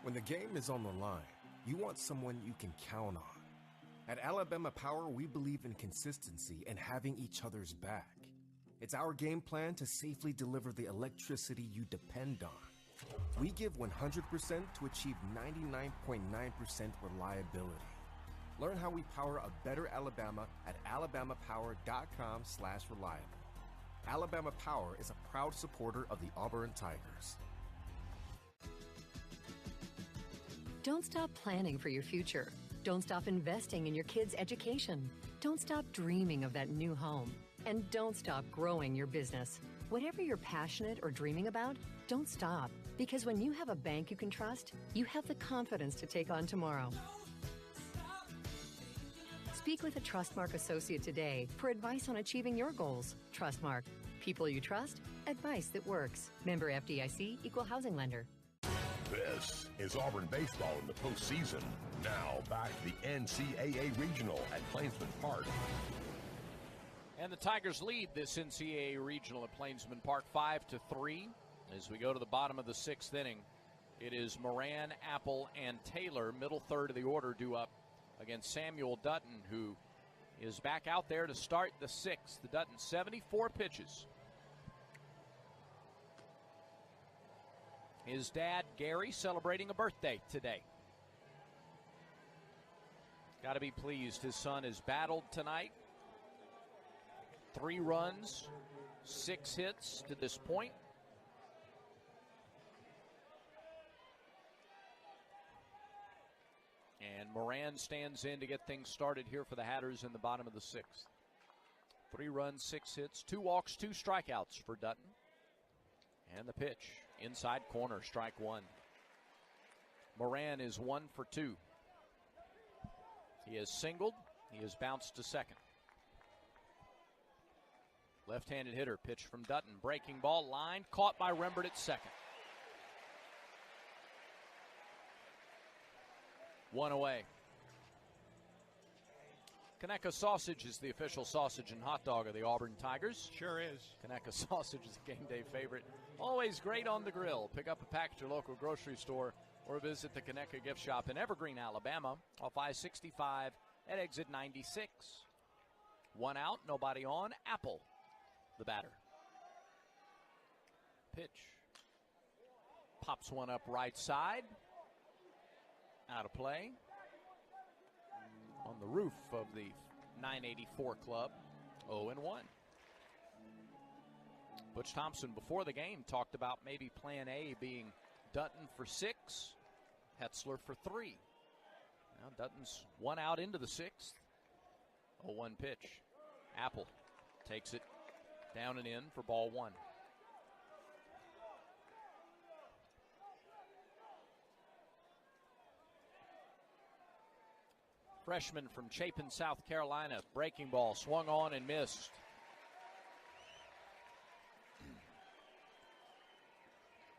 When the game is on the line, you want someone you can count on. At Alabama Power, we believe in consistency and having each other's back. It's our game plan to safely deliver the electricity you depend on. We give 100% to achieve 99.9% reliability. Learn how we power a better Alabama at alabamapower.com/reliable. Alabama Power is a proud supporter of the Auburn Tigers. Don't stop planning for your future. Don't stop investing in your kids' education. Don't stop dreaming of that new home. And don't stop growing your business. Whatever you're passionate or dreaming about, don't stop. Because when you have a bank you can trust, you have the confidence to take on tomorrow. Speak with a Trustmark associate today for advice on achieving your goals. Trustmark. People you trust. Advice that works. Member FDIC, Equal Housing Lender. This is Auburn baseball in the postseason. Now back to the NCAA Regional at Plainsman Park. And the Tigers lead this NCAA Regional at Plainsman Park 5-3. As we go to the bottom of the 6th inning, it is Moran, Apple, and Taylor, middle third of the order, due up against Samuel Dutton, who is back out there to start the 6th. The Dutton, 74 pitches. His dad, Gary, celebrating a birthday today. Got to be pleased his son has battled tonight. 3 runs, 6 hits to this point. And Moran stands in to get things started here for the Hatters in the bottom of the 6th. 3 runs, 6 hits, 2 walks, 2 strikeouts for Dutton. And the pitch, inside corner, strike 1. Moran is 1 for 2. He has singled. He has bounced to second. Left-handed hitter, pitch from Dutton. Breaking ball, line, caught by Rembert at second. 1 away. Conecuh Sausage is the official sausage and hot dog of the Auburn Tigers. Sure is. Conecuh Sausage is a game day favorite. Always great on the grill. Pick up a pack at your local grocery store or visit the Conecuh Gift Shop in Evergreen, Alabama, off I-65 at exit 96. 1 out, nobody on. Apple, the batter. Pitch. Pops one up right side. Out of play. On the roof of the 984 club, 0-1. Butch Thompson, before the game, talked about maybe plan A being Dutton for 6, Hetzler for 3. Now Dutton's 1 out into the 6th. 0-1 pitch. Apple takes it down and in for ball 1. Freshman from Chapin, South Carolina. Breaking ball swung on and missed.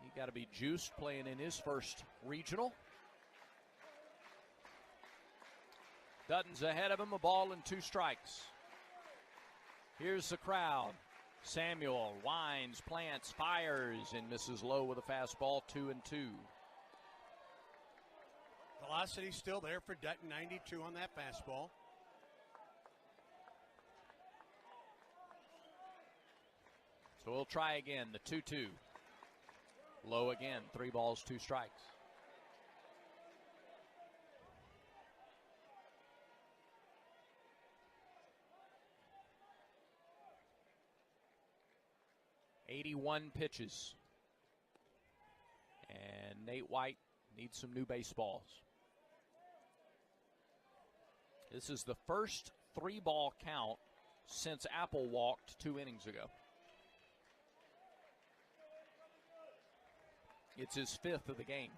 He got to be juiced playing in his first regional. Dutton's ahead of him, a ball and 2 strikes. Here's the crowd. Samuel winds, plants, fires, and misses low with a fastball, 2-2. Velocity still there for Dutton, 92 on that fastball. So we'll try again, the 2-2. Low again, 3 balls, 2 strikes. .81 pitches. And Nate White needs some new baseballs. This is the first 3-ball count since Apple walked 2 innings ago. It's his 5th of the game.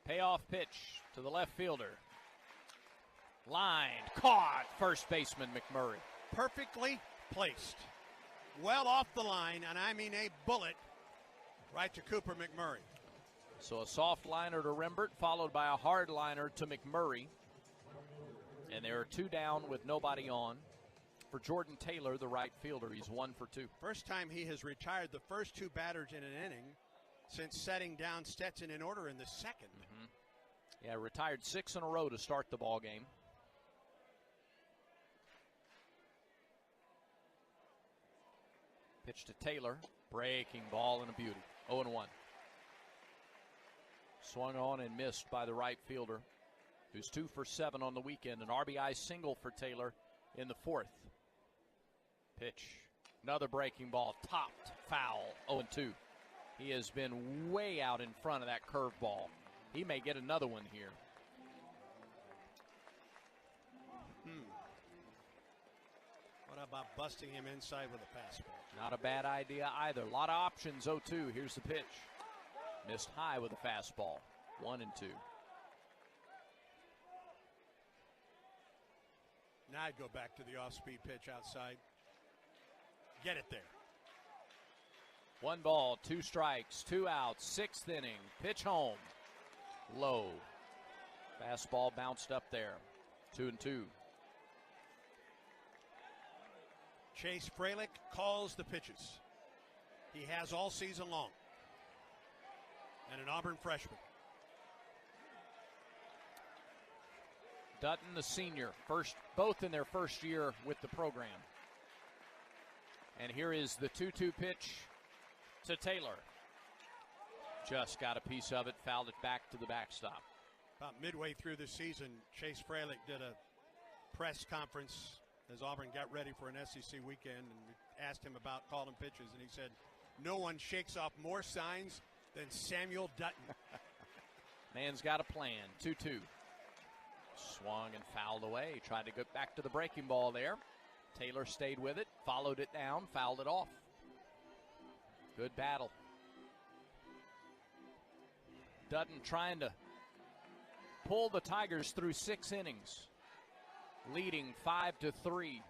Payoff pitch to the left fielder. Lined, caught, first baseman McMurray. Perfectly placed. Well off the line, and I mean a bullet right to Cooper McMurray. So a soft liner to Rembert, followed by a hard liner to McMurray. And there are 2 down with nobody on. For Jordan Taylor, the right fielder, he's 1 for 2. First time he has retired the first 2 batters in an inning since setting down Stetson in order in the 2nd. Yeah, retired 6 in a row to start the ball game. Pitch to Taylor, breaking ball and a beauty. 0-1. Swung on and missed by the right fielder, who's 2 for 7 on the weekend. An RBI single for Taylor in the 4th. Pitch, another breaking ball, topped, foul, 0-2. He has been way out in front of that curveball. He may get another one here. What about busting him inside with a fastball? Not a bad idea either. A lot of options, 0-2. Here's the pitch. Missed high with a fastball, 1-2. Now I'd go back to the off-speed pitch outside. Get it there. 1 ball, 2 strikes, 2 outs, 6th inning. Pitch home. Low. Fastball bounced up there. 2-2. Chase Fralick calls the pitches. He has all season long. And an Auburn freshman. Dutton, the senior, both in their first year with the program. And here is the 2-2 pitch to Taylor. Just got a piece of it, fouled it back to the backstop. About midway through the season, Chase Fralick did a press conference as Auburn got ready for an SEC weekend, and we asked him about calling pitches, and he said, no one shakes off more signs than Samuel Dutton. Man's got a plan. 2-2. Swung and fouled away. He tried to get back to the breaking ball there. Taylor stayed with it, followed it down, fouled it off. Good battle. Dutton trying to pull the Tigers through 6 innings, leading 5-3.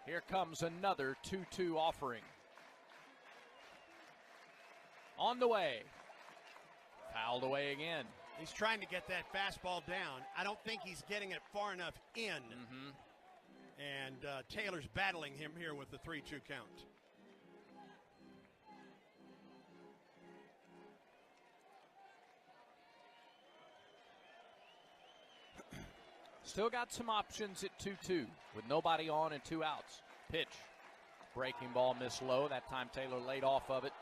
Here comes another 2-2 offering. On the way. Fouled away again. He's trying to get that fastball down. I don't think he's getting it far enough in. And Taylor's battling him here with the 3-2 count. Still got some options at 2-2 with nobody on and 2 outs. Pitch. Breaking ball missed low. That time Taylor laid off of it.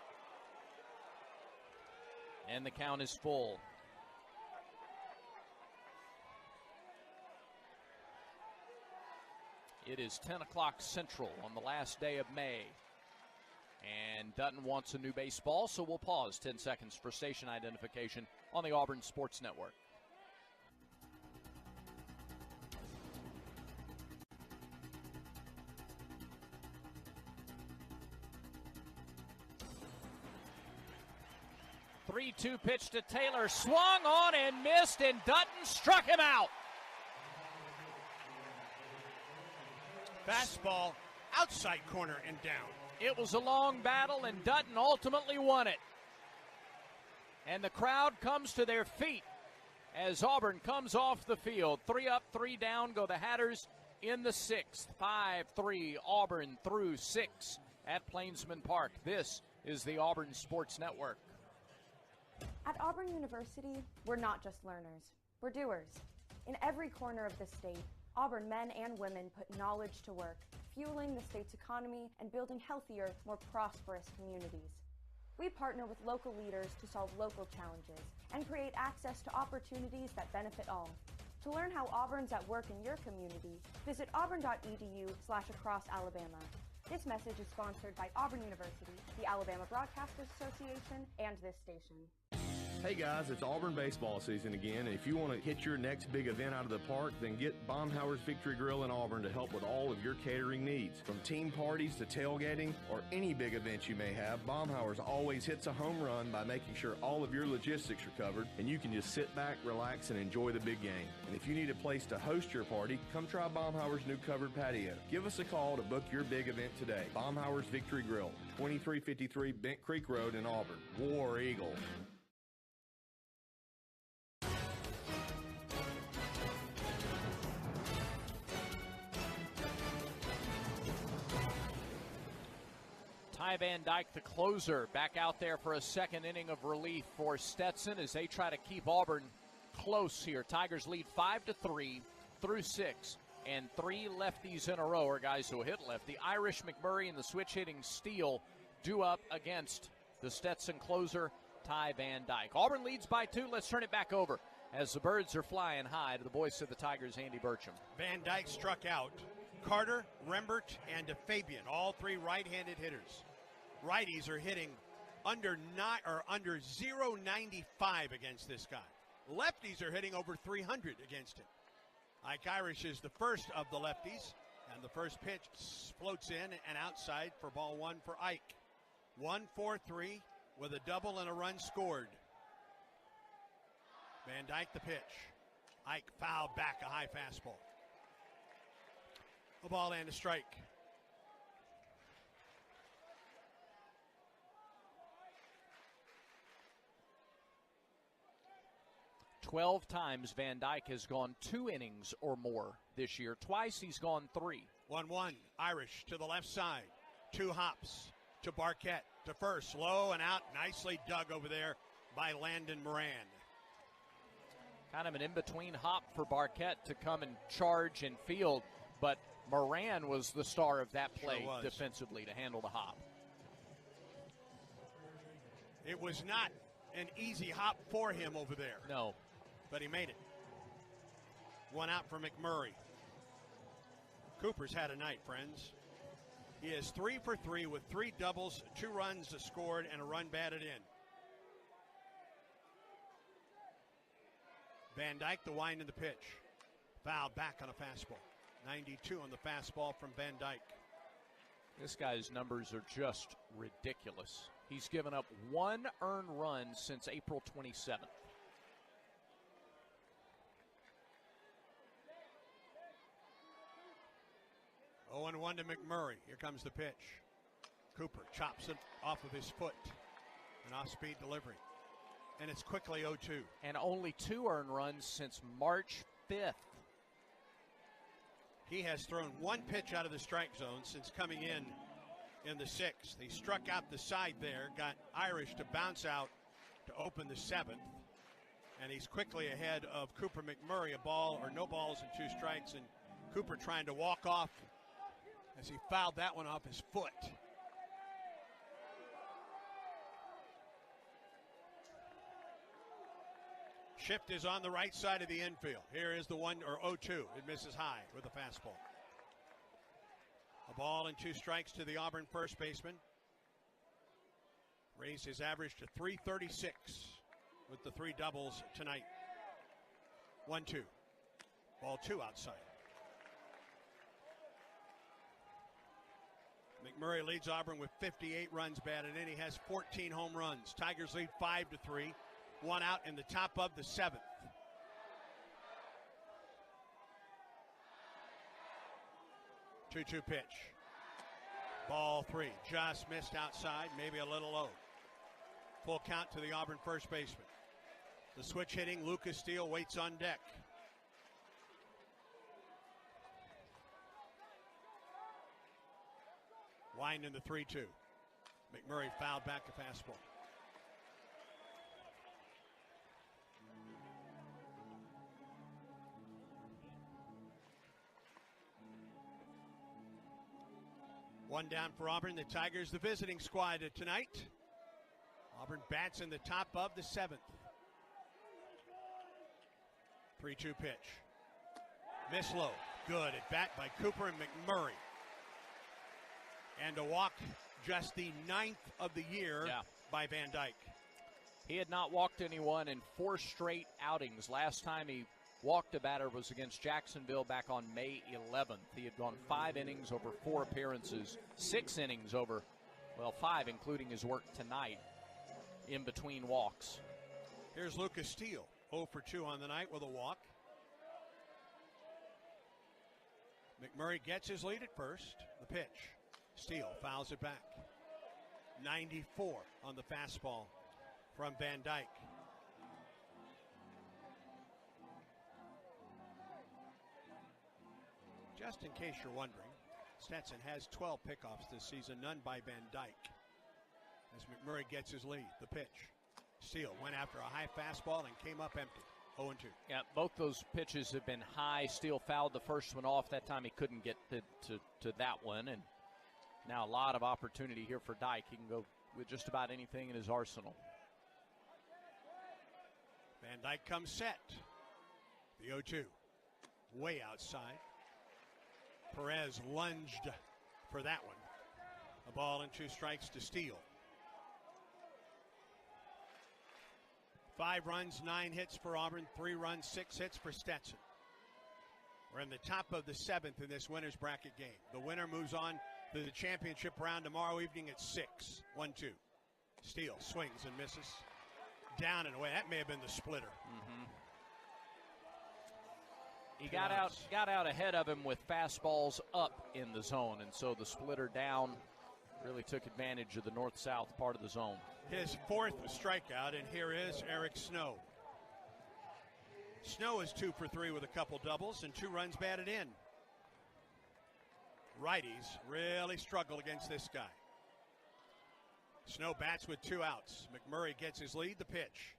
And the count is full. It is 10 o'clock Central on the last day of May. And Dutton wants a new baseball, so we'll pause 10 seconds for station identification on the Auburn Sports Network. Three-two pitch to Taylor, swung on and missed, and Dutton struck him out. Fastball outside corner and down. It was a long battle, and Dutton ultimately won it. And the crowd comes to their feet as Auburn comes off the field. 3 up, 3 down go the Hatters in the 6th. 5-3 Auburn through 6 at Plainsman Park. This is the Auburn Sports Network. At Auburn University, we're not just learners, we're doers. In every corner of the state, Auburn men and women put knowledge to work, fueling the state's economy and building healthier, more prosperous communities. We partner with local leaders to solve local challenges and create access to opportunities that benefit all. To learn how Auburn's at work in your community, visit auburn.edu/acrossalabama. This message is sponsored by Auburn University, the Alabama Broadcasters Association, and this station. Hey guys, it's Auburn baseball season again, and if you want to hit your next big event out of the park, then get Baumhauer's Victory Grill in Auburn to help with all of your catering needs. From team parties to tailgating or any big event you may have, Baumhauer's always hits a home run by making sure all of your logistics are covered, and you can just sit back, relax, and enjoy the big game. And if you need a place to host your party, come try Baumhauer's new covered patio. Give us a call to book your big event today. Baumhauer's Victory Grill, 2353 Bent Creek Road in Auburn. War Eagle. Ty Van Dyke, the closer, back out there for a second inning of relief for Stetson as they try to keep Auburn close here. Tigers lead 5-3 through 6, and 3 lefties in a row are guys who hit lefty. Irish, McMurray, and the switch-hitting Steele due up against the Stetson closer, Ty Van Dyke. Auburn leads by 2. Let's turn it back over as the birds are flying high to the voice of the Tigers, Andy Burcham. Van Dyke struck out Carter, Rembert, and Fabian, all 3 right-handed hitters. Righties are hitting under 0.95 against this guy. Lefties are hitting over 300 against him. Ike Irish is the first of the lefties, and the first pitch floats in and outside for ball 1 for Ike. 1-4-3 with a double and a run scored. Van Dyke the pitch. Ike fouled back a high fastball. A ball and a strike. Twelve times Van Dyke has gone 2 innings or more this year. Twice he's gone 3. 1-1. Irish to the left side. 2 hops to Barquette to first. Low and out. Nicely dug over there by Landon Moran. Kind of an in-between hop for Barquette to come and charge and field, but Moran was the star of that play Sure was. defensively to handle the hop. It was not an easy hop for him over there. No. But he made it. One out for McMurray. Cooper's had a night, friends. He is 3 for 3 with 3 doubles, 2 runs scored, and a run batted in. Van Dyke, the wind and the pitch. Fouled back on a fastball. 92 on the fastball from Van Dyke. This guy's numbers are just ridiculous. He's given up 1 earned run since April 27th. Oh, 0-1 to McMurray. Here comes the pitch. Cooper chops it off of his foot. An off-speed delivery. And it's quickly 0-2. And only 2 earned runs since March 5th. He has thrown 1 pitch out of the strike zone since coming in the 6th. He struck out the side there, got Irish to bounce out to open the 7th. And he's quickly ahead of Cooper McMurray, a ball or no balls and 2 strikes. And Cooper trying to walk off as he fouled that one off his foot. Shift is on the right side of the infield. Here is the 0-2. It misses high with a fastball. A ball and 2 strikes to the Auburn first baseman. Raised his average to 336 with the 3 doubles tonight. 1-2. Ball 2 outside. McMurray leads Auburn with 58 runs batted in. He has 14 home runs. Tigers lead 5-3. 1 out in the top of the 7th. Two-two pitch. Ball 3. Just missed outside, maybe a little low. Full count to the Auburn first baseman. The switch hitting Lucas Steele waits on deck. Wind in the 3-2. McMurray fouled back a fastball. One down for Auburn. The Tigers, the visiting squad tonight. Auburn bats in the top of the 7th. 3-2 pitch. Miss low. Good at bat by Cooper and McMurray. And a walk, just the 9th of the year by Van Dyke. He had not walked anyone in 4 straight outings. Last time he walked a batter was against Jacksonville back on May 11th. He had gone 5 innings over 4 appearances, 6 innings over, 5 including his work tonight in between walks. Here's Lucas Steele, 0 for 2 on the night with a walk. McMurray gets his lead at first. The pitch. Steele fouls it back. 94 on the fastball from Van Dyke. Just in case you're wondering, Stetson has 12 pickoffs this season, none by Van Dyke. As McMurray gets his lead, the pitch. Steele went after a high fastball and came up empty. 0-2. Yeah, both those pitches have been high. Steele fouled the first one off. That time he couldn't get to that one. And now a lot of opportunity here for Dyke. He can go with just about anything in his arsenal. Van Dyke comes set. The 0-2. Way outside. Perez lunged for that one. A ball and 2 strikes to Steele. 5 runs, 9 hits for Auburn, 3 runs, 6 hits for Stetson. We're in the top of the 7th in this winner's bracket game. The winner moves on to the championship round tomorrow evening at 6. 1-2. Steele swings and misses. Down and away. That may have been the splitter. Mm-hmm. He got out ahead of him with fastballs up in the zone, and so the splitter down really took advantage of the north-south part of the zone. His 4th strikeout, and here is Eric Snow. Snow is 2 for 3 with a couple doubles and 2 runs batted in. Righties really struggle against this guy. Snow bats with 2 outs. McMurray gets his lead, the pitch.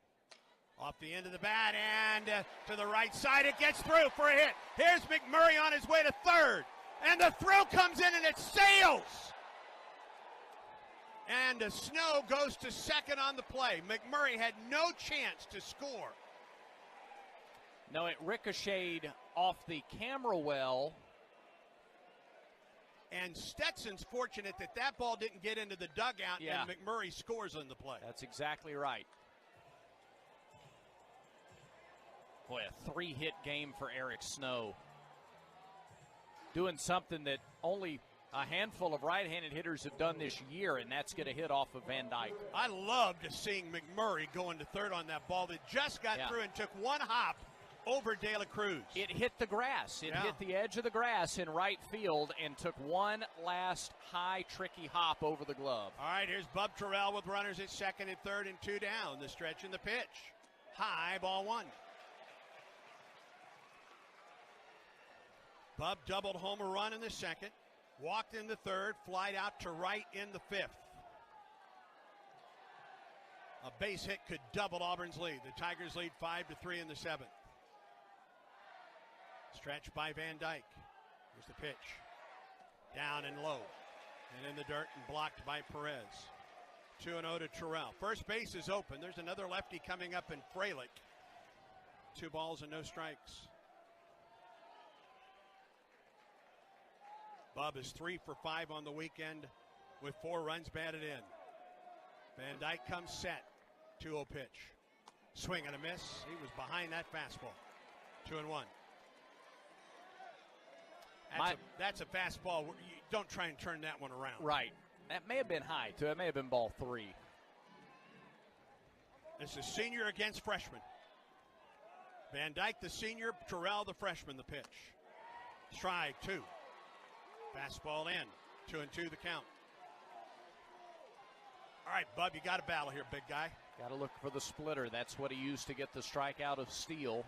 Off the end of the bat and to the right side, it gets through for a hit. Here's McMurray on his way to third. And the throw comes in and it sails. And Snow goes to second on the play. McMurray had no chance to score. No, it ricocheted off the camera well. And Stetson's fortunate that that ball didn't get into the dugout, and McMurray scores on the play. That's exactly right. Boy, a 3-hit game for Eric Snow. Doing something that only a handful of right-handed hitters have done this year, and that's get a hit off of Van Dyke. I loved seeing McMurray going to third on that ball that just got through and took one hop over De La Cruz. It hit the grass. It hit the edge of the grass in right field and took one last high, tricky hop over the glove. All right, here's Bub Terrell with runners at second and third and 2 down. The stretch and the pitch. High, ball 1. Bub doubled home a run in the second. Walked in the third, flied out to right in the 5th. A base hit could double Auburn's lead. The Tigers lead 5-3 in the 7th. Stretch by Van Dyke. Here's the pitch. Down and low. And in the dirt and blocked by Perez. 2-0 to Terrell. First base is open. There's another lefty coming up in Fralick. 2 balls and no strikes. Bub is 3 for 5 on the weekend with 4 runs batted in. Van Dyke comes set. 2-0 pitch. Swing and a miss. He was behind that fastball. 2-1. That's a fastball. You don't try and turn that one around. Right. That may have been high, too. It may have been ball 3. It's a senior against freshman. Van Dyke, the senior. Terrell, the freshman, the pitch. Strike 2. Fastball in. 2-2 the count. All right, Bub, you got a battle here, big guy. Got to look for the splitter. That's what he used to get the strikeout of Steele.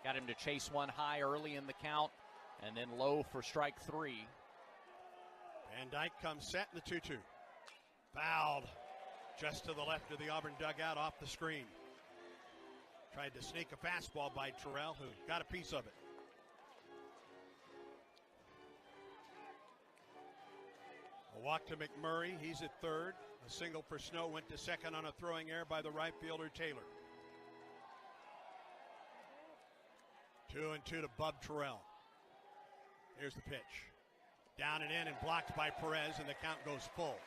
Got him to chase one high early in the count and then low for strike 3. Van Dyke comes set in the 2-2. Fouled just to the left of the Auburn dugout off the screen. Tried to sneak a fastball by Terrell, who got a piece of it. A walk to McMurray. He's at third. A single for Snow went to second on a throwing error by the right fielder, Taylor. 2-2 to Bub Terrell. Here's the pitch. Down and in and blocked by Perez, and the count goes full.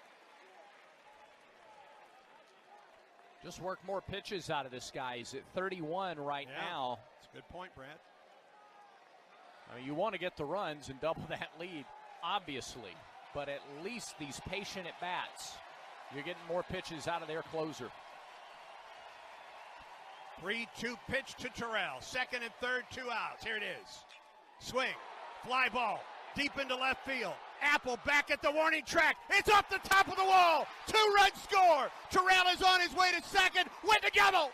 Just work more pitches out of this guy. He's at 31 right now. That's a good point, Brad. I mean, you want to get the runs and double that lead, obviously. But at least these patient at-bats, you're getting more pitches out of their closer. 3-2 pitch to Terrell. Second and third, 2 outs. Here it is. Swing. Fly ball. Deep into left field. Apple back at the warning track. It's off the top of the wall. 2-run score. Terrell is on his way to second. Win the double.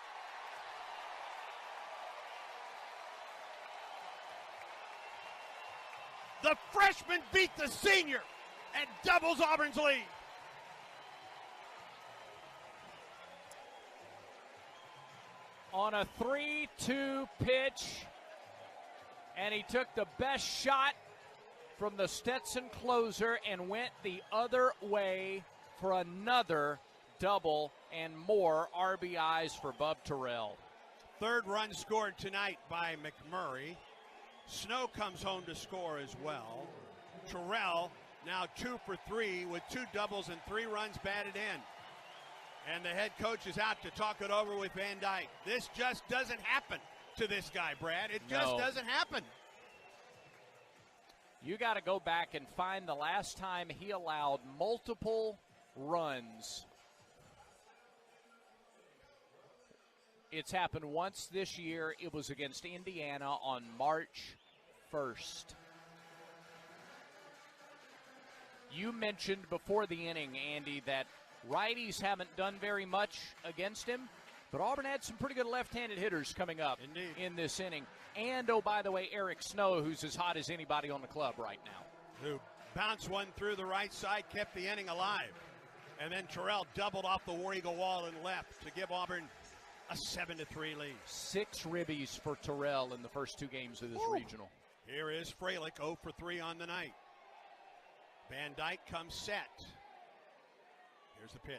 The freshman beat the senior and doubles Auburn's lead. On a 3-2 pitch, and he took the best shot from the Stetson closer and went the other way for another double and more RBIs for Bub Terrell. Third run scored tonight by McMurray. Snow comes home to score as well. Terrell now 2 for 3 with 2 doubles and 3 runs batted in. And the head coach is out to talk it over with Van Dyke. This just doesn't happen to this guy, Brad. It just doesn't happen. You got to go back and find the last time he allowed multiple runs. It's happened once this year. It was against Indiana on March 1st. You mentioned before the inning, Andy, that righties haven't done very much against him, but Auburn had some pretty good left-handed hitters coming up in this inning. And, oh, by the way, Eric Snow, who's as hot as anybody on the club right now. Who bounced one through the right side, kept the inning alive. And then Terrell doubled off the War Eagle wall and left to give Auburn a 7-3 lead. 6 ribbies for Terrell in the first 2 games of this regional. Here is Fralick, 0 for 3 on the night. Van Dyke comes set. Here's the pitch.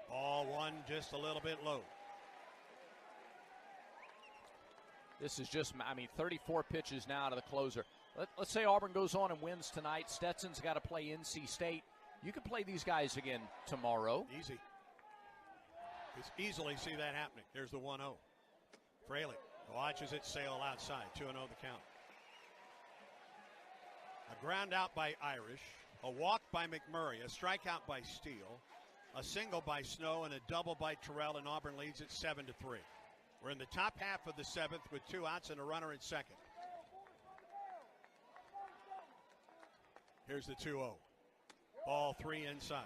Ball one just a little bit low. This is just, 34 pitches now to the closer. Let's say Auburn goes on and wins tonight. Stetson's got to play NC State. You can play these guys again tomorrow. Easy. You easily see that happening. There's the 1-0. Fraley watches it sail outside. 2-0 the count. A ground out by Irish. A walk by McMurray. A strikeout by Steele. A single by Snow and a double by Terrell, and Auburn leads at 7-3. We're in the top half of the seventh with 2 outs and a runner at second. Here's the 2-0. Ball 3 inside.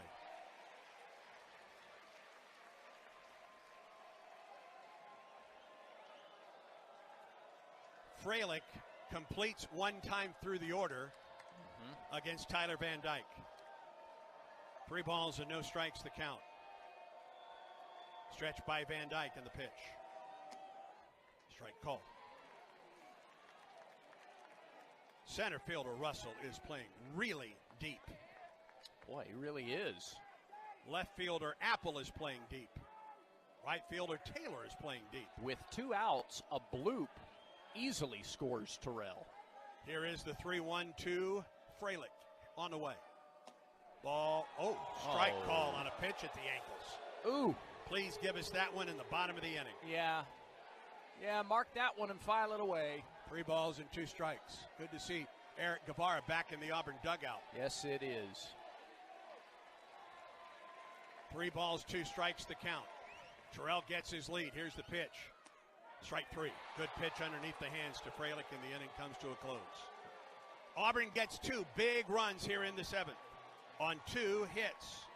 Fralick completes one time through the order against Tyler Van Dyke. 3 balls and no strikes the count. Stretched by Van Dyke in the pitch. Strike call. Center fielder Russell is playing really deep. Boy, he really is. Left fielder Apple is playing deep. Right fielder Taylor is playing deep. With 2 outs, a bloop easily scores Terrell. Here is the 3-1-2. Fralick on the way. Ball, strike call on a pitch at the ankles. Ooh. Please give us that one in the bottom of the inning. Yeah, mark that one and file it away. 3 balls and 2 strikes. Good to see Eric Guevara back in the Auburn dugout. Yes, it is. 3 balls, 2 strikes the count. Terrell gets his lead. Here's the pitch. Strike 3. Good pitch underneath the hands to Fralick, and the inning comes to a close. Auburn gets 2 big runs here in the 7th on 2 hits,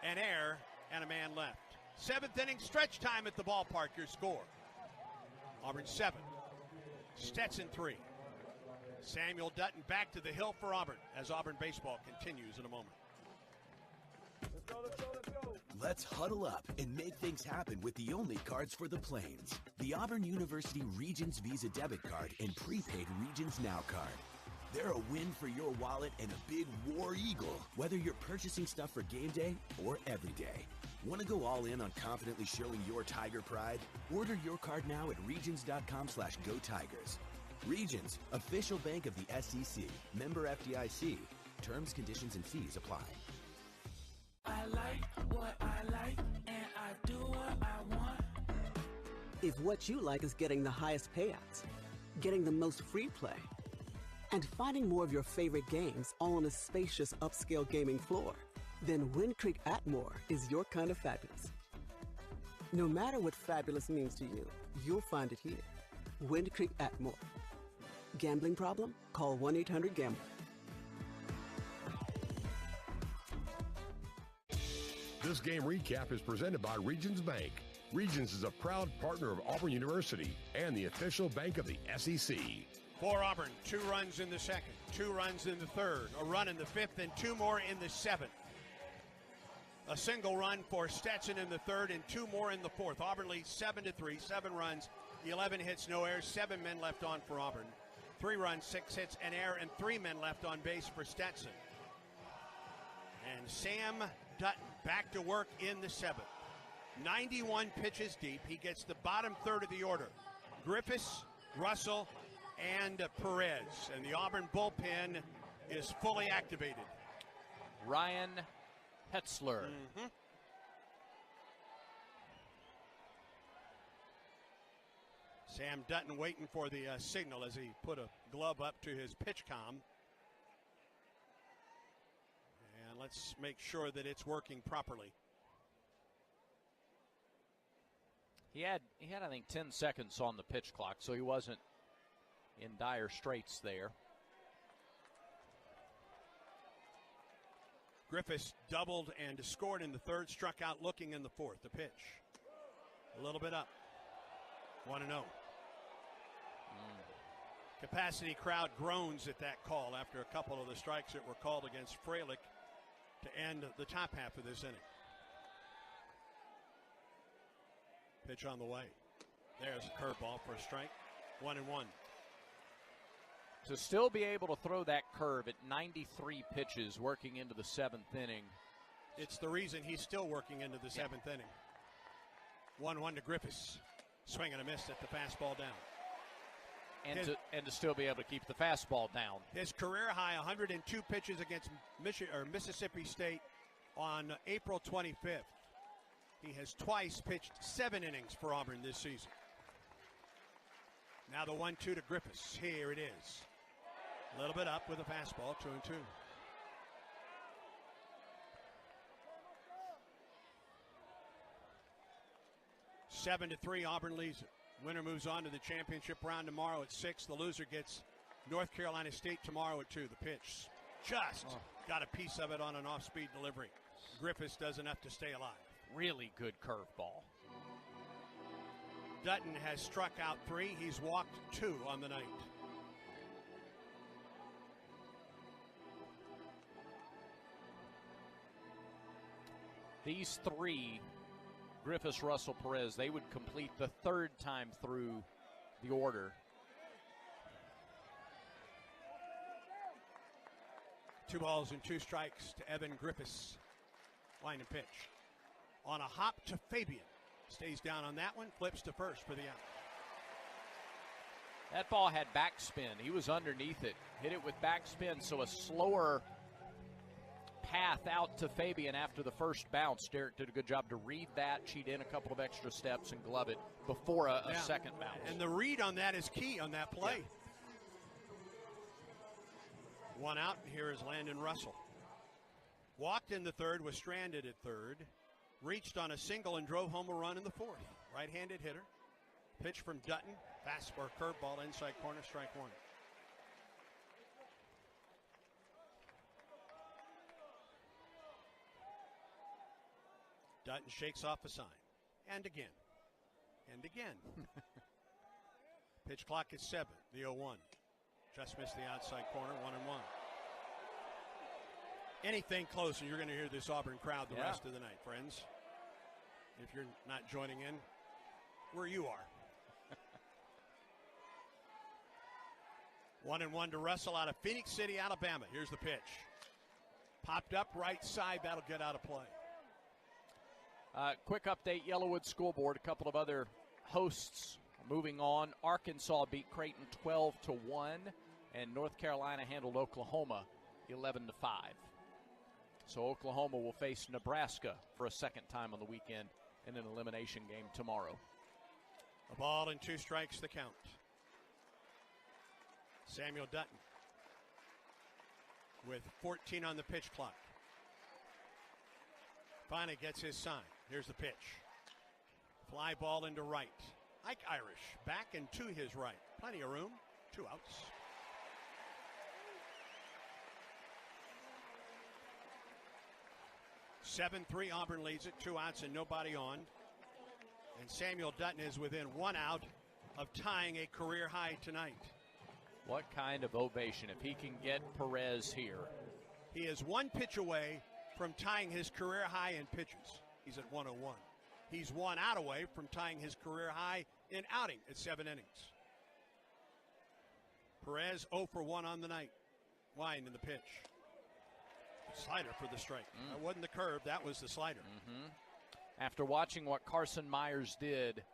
an error, and a man left. 7th inning stretch time at the ballpark. Your score: Auburn 7, Stetson 3. Samuel Dutton back to the hill for Auburn as Auburn baseball continues in a moment. Let's huddle up and make things happen with the only cards for the Plains. The Auburn University Regions Visa Debit Card and Prepaid Regions Now Card. They're a win for your wallet and a big war eagle, whether you're purchasing stuff for game day or every day. Want to go all in on confidently showing your Tiger pride? Order your card now at regions.com/GoTigers. Regions, official bank of the SEC. Member FDIC. Terms, conditions, and fees apply. I like what I like, and I do what I want. If what you like is getting the highest payouts, getting the most free play, and finding more of your favorite games all on a spacious upscale gaming floor, then Wind Creek Atmore is your kind of fabulous. No matter what fabulous means to you, you'll find it here. Wind Creek Atmore. Gambling problem? Call 1-800-GAMBLER. This game recap is presented by Regions Bank. Regions is a proud partner of Auburn University and the official bank of the SEC. For Auburn, 2 runs in the 2nd, 2 runs in the 3rd, a run in the 5th, and 2 more in the 7th. A single run for Stetson in the 3rd and 2 more in the 4th. Auburn leads 7-3, 7 runs, 11 hits, no errors, 7 men left on for Auburn. 3 runs, 6 hits, an error, and 3 men left on base for Stetson. And Sam Dutton back to work in the 7th. 91 pitches deep. He gets the bottom third of the order. Griffiths, Russell, and Perez. And the Auburn bullpen is fully activated. Ryan Hetzler. Sam Dutton waiting for the signal as he put a glove up to his pitch comm. And let's make sure that it's working properly. He had I think 10 seconds on the pitch clock, so he wasn't in dire straits there. Griffiths doubled and scored in the 3rd, struck out looking in the 4th. The pitch a little bit up. 1-0. Capacity crowd groans at that call after a couple of the strikes that were called against Fralick to end the top half of this inning. Pitch on the way. There's a curveball for a strike. 1-1. To still be able to throw that curve at 93 pitches working into the 7th inning. It's the reason he's still working into the 7th inning. 1-1 to Griffiths. Swing and a miss at the fastball down. And to still be able to keep the fastball down. His career high 102 pitches against Mississippi State on April 25th. He has twice pitched 7 innings for Auburn this season. Now the 1-2 to Griffiths. Here it is. A little bit up with a fastball, 2-2. Seven to 3, Auburn leads it. Winner moves on to the championship round tomorrow at 6. The loser gets North Carolina State tomorrow at 2. The pitch just got a piece of it on an off-speed delivery. Griffiths does enough to stay alive. Really good curveball. Dutton has struck out 3. He's walked 2 on the night. These 3, Griffiths, Russell, Perez, they would complete the 3rd time through the order. 2 balls and 2 strikes to Evan Griffiths. Line and pitch. On a hop to Fabian. Stays down on that one, flips to first for the out. That ball had backspin. He was underneath it. Hit it with backspin, so a slower path out to Fabian after the first bounce. Derek did a good job to read that, cheat in a couple of extra steps, and glove it before a second bounce. And the read on that is key on that play. Yeah. 1 out, and here is Landon Russell. Walked in the 3rd, was stranded at 3rd. Reached on a single and drove home a run in the 4th. Right-handed hitter. Pitch from Dutton. Fastball curveball inside corner, strike 1. Dutton shakes off a sign. And again. And again. Pitch clock is 7. The 0-1. Just missed the outside corner. 1-1. Anything close, and you're going to hear this Auburn crowd the rest of the night, friends. If you're not joining in, where you are. 1-1 to Russell out of Phoenix City, Alabama. Here's the pitch. Popped up right side. That'll get out of play. Quick update, Yellowwood School Board, a couple of other hosts moving on. Arkansas beat Creighton 12-1, and North Carolina handled Oklahoma 11-5. So Oklahoma will face Nebraska for a second time on the weekend in an elimination game tomorrow. A ball and 2 strikes the count. Samuel Dutton with 14 on the pitch clock. Finally gets his sign. Here's the pitch. Fly ball into right. Ike Irish back and to his right. Plenty of room. 2 outs. (7-3) Auburn leads it. 2 outs and nobody on. And Samuel Dutton is within 1 out of tying a career high tonight. What kind of ovation if he can get Perez here. He is 1 pitch away from tying his career high in pitches. He's at 101. He's 1 out away from tying his career high in outing at 7 innings. Perez 0 for 1 on the night. Line in the pitch. Slider for the strike. That wasn't the curve. That was the slider. After watching what Carson Myers did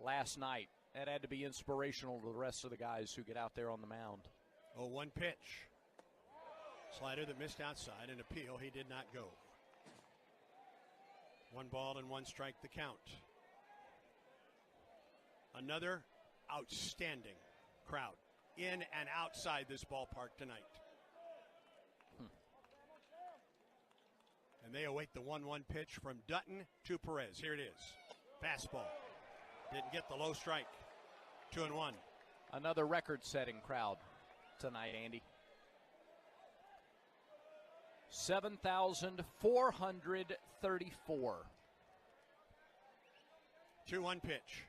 last night, that had to be inspirational to the rest of the guys who get out there on the mound. 0-1 pitch. Slider that missed outside. An appeal. He did not go. 1 ball and 1 strike the count. Another outstanding crowd in and outside this ballpark tonight. And they await the 1-1 pitch from Dutton to Perez. Here it is. Fastball. Didn't get the low strike. 2-1. Another record-setting crowd tonight, Andy. 7,434. 2-1 pitch.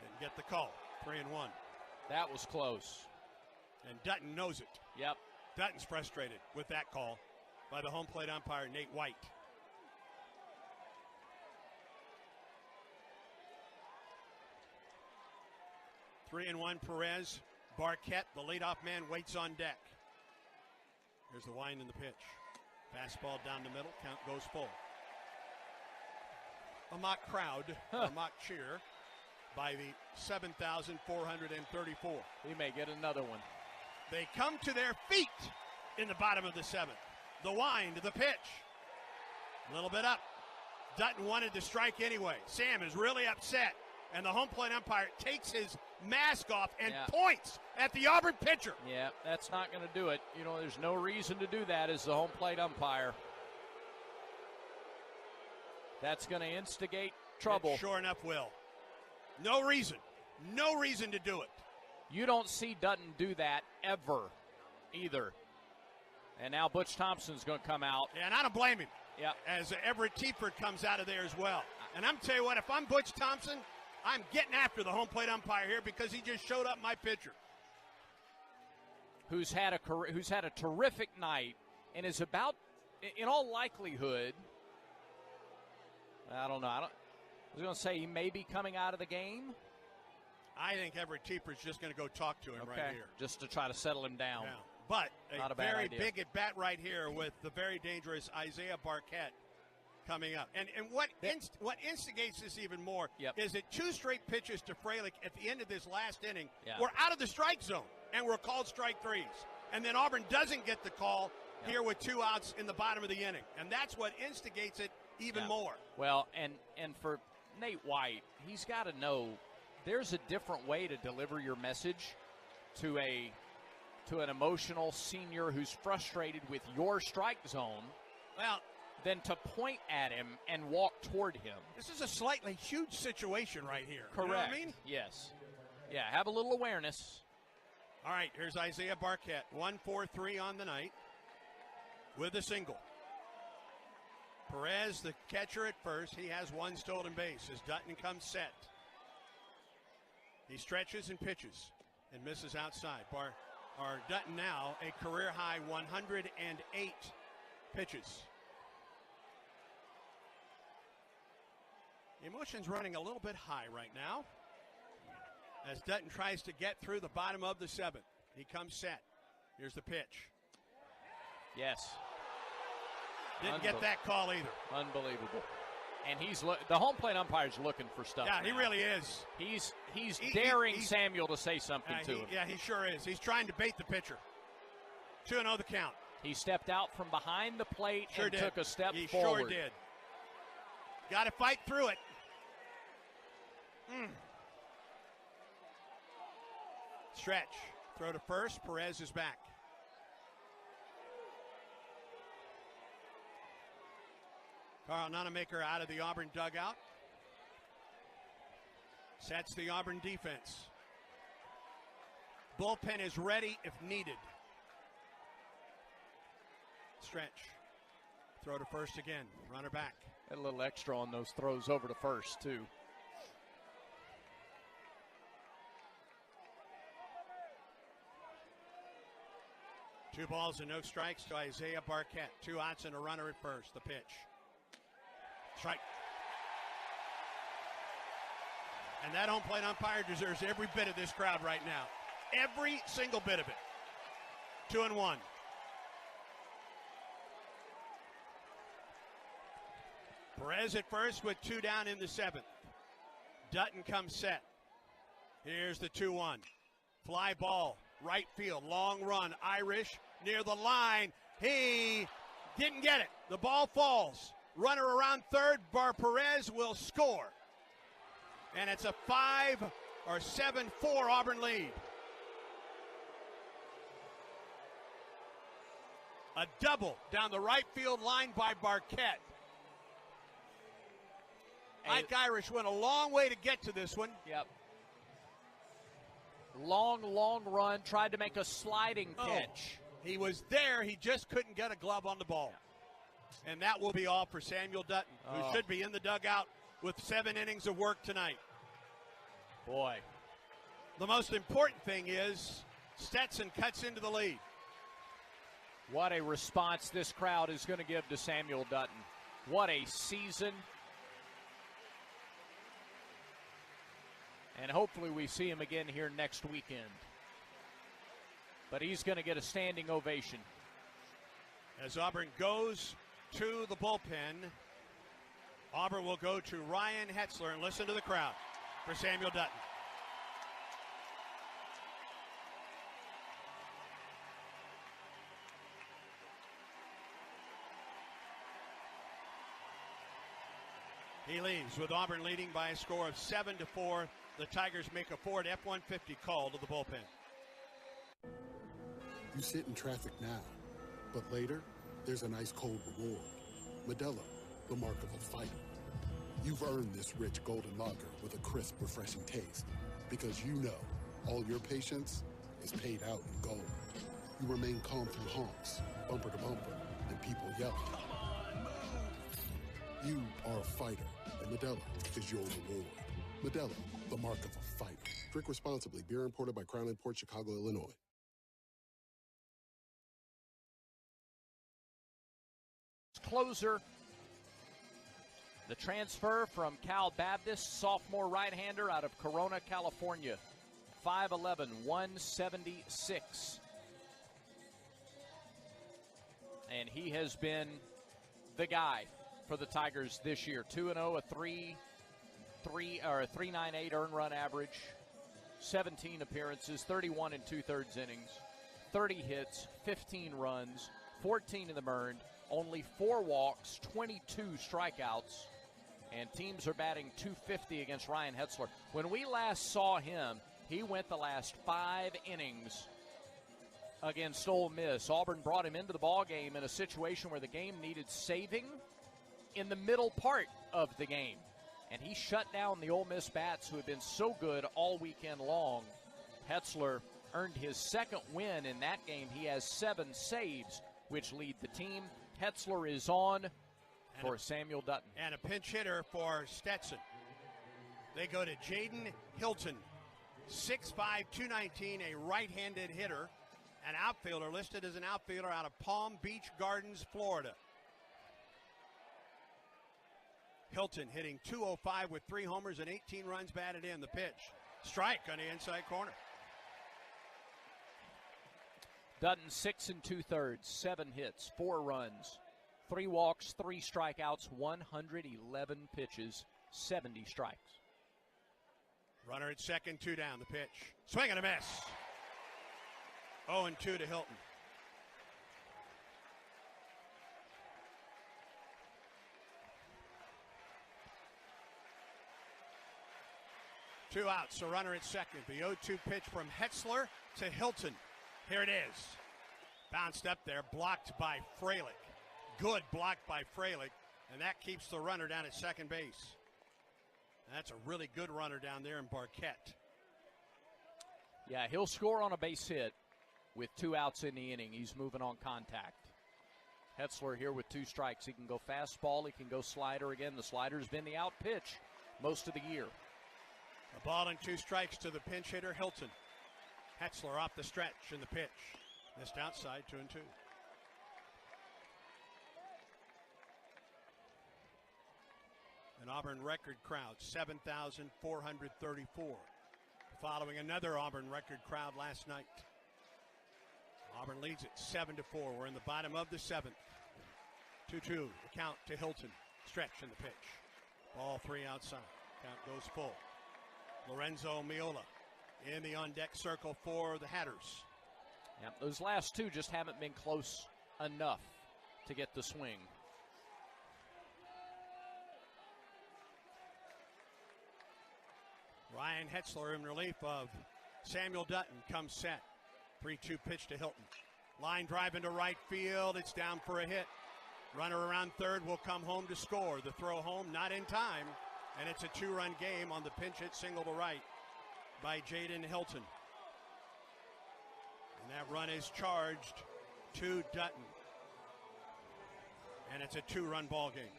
Didn't get the call. 3-1. That was close. And Dutton knows it. Yep. Dutton's frustrated with that call by the home plate umpire, Nate White. (3-1) Perez Barquette, the leadoff man, waits on deck. Here's the wind and the pitch. Fastball down the middle, count goes full. A mock crowd, a mock cheer by the 7,434. We may get another one. They come to their feet in the bottom of the seventh. The wind, the pitch. A little bit up. Dutton wanted to strike anyway. Sam is really upset, and the home plate umpire takes his mask off and points at the Auburn pitcher. Yeah, that's not going to do it. You know, there's no reason to do that as the home plate umpire. That's going to instigate trouble. It sure enough will. No reason to do it. You don't see Dutton do that ever either. And now Butch Thompson's going to come out. Yeah, and I don't blame him. Yeah. As Everett Teaford comes out of there as well. And I'm telling you what, if I'm Butch Thompson, I'm getting after the home plate umpire here because he just showed up my pitcher. Who's had a terrific night and is about, in all likelihood, I don't know. I was going to say he may be coming out of the game. I think Everett Teaford's just going to go talk to him right here. Just to try to settle him down. Yeah. But Not a bad very idea. big at bat right here with the very dangerous Isaiah Barquette coming up. And what instigates this even more is that two straight pitches to Freilich at the end of this last inning were out of the strike zone and were called strike threes. And then Auburn doesn't get the call here with 2 outs in the bottom of the inning. And that's what instigates it even more. Well, and for Nate White, he's got to know there's a different way to deliver your message to an emotional senior who's frustrated with your strike zone than to point at him and walk toward him. This is a slightly huge situation right here. Correct. You know what I mean? Yes. Yeah, have a little awareness. All right, here's Isaiah Barquette. 1-for-3 on the night with a single. Perez, the catcher at first, he has one stolen base as Dutton comes set. He stretches and pitches and misses outside. Dutton now a career-high 108 pitches. The emotion's running a little bit high right now as Dutton tries to get through the bottom of the seventh. He comes set. Here's the pitch. Yes. Didn't get that call either. Unbelievable. And the home plate umpire's looking for stuff. Yeah, now. he really is. He's daring Samuel to say something to him. Yeah, he sure is. He's trying to bait the pitcher. 2-0 the count. He stepped out from behind the plate and took a step he forward. He sure did. Got to fight through it. Stretch. Throw to first. Perez is back. Carl Nonamaker out of the Auburn dugout. Sets the Auburn defense. Bullpen is ready if needed. Stretch. Throw to first again. Runner back. Had a little extra on those throws over to first, too. Two balls and no strikes to Isaiah Barquette. 2 outs and a runner at first. The pitch. Strike. And that home plate umpire deserves every bit of this crowd right now. Every single bit of it. 2-1. Perez at first with 2 down in the seventh. Dutton comes set. Here's the 2-1. Fly ball, right field, long run. Irish near the line. He didn't get it. The ball falls. Runner around third. Perez will score. And it's a 7-4 Auburn lead. A double down the right field line by Barquette. Ike Irish went a long way to get to this one. Yep. Long run. Tried to make a sliding pitch. He was there. He just couldn't get a glove on the ball. And that will be all for Samuel Dutton, who should be in the dugout with 7 innings of work tonight. Boy. The most important thing is Stetson cuts into the lead. What a response this crowd is going to give to Samuel Dutton. What a season. And hopefully we see him again here next weekend. but he's going to get a standing ovation. As Auburn goes to the bullpen, Auburn will go to Ryan Hetzler, and listen to the crowd for Samuel Dutton. He leaves with Auburn leading by a score of 7-4. The Tigers make a Ford F-150 call to the bullpen. You sit in traffic now, but later, there's an ice cold reward. Modelo, the mark of a fighter. You've earned this rich golden lager with a crisp, refreshing taste. Because you know, all your patience is paid out in gold. You remain calm through honks, bumper to bumper, and people yelling. You are a fighter, and Modelo is your reward. Modelo, the mark of a fighter. Drink responsibly. Beer imported by Crown Imports, Chicago, Illinois. Closer, the transfer from Cal Baptist, sophomore right-hander out of Corona, California, 5'11", 176. And he has been the guy for the Tigers this year. 2-0, a 3.98 earned run average, 17 appearances, 31 and 2/3 innings, 30 hits, 15 runs, 14 of them earned, only 4 walks, 22 strikeouts, and teams are batting .250 against Ryan Hetzler. When we last saw him, he went the last 5 innings against Ole Miss. Auburn brought him into the ballgame in a situation where the game needed saving in the middle part of the game. And he shut down the Ole Miss bats who had been so good all weekend long. Hetzler earned his second win in that game. He has 7 saves, which lead the team. Hetzler is on for Samuel Dutton. And a pinch hitter for Stetson. They go to Jaden Hilton, 6'5", 219, a right-handed hitter, an outfielder listed as an outfielder out of Palm Beach Gardens, Florida. Hilton hitting .205 with 3 homers and 18 runs batted in. The pitch. Strike on the inside corner. Dutton 6 2/3, 7 hits, 4 runs, 3 walks, 3 strikeouts, 111 pitches, 70 strikes. Runner at second, 2 down. The pitch. Swing and a miss. 0-2 to Hilton. Two outs, a runner at second. The 0-2 pitch from Hetzler to Hilton. Here it is. Bounced up there, blocked by Freilich. Good block by Freilich, and that keeps the runner down at second base. That's a really good runner down there in Barquette. Yeah, he'll score on a base hit with 2 outs in the inning. He's moving on contact. Hetzler here with 2 strikes. He can go fastball, he can go slider. Again, the slider's been the out pitch most of the year. A ball and 2 strikes to the pinch hitter, Hilton. Hetzler off the stretch in the pitch. Missed outside, 2-2. An Auburn record crowd, 7,434. Following another Auburn record crowd last night. Auburn leads it 7-4. We're in the bottom of the 7th. 2-2, the count to Hilton. Stretch in the pitch. Ball 3 outside. Count goes full. Lorenzo Miola in the on-deck circle for the Hatters. Yeah, those last 2 just haven't been close enough to get the swing. Ryan Hetzler in relief of Samuel Dutton comes set. 3-2 pitch to Hilton. Line drive into right field. It's down for a hit. Runner around third will come home to score. The throw home not in time. And it's a 2-run game on the pinch hit single to right by Jaden Hilton. And that run is charged to Dutton. And it's a 2-run ball game.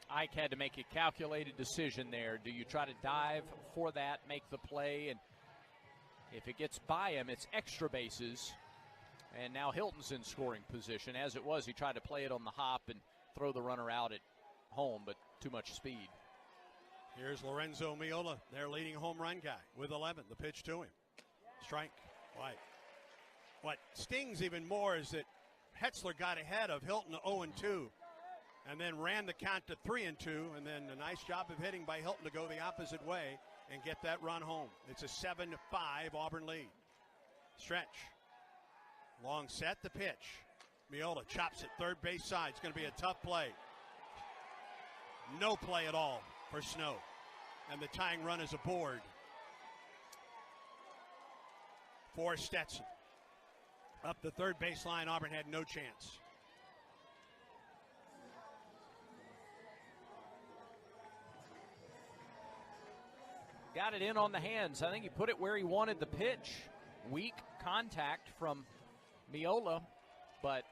Ike had to make a calculated decision there. Do you try to dive for that, make the play, and if it gets by him, it's extra bases. And now Hilton's in scoring position. As it was, he tried to play it on the hop and throw the runner out at home, but too much speed. Here's Lorenzo Miola, their leading home run guy, with 11. The pitch to him. Strike. White. What stings even more is that Hetzler got ahead of Hilton 0-2 and then ran the count to 3-2, and then a nice job of hitting by Hilton to go the opposite way and get that run home. It's a 7-5 Auburn lead. Stretch. Long set, the pitch. Miola chops it third base side. It's going to be a tough play. No play at all for Snow. And the tying run is aboard for Stetson. Up the third baseline, Auburn had no chance. Got it in on the hands. I think he put it where he wanted the pitch. Weak contact from Miola, but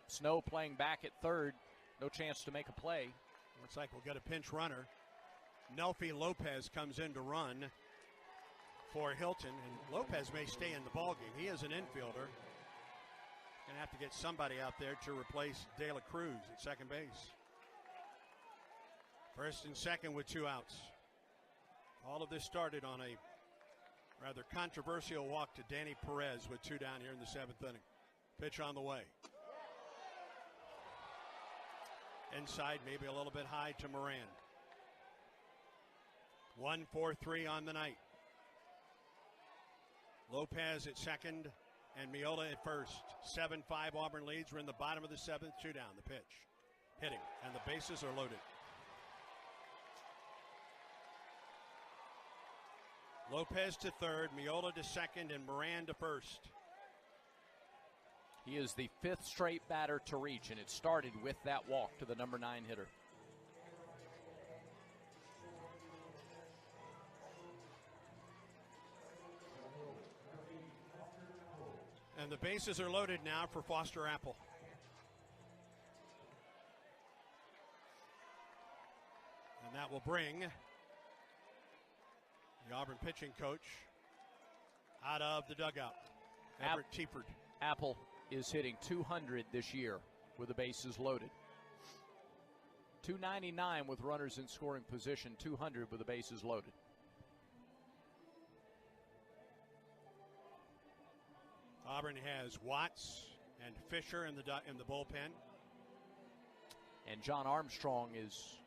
Snow playing back at third. No chance to make a play. Looks like we'll get a pinch runner. Nelfi Lopez comes in to run for Hilton, and Lopez may stay in the ballgame. He is an infielder. Going to have to get somebody out there to replace De La Cruz at second base. First and second with 2 outs. All of this started on a rather controversial walk to Danny Perez with 2 down here in the 7th inning. Pitch on the way. Inside, maybe a little bit high to Moran. 1-4-3 on the night. Lopez at second and Miola at first. 7-5 Auburn leads. We're in the bottom of the 7th. 2 down. The pitch. Hitting. And the bases are loaded. Lopez to third, Miola to second, and Moran to first. He is the 5th straight batter to reach, and it started with that walk to the number 9 hitter. And the bases are loaded now for Foster Apple. And that will bring the Auburn pitching coach out of the dugout, Everett Teaford. Apple is hitting 200 this year with the bases loaded. 299 with runners in scoring position, 200 with the bases loaded. Auburn has Watts and Fisher in the bullpen. And John Armstrong is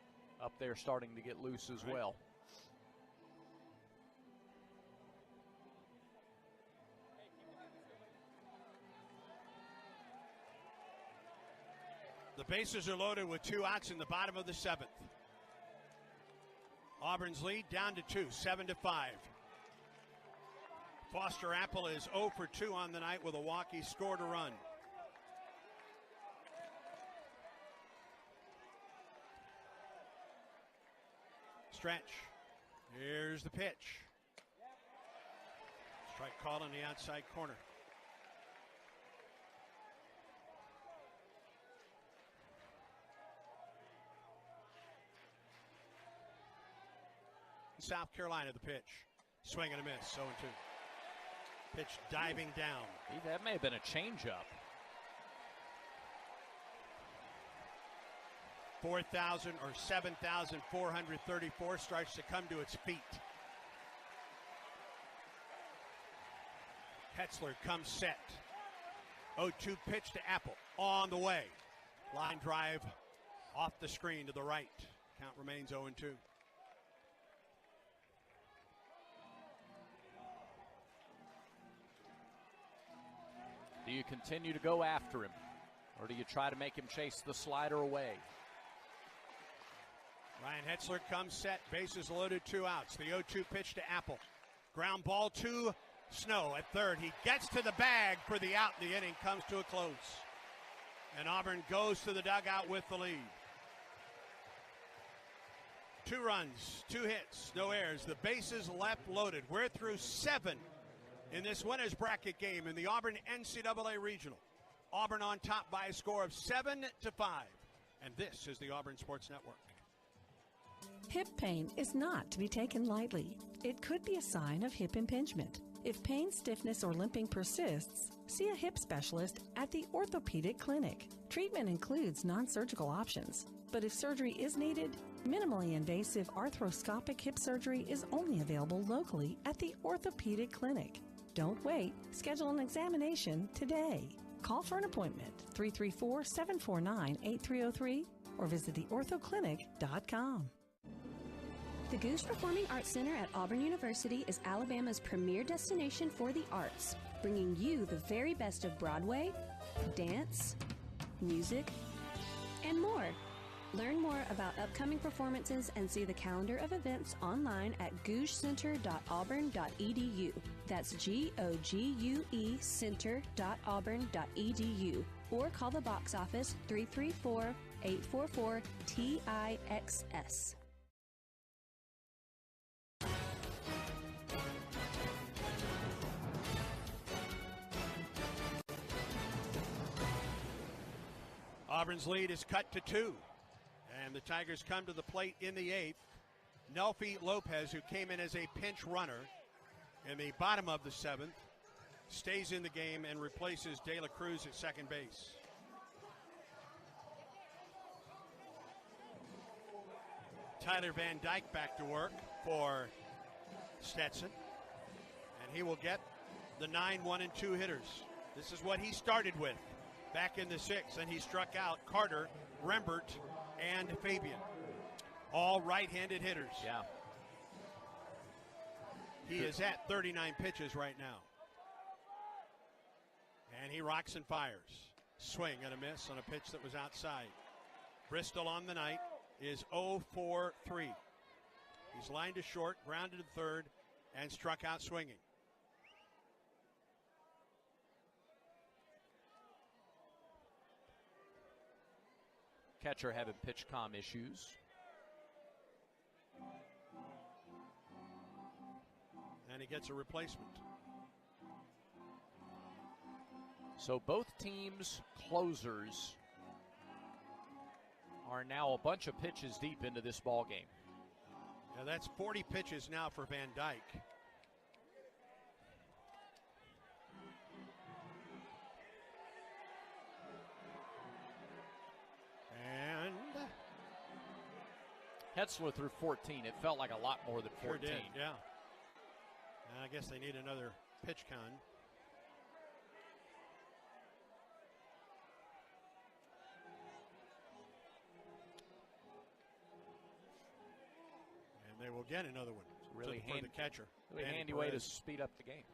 up there starting to get loose as well. The bases are loaded with 2 outs in the bottom of the 7th. Auburn's lead down to 2, 7-5. Foster Apple is 0 for 2 on the night with a walk. He scored a run. Stretch. Here's the pitch. Strike call on the outside corner. South Carolina, the pitch. Swing and a miss, 0-2. Pitch diving down. That may have been a changeup. 4,000 or 7,434 starts to come to its feet. Hetzler comes set. 0-2 pitch to Apple. On the way. Line drive off the screen to the right. Count remains 0-2. Do you continue to go after him, or do you try to make him chase the slider away? Ryan Hetzler comes set, bases loaded, 2 outs. The 0-2 pitch to Apple. Ground ball to Snow at third. He gets to the bag for the out. The inning comes to a close. And Auburn goes to the dugout with the lead. 2 runs, 2 hits, no errors. The bases left loaded. We're through 7 in this winner's bracket game in the Auburn NCAA Regional. Auburn on top by a score of 7-5. And this is the Auburn Sports Network. Hip pain is not to be taken lightly. It could be a sign of hip impingement. If pain, stiffness, or limping persists, see a hip specialist at the orthopedic clinic. Treatment includes non-surgical options, but if surgery is needed, Minimally invasive arthroscopic hip surgery is only available locally at the Orthopedic Clinic. Don't wait. Schedule an examination today. Call for an appointment 334-749-8303 or visit theorthoclinic.com. The Goose Performing Arts Center at Auburn University is Alabama's premier destination for the arts, bringing you the very best of Broadway, dance, music, and more. Learn more about upcoming performances and see the calendar of events online at gougecenter.auburn.edu. That's GOGUE center.auburn.edu. Or call the box office 334-844-TIXS. Auburn's lead is cut to 2. And the Tigers come to the plate in the 8th. Nelfi Lopez, who came in as a pinch runner in the bottom of the 7th, stays in the game and replaces De La Cruz at second base. Tyler Van Dyke back to work for Stetson. And he will get the 9, 1, and 2 hitters. This is what he started with back in the 6th, and he struck out Carter, Rembert, and Fabian. All right-handed hitters. Yeah. He is at 39 pitches right now. And he rocks and fires. Swing and a miss on a pitch that was outside. Bristol on the night is 0 for 3. He's lined to short, grounded to third, and struck out swinging. Catcher having pitch comm issues. And he gets a replacement. So both teams' closers are now a bunch of pitches deep into this ball game. Now that's 40 pitches now for Van Dyke. And Hetzler threw 14. It felt like a lot more than 14. Sure did, yeah. And I guess they need another pitch count. And they will get another one. Really for the catcher. Really handy way to speed up the game.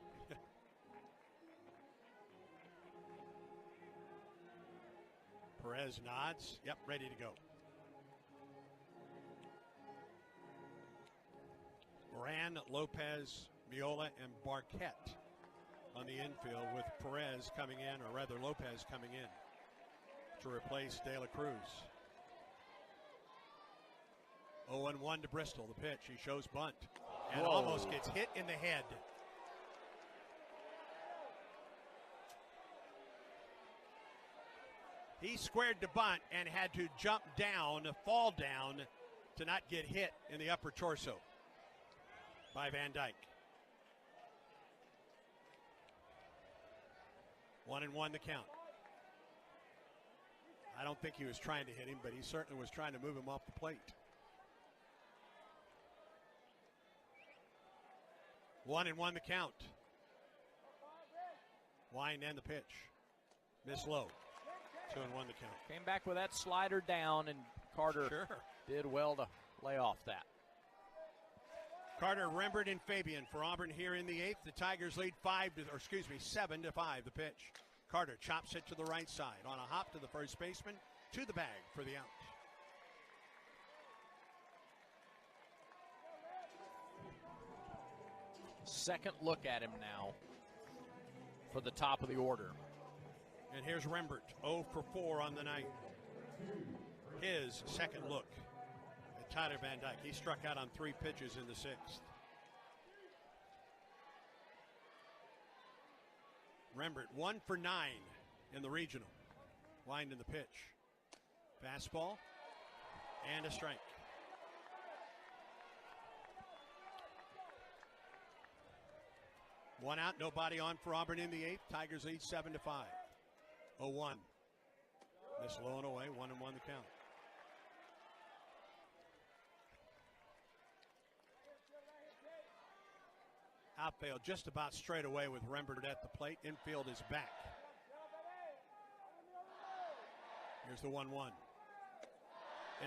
Perez nods. Yep, ready to go. Moran, Lopez, Miola, and Barquette on the infield, with Perez coming in, or rather Lopez coming in to replace De La Cruz. 0-1 to Bristol. The pitch. He shows bunt and almost gets hit in the head. He squared the bunt and had to jump down, fall down, to not get hit in the upper torso by Van Dyke. 1-1 the count. I don't think he was trying to hit him, but he certainly was trying to move him off the plate. 1-1 the count. Wind and the pitch. Miss low. 2-1 the count. Came back with that slider down, and Carter did well to lay off that. Carter, Rembert, and Fabian for Auburn here in the 8th. The Tigers lead 7-5 the pitch. Carter chops it to the right side on a hop to the first baseman, to the bag for the out. Second look at him now for the top of the order. And here's Rembert, 0 for 4 on the night. His second look at Tyler Van Dyke. He struck out on 3 pitches in the 6th. Rembert, 1 for 9 in the regional. Wind in the pitch. Fastball and a strike. One out, nobody on for Auburn in the 8th. Tigers lead 7-5. 0-1. This low and away, 1-1 the count. Outfield just about straight away with Rembert at the plate. Infield is back. Here's the 1-1.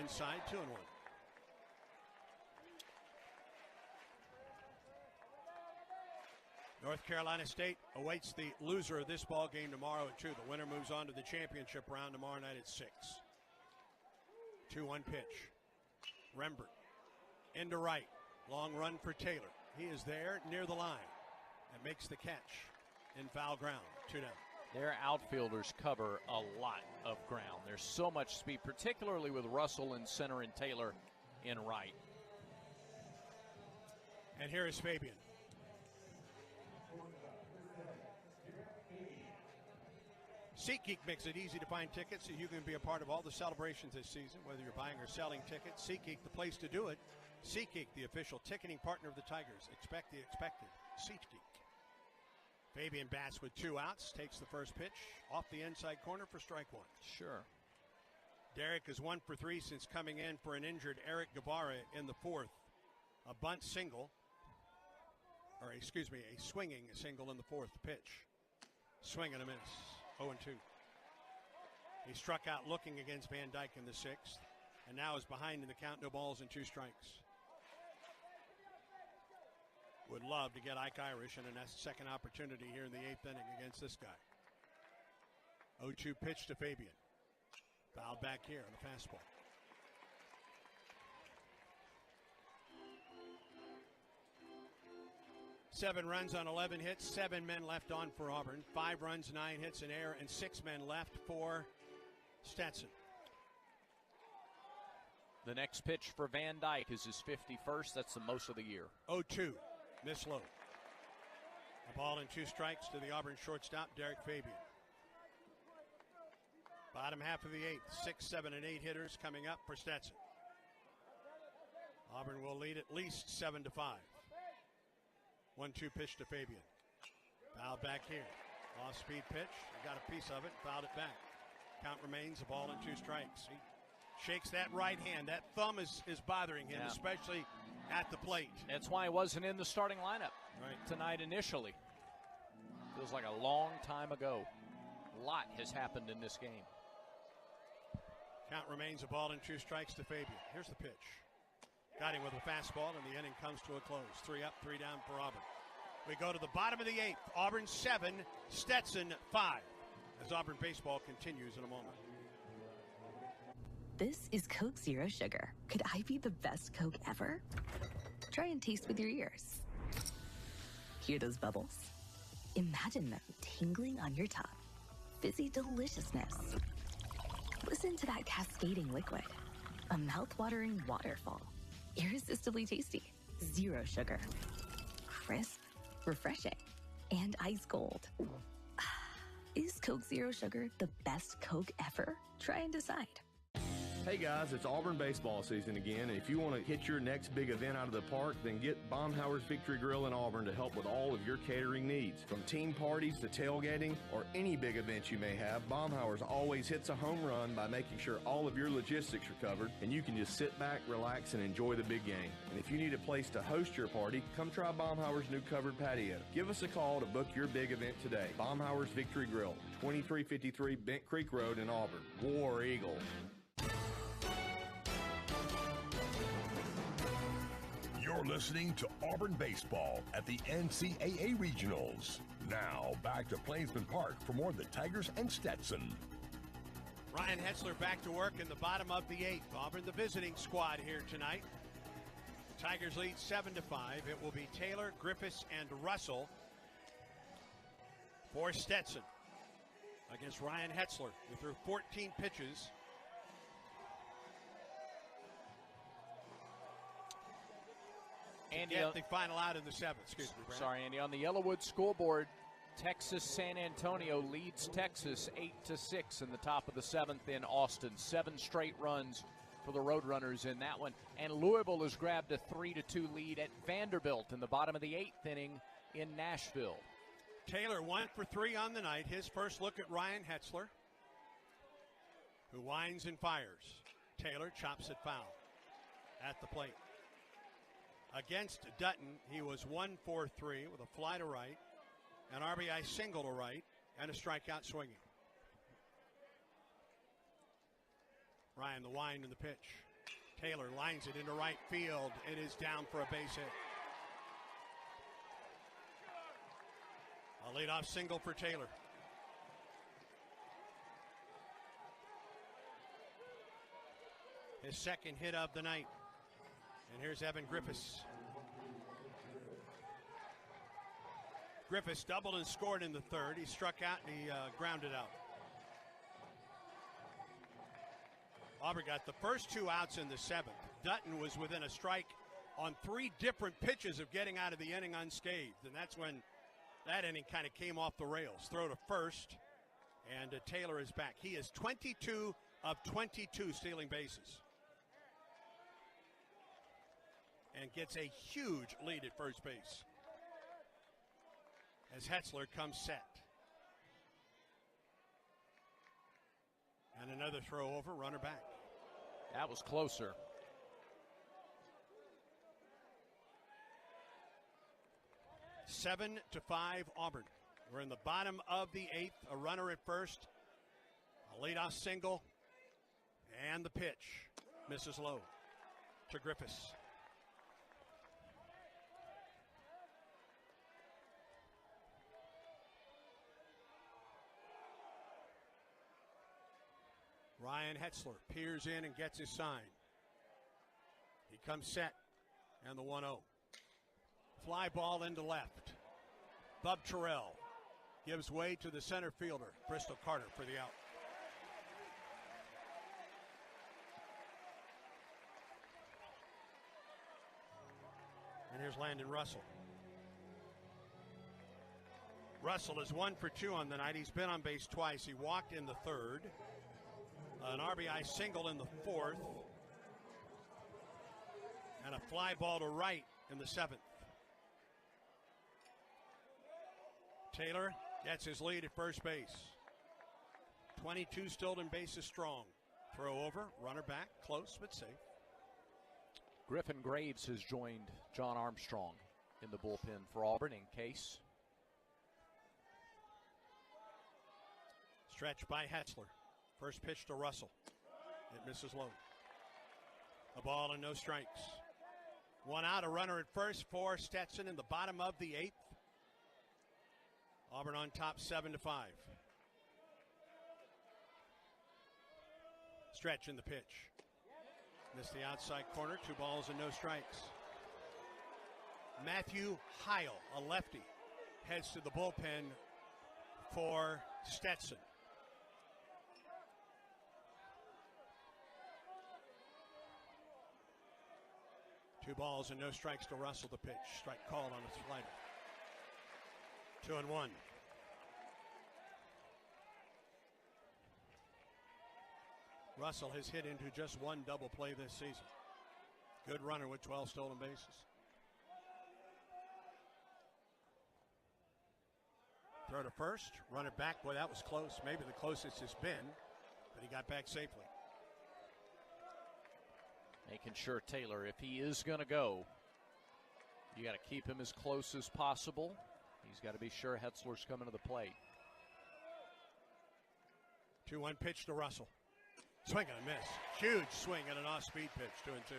Inside, 2-1. North Carolina State awaits the loser of this ball game tomorrow at 2. The winner moves on to the championship round tomorrow night at 6. 2-1 pitch. Rembert into right. Long run for Taylor. He is there near the line and makes the catch in foul ground. 2 down. Their outfielders cover a lot of ground. There's so much speed, particularly with Russell in center and Taylor in right. And here is Fabian. SeatGeek makes it easy to find tickets so you can be a part of all the celebrations this season, whether you're buying or selling tickets. SeatGeek, the place to do it. SeatGeek, the official ticketing partner of the Tigers. Expect the expected. SeatGeek. Fabian bats with 2 outs, takes the first pitch off the inside corner for strike 1. Sure. Derek is 1 for 3 since coming in for an injured Eric Guevara in the 4th. A bunt single, or excuse me, a swinging single in the 4th pitch. Swing and a miss. 0-2. He struck out looking against Van Dyke in the 6th, and now is behind in the count, no balls and 2 strikes. Would love to get Ike Irish in a second opportunity here in the 8th inning against this guy. 0-2 pitch to Fabian. Fouled back here on the fastball. Seven runs on 11 hits, 7 men left on for Auburn. 5 runs, 9 hits, an error, and 6 men left for Stetson. The next pitch for Van Dyke is his 51st. That's the most of the year. 0-2. Miss low. A ball and 2 strikes to the Auburn shortstop, Derek Fabian. Bottom half of the 8th, 6, 7, and 8 hitters coming up for Stetson. Auburn will lead at least 7-5. 1-2 pitch to Fabian. Fouled back here. Off-speed pitch. He got a piece of it, fouled it back. Count remains a ball and 2 strikes. He shakes that right hand. That thumb is bothering him, especially at the plate. That's why he wasn't in the starting lineup tonight initially. Feels like a long time ago. A lot has happened in this game. Count remains a ball and 2 strikes to Fabian. Here's the pitch. Got him with a fastball, and the inning comes to a close. 3 up, 3 down for Auburn. We go to the bottom of the 8th. Auburn 7, Stetson 5. As Auburn baseball continues in a moment. This is Coke Zero Sugar. Could I be the best Coke ever? Try and taste with your ears. Hear those bubbles? Imagine them tingling on your tongue. Fizzy deliciousness. Listen to that cascading liquid. A mouth-watering waterfall. Irresistibly tasty. Zero sugar. Crisp, refreshing, and ice cold. Is Coke Zero Sugar the best Coke ever? Try and decide. Hey guys, it's Auburn baseball season again, and if you want to hit your next big event out of the park, then get Baumhauer's Victory Grill in Auburn to help with all of your catering needs. From team parties to tailgating or any big events you may have, Baumhauer's always hits a home run by making sure all of your logistics are covered, and you can just sit back, relax, and enjoy the big game. And if you need a place to host your party, come try Baumhauer's new covered patio. Give us a call to book your big event today. Baumhauer's Victory Grill, 2353 Bent Creek Road in Auburn. War Eagle. You're listening to Auburn Baseball at the NCAA Regionals. Now, back to Plainsman Park for more of the Tigers and Stetson. Ryan Hetzler back to work in the bottom of the 8th. Auburn, the visiting squad here tonight. The Tigers lead 7-5. It will be Taylor, Griffiths, and Russell for Stetson against Ryan Hetzler, who threw 14 pitches. Andy, the final out in the 7th. Excuse me, Brad. Sorry, Andy. On the Yellowwood scoreboard, Texas San Antonio leads Texas 8-6 in the top of the 7th in Austin. 7 straight runs for the Roadrunners in that one. And Louisville has grabbed a 3-2 lead at Vanderbilt in the bottom of the 8th inning in Nashville. Taylor 1 for 3 on the night. His first look at Ryan Hetzler, who winds and fires. Taylor chops it foul at the plate. Against Dutton, he was 1 for 3 with a fly to right, an RBI single to right, and a strikeout swinging. Ryan, the wind and the pitch. Taylor lines it into right field. It is down for a base hit. A leadoff single for Taylor. His second hit of the night. And here's Evan Griffiths. Griffiths doubled and scored in the third. He struck out and he grounded out. Auburn got the first 2 outs in the 7th. Dutton was within a strike on 3 different pitches of getting out of the inning unscathed. And that's when that inning kind of came off the rails. Throw to first, and Taylor is back. He is 22 of 22 stealing bases. And gets a huge lead at first base as Hetzler comes set. And another throw over, runner back. That was closer. Seven to 5 Auburn. We're in the bottom of the 8th. A runner at first. A leadoff single. And the pitch. Misses low to Griffiths. Ryan Hetzler peers in and gets his sign. He comes set, and the 1-0. Fly ball into left. Bub Terrell gives way to the center fielder, Bristol Carter, for the out. And here's Landon Russell. Russell is 1 for 2 on the night. He's been on base twice. He walked in the 3rd. An RBI single in the 4th. And a fly ball to right in the 7th. Taylor gets his lead at first base. 22 stolen bases strong. Throw over, runner back, close but safe. Griffin Graves has joined John Armstrong in the bullpen for Auburn in case. Stretch by Hetzler. First pitch to Russell. It misses low. A ball and no strikes. 1 out, a runner at first for Stetson in the bottom of the 8th. Auburn on top 7 to 5. Stretch in the pitch. Missed the outside corner. 2 balls and no strikes. Matthew Heil, a lefty, heads to the bullpen for Stetson. Two balls and no strikes to Russell. The pitch. Strike called on a slider. 2-1. Russell has hit into just 1 double play this season. Good runner with 12 stolen bases. Throw to first. Run it back. Boy, that was close. Maybe the closest it's been, but he got back safely. Making sure Taylor, if he is going to go, you got to keep him as close as possible. He's got to be sure Hetzler's coming to the plate. 2-1 pitch to Russell. Swing and a miss. Huge swing and an off-speed pitch. 2-2.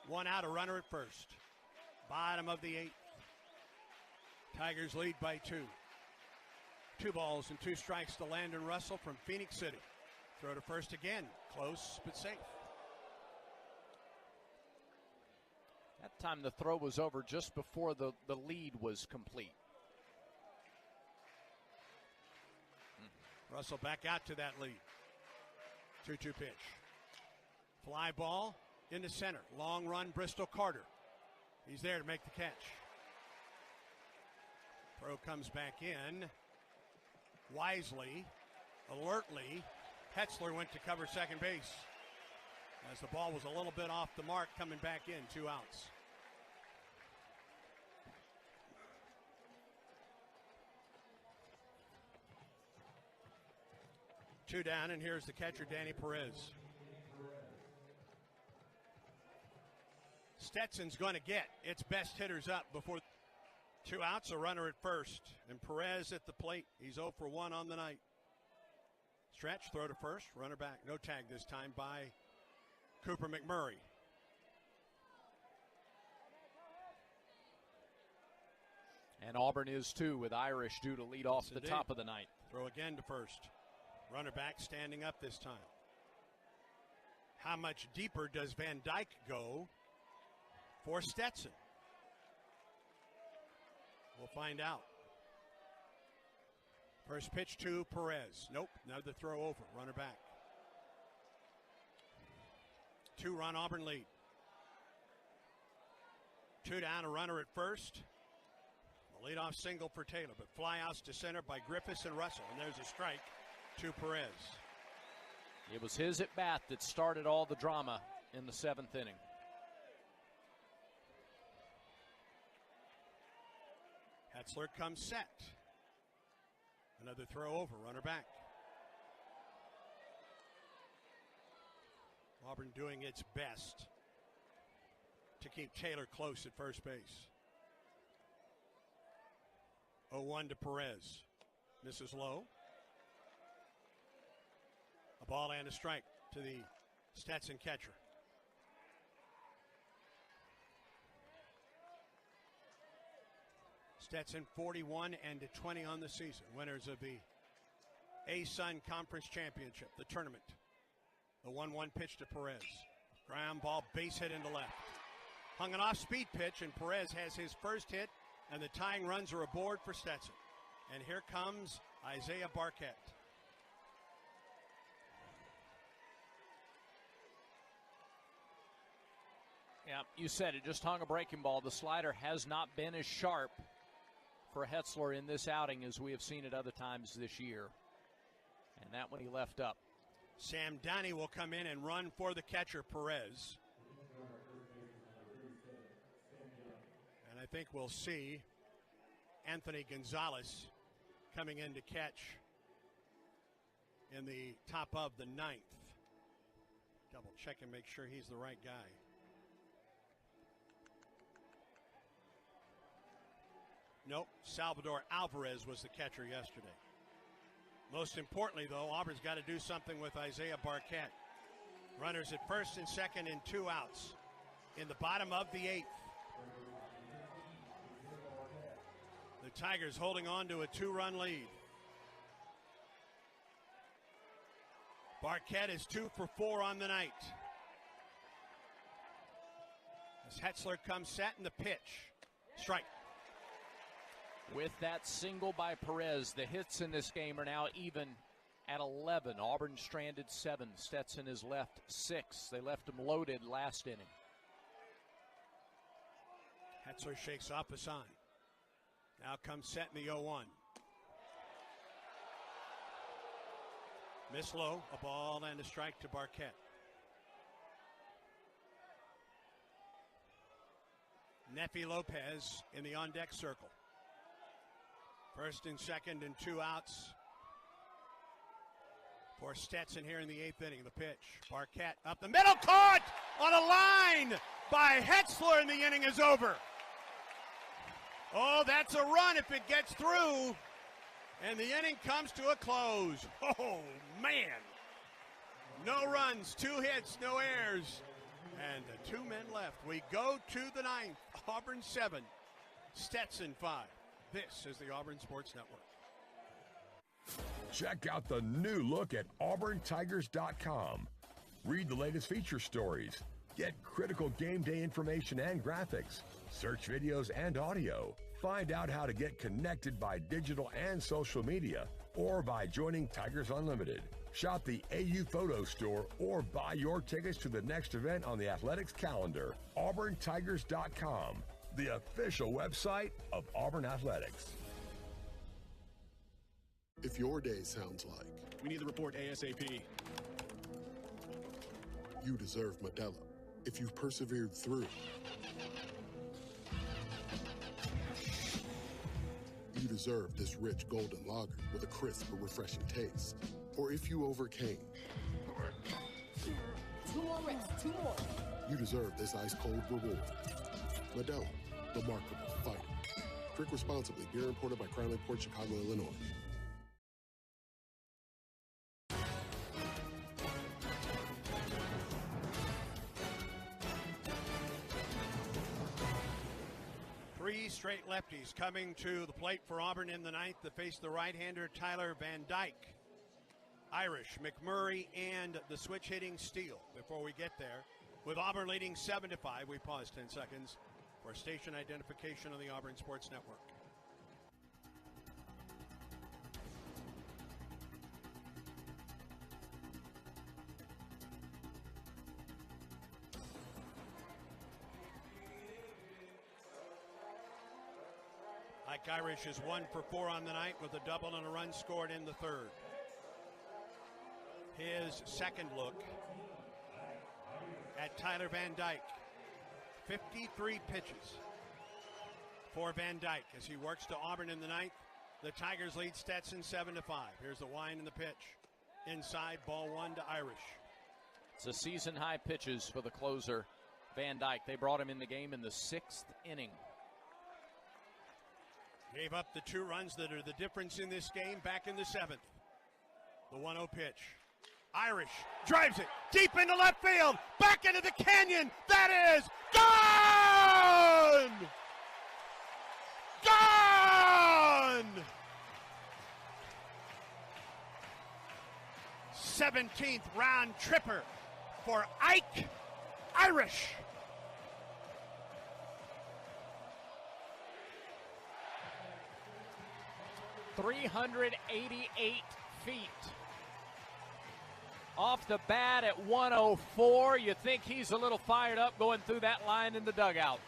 One out, a runner at first. Bottom of the 8th. Tigers lead by 2. 2 balls and 2 strikes to Landon Russell from Phoenix City. Throw to first again. Close but safe. That time the throw was over just before the lead was complete. Russell back out to that lead. 2-2 pitch. Fly ball into center. Long run, Bristol Carter. He's there to make the catch. Throw comes back in. Wisely, alertly, Hetzler went to cover second base as the ball was a little bit off the mark, coming back in. 2 outs. Two down, and here's the catcher, Danny Perez. Stetson's going to get its best hitters up before 2 outs, a runner at first. And Perez at the plate. He's 0 for 1 on the night. Stretch, throw to first, runner back. No tag this time by Cooper McMurray. And Auburn is too, with Irish due to lead off the top of the ninth. Throw again to first. Runner back standing up this time. How much deeper does Van Dyke go for Stetson? We'll find out. First pitch to Perez. Nope, another throw over. Runner back. 2-run Auburn lead. 2 down, a runner at first. The leadoff single for Taylor, but flyouts to center by Griffiths and Russell. And there's a strike to Perez. It was his at bat that started all the drama in the 7th inning. Hetzler comes set. Another throw over, runner back. Auburn doing its best to keep Taylor close at first base. 0-1 to Perez. Misses low. A ball and a strike to the Stetson catcher. Stetson 41-20 on the season. Winners of the A-Sun Conference Championship, the tournament. The 1-1 pitch to Perez. Ground ball, base hit into left. Hung an off-speed pitch, and Perez has his first hit, and the tying runs are aboard for Stetson. And here comes Isaiah Barquette. Yeah, you said it, just hung a breaking ball. The slider has not been as sharp for Hetzler in this outing as we have seen it other times this year. And that one he left up. Sam Downey will come in and run for the catcher, Perez. And I think we'll see Anthony Gonzalez coming in to catch in the top of the 9th. Double check and make sure he's the right guy. Nope, Salvador Alvarez was the catcher yesterday. Most importantly, though, Auburn's got to do something with Isaiah Barquette. Runners at first and second and 2 outs in the bottom of the 8th. The Tigers holding on to a 2-run lead. Barquette is 2 for 4 on the night. As Hetzler comes set in the pitch. Strike. With that single by Perez, the hits in this game are now even at 11. Auburn stranded 7. Stetson is left 6. They left him loaded last inning. Hetzler shakes off a sign. Now comes set in the 0-1. Miss low, a ball and a strike to Barquette. Nefi Lopez in the on-deck circle. First and second and 2 outs for Stetson here in the 8th inning. The pitch. Barquette up the middle, caught on a line by Hetzler, and the inning is over. Oh, that's a run if it gets through. And the inning comes to a close. Oh, man. No runs, 2 hits, no errors. And the 2 men left. We go to the 9th. Auburn 7, Stetson 5. This is the Auburn Sports Network. Check out the new look at auburntigers.com. Read the latest feature stories. Get critical game day information and graphics. Search videos and audio. Find out how to get connected by digital and social media or by joining Tigers Unlimited. Shop the AU Photo Store or buy your tickets to the next event on the athletics calendar. auburntigers.com, the official website of Auburn Athletics. If your day sounds like we need the report ASAP, you deserve Modelo. If you've persevered through, you deserve this rich golden lager with a crisp but refreshing taste. or if you overcame. 2 more reps, 2 more. You deserve this ice-cold reward. Modelo, the Remarkable Fighter. Drink responsibly. Beer imported by Crown Port Chicago, Illinois. Three straight lefties coming to the plate for Auburn in the ninth to face the right-hander Tyler Van Dyke. Irish, McMurray, and the switch-hitting Steele. Before we get there, with Auburn leading 7-5, we pause 10 seconds for station identification on the Auburn Sports Network. Ike Irish is 1 for 4 on the night with a double and a run scored in the third. His second look at Tyler Van Dyke. 53 pitches for Van Dyke as he works to Auburn in the ninth. The Tigers lead Stetson 7-5. Here's the wind and the pitch. Inside, ball 1 to Irish. It's a season-high pitches for the closer, Van Dyke. They brought him in the game in the 6th inning. Gave up the 2 runs that are the difference in this game back in the 7th. The 1-0 pitch. Irish drives it deep into left field, back into the canyon. That is gone! Gone! 17th round tripper for Ike Irish. .388 feet. Off the bat at 104. You think he's a little fired up going through that line in the dugout.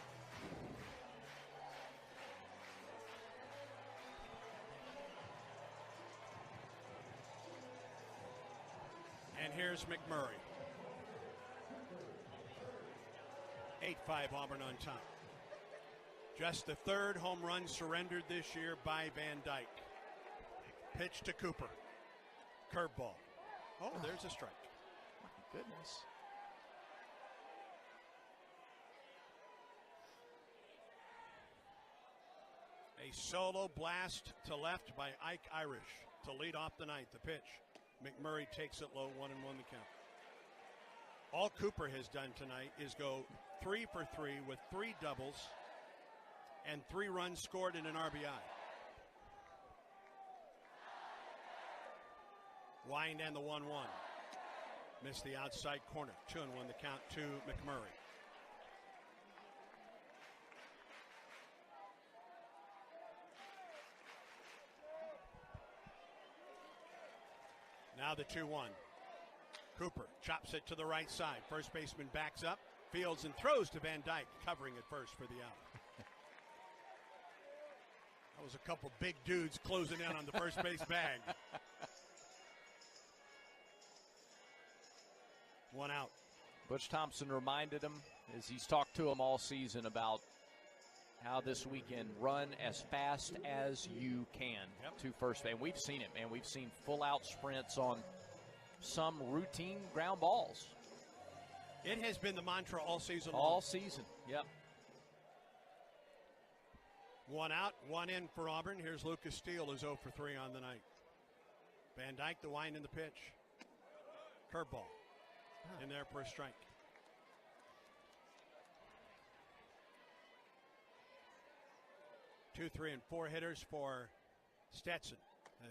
And here's McMurray. 8-5 Auburn on top. Just the 3rd home run surrendered this year by Van Dyke. Pitch to Cooper. Curveball. Oh, there's a strike. My goodness. A solo blast to left by Ike Irish to lead off the ninth. The pitch. McMurray takes it low, 1-1 the count. All Cooper has done tonight is go 3 for 3 with 3 doubles and 3 runs scored in an RBI. Wind and the 1-1. Missed the outside corner. 2-1 the count to McMurray. Now the 2-1. Cooper chops it to the right side. First baseman backs up, fields and throws to Van Dyke, covering it first for the out. That was a couple big dudes closing in on the first base bag. 1 out. Butch Thompson reminded him, as he's talked to him all season, about how this weekend run as fast as you can to first base. And we've seen it, man. We've seen full-out sprints on some routine ground balls. It has been the mantra all season long. All season, yep. 1 out, 1 in for Auburn. Here's Lucas Steele, is 0 for 3 on the night. Van Dyke, the wind in the pitch. Curveball. In there for a strike. Two, 3, and 4 hitters for Stetson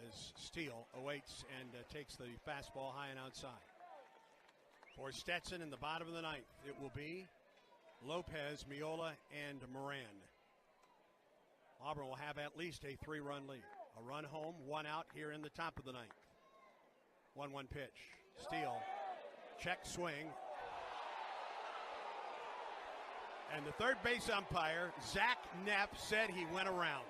as Steele awaits and takes the fastball high and outside. For Stetson in the bottom of the ninth, it will be Lopez, Miola, and Moran. Auburn will have at least a 3-run lead. A run home, 1 out here in the top of the ninth. 1-1 pitch. Steele. Check swing. And the third base umpire, Zach Neff, said he went around.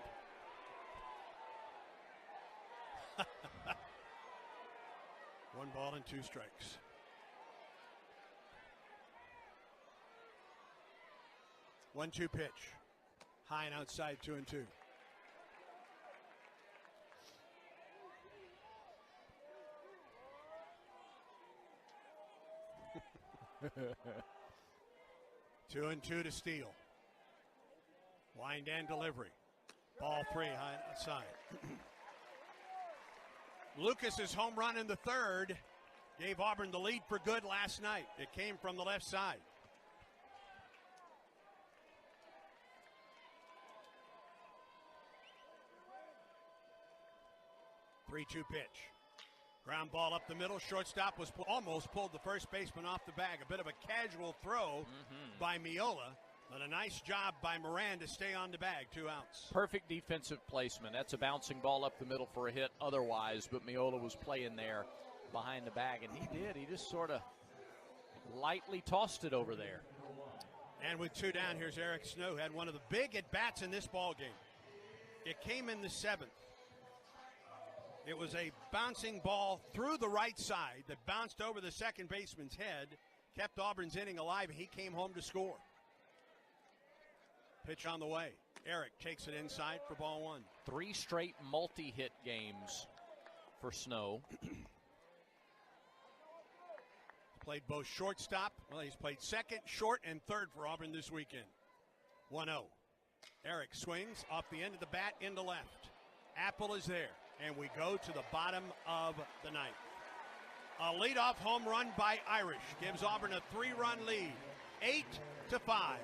One ball and 2 strikes. One-two pitch. High and outside, 2-2. 2-2 to Steele. Wind and delivery. Ball 3 high outside. Lucas's home run in the third gave Auburn the lead for good last night. It came from the left side. Three-two pitch. Ground ball up the middle. Shortstop was almost pulled the first baseman off the bag. A bit of a casual throw by Miola, but a nice job by Moran to stay on the bag. 2 outs. Perfect defensive placement. That's a bouncing ball up the middle for a hit otherwise, but Miola was playing there behind the bag, and he did. He just sort of lightly tossed it over there. And with 2 down, here's Eric Snow, who had one of the big at-bats in this ball game. It came in the 7th. It was a bouncing ball through the right side that bounced over the second baseman's head, kept Auburn's inning alive, and he came home to score. Pitch on the way. Eric takes it inside for ball 1. 3 straight multi-hit games for Snow. Played both shortstop. Well, he's played second, short, and third for Auburn this weekend. 1-0. Eric swings off the end of the bat into left. Apple is there, and we go to the bottom of the 9th. A leadoff home run by Irish gives Auburn a 3-run lead, 8-5.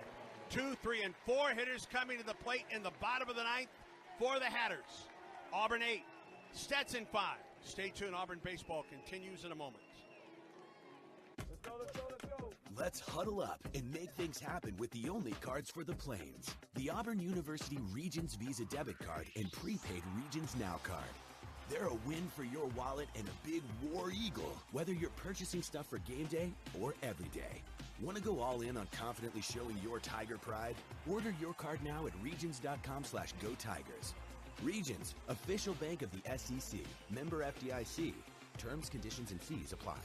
2, 3, and 4 hitters coming to the plate in the bottom of the 9th for the Hatters. Auburn 8, Stetson 5. Stay tuned. Auburn baseball continues in a moment. Let's huddle up and make things happen with the only cards for the Plains. The Auburn University Regions Visa Debit Card and Prepaid Regions Now Card. They're a win for your wallet and a big War Eagle, whether you're purchasing stuff for game day or every day. Want to go all in on confidently showing your Tiger pride? Order your card now at regions.com/GoTigers. Regions, official bank of the SEC. Member FDIC. Terms, conditions, and fees apply.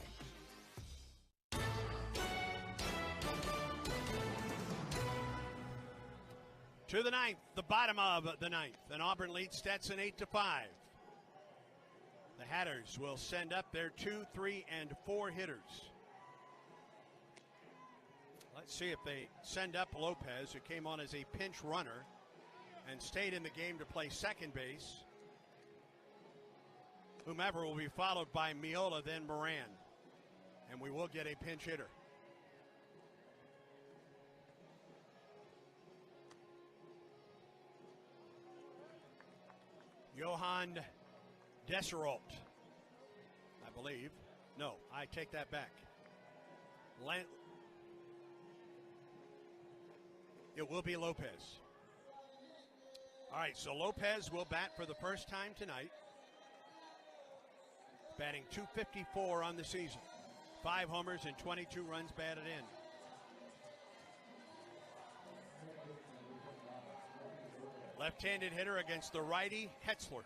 To the 9th, the bottom of the 9th, and Auburn leads Stetson 8-5. The Hatters will send up their 2, 3, and 4 hitters. Let's see if they send up Lopez, who came on as a pinch runner and stayed in the game to play second base. Whomever will be followed by Miola, then Moran. And we will get a pinch hitter. Johan Desserolt, I believe. No, I take that back. It will be Lopez. All right, so Lopez will bat for the first time tonight. Batting .254 on the season. 5 homers and 22 runs batted in. Left-handed hitter against the righty, Hetzler.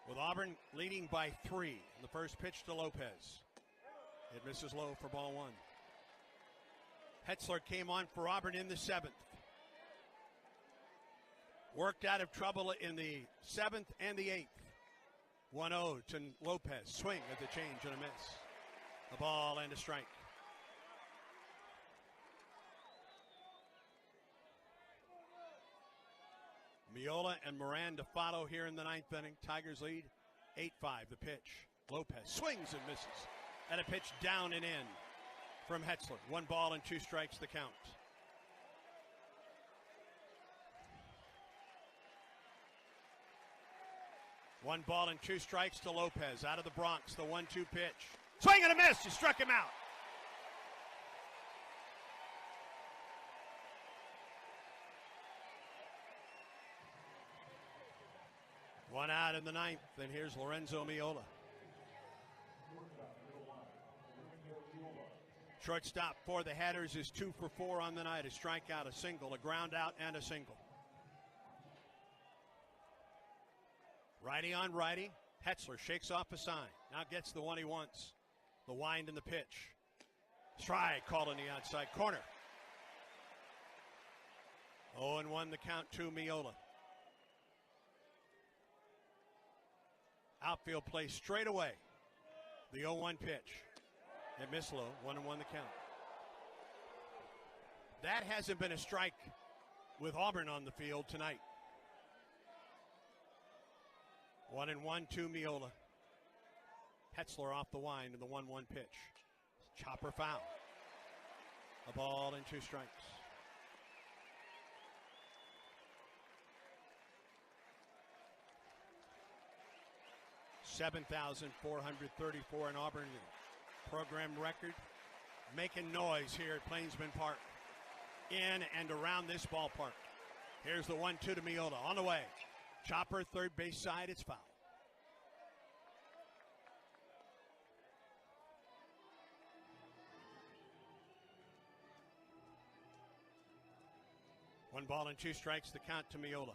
With Auburn leading by 3. The first pitch to Lopez. It misses low for ball 1. Hetzler came on for Auburn in the 7th. Worked out of trouble in the 7th and the 8th. 1-0 to Lopez. Swing at the change and a miss. A ball and a strike. Miola and Moran to follow here in the 9th inning. Tigers lead 8-5. The pitch. Lopez swings and misses. And a pitch down and in from Hetzler. 1 ball and 2 strikes the count. One ball and 2 strikes to Lopez. Out of the Bronx, the 1-2 pitch. Swing and a miss. You struck him out. One out in the 9th. Then here's Lorenzo Miola. Shortstop for the Hatters is 2 for 4 on the night. A strikeout, a single, a ground out, and a single. Righty on righty. Hetzler shakes off a sign. Now gets the one he wants. The wind and the pitch. Strike called on the outside corner. 0-1 the count to Miola. Outfield play straight away. The 0-1 pitch. It missed low. 1-1 the count. That hasn't been a strike with Auburn on the field tonight. 1-1 to Miola. Hetzler off the wind in the 1-1 pitch. Chopper foul. A ball and 2 strikes. $7,434 in Auburn. Program record. Making noise here at Plainsman Park. In and around this ballpark. Here's the 1-2 to Miola. On the way. Chopper, third base side. It's foul. One ball and 2 strikes, the count to Miola.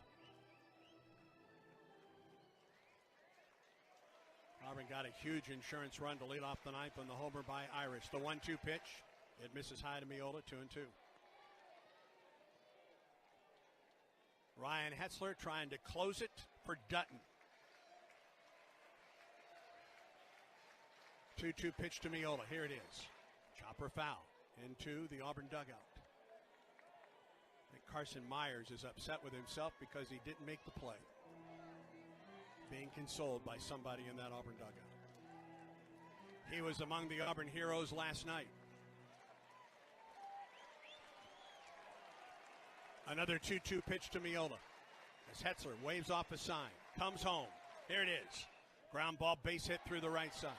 Auburn got a huge insurance run to lead off the ninth on the homer by Irish. The 1-2 pitch. It misses high to Miola, 2-2. Ryan Hetzler trying to close it for Dutton. 2-2 pitch to Miola. Here it is. Chopper foul into the Auburn dugout. I think Carson Myers is upset with himself because he didn't make the play. Being consoled by somebody in that Auburn dugout. He was among the Auburn heroes last night. Another 2-2 pitch to Miola. As Hetzler waves off a sign. Comes home. Here it is. Ground ball base hit through the right side.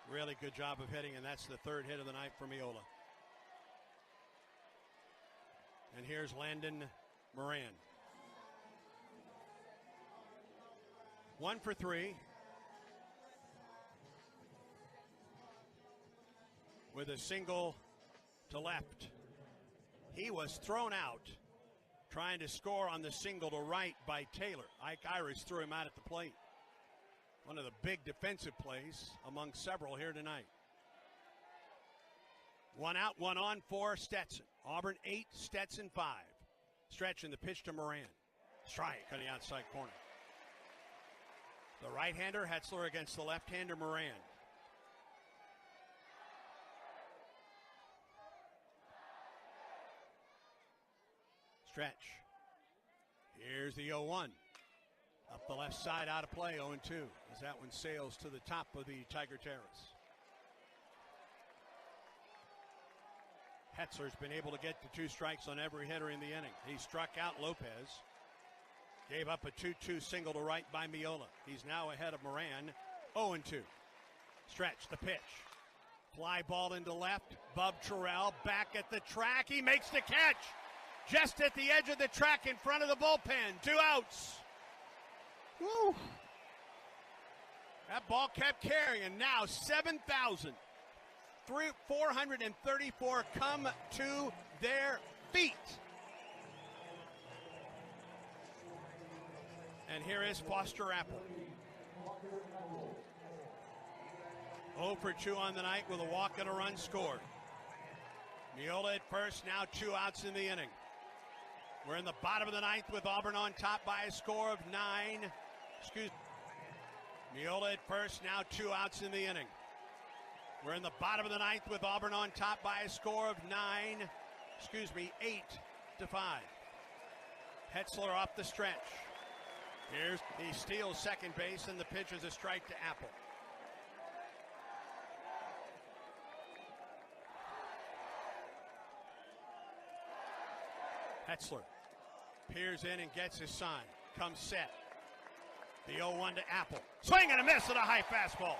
Really good job of hitting, and that's the third hit of the night for Miola. And here's Landon Moran. 1 for 3. With a single to left. He was thrown out trying to score on the single to right by Taylor. Ike Irish threw him out at the plate. One of the big defensive plays among several here tonight. 1 out, 1 on for Stetson. Auburn 8, Stetson 5. Stretching the pitch to Moran. Strike on the outside corner. The right-hander, Hetzler, against the left-hander, Moran. Stretch. Here's the 0-1. Up the left side, out of play, 0-2. As that one sails to the top of the Tiger Terrace. Hetzler's been able to get to 2 strikes on every hitter in the inning. He struck out Lopez. Gave up a 2-2 single to right by Miola. He's now ahead of Moran, 0-2. Stretch, the pitch. Fly ball into left. Bub Terrell back at the track. He makes the catch. Just at the edge of the track in front of the bullpen. 2 outs. Woo. That ball kept carrying. Now 7,434 come to their feet. And here is Foster Apple. 0 for 2 on the night with a walk and a run scored. Miola at first, now 2 outs in the inning. We're in the bottom of the ninth with Auburn on top by a score of 9. Miola at first, now 2 outs in the inning. We're in the bottom of the ninth with Auburn on top by a score of 8-5. Hetzler off the stretch. He steals second base, and the pitch is a strike to Apple. Hetzler peers in and gets his sign. Comes set. The 0-1 to Apple. Swing and a miss at a high fastball.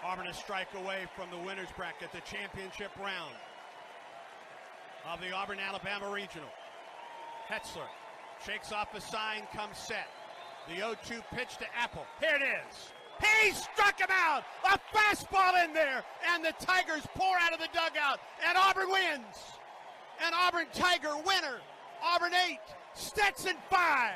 Auburn a strike away from the winner's bracket, the championship round of the Auburn-Alabama Regional. Hetzler shakes off a sign, comes set. The 0-2 pitch to Apple. Here it is. He struck him out. A fastball in there, and the Tigers pour out of the dugout, and Auburn wins. An Auburn Tiger winner. Auburn 8, Stetson 5.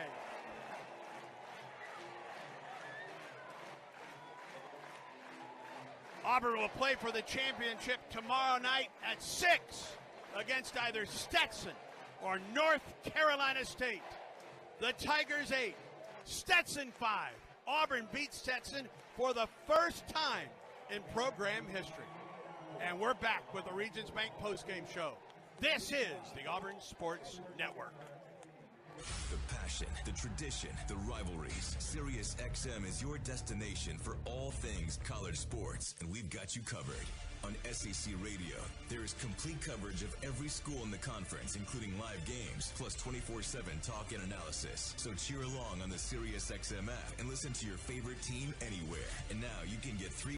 Auburn will play for the championship tomorrow night at 6 against either Stetson or North Carolina State. The Tigers 8, Stetson 5. Auburn beats Stetson for the first time in program history. And we're back with the Regions Bank postgame show. This is the Auburn Sports Network. The passion, the tradition, the rivalries. Sirius XM is your destination for all things college sports, and we've got you covered. On SEC Radio, there is complete coverage of every school in the conference, including live games, plus 24/7 talk and analysis. So cheer along on the Sirius XM app and listen to your favorite team anywhere. And now you can get 3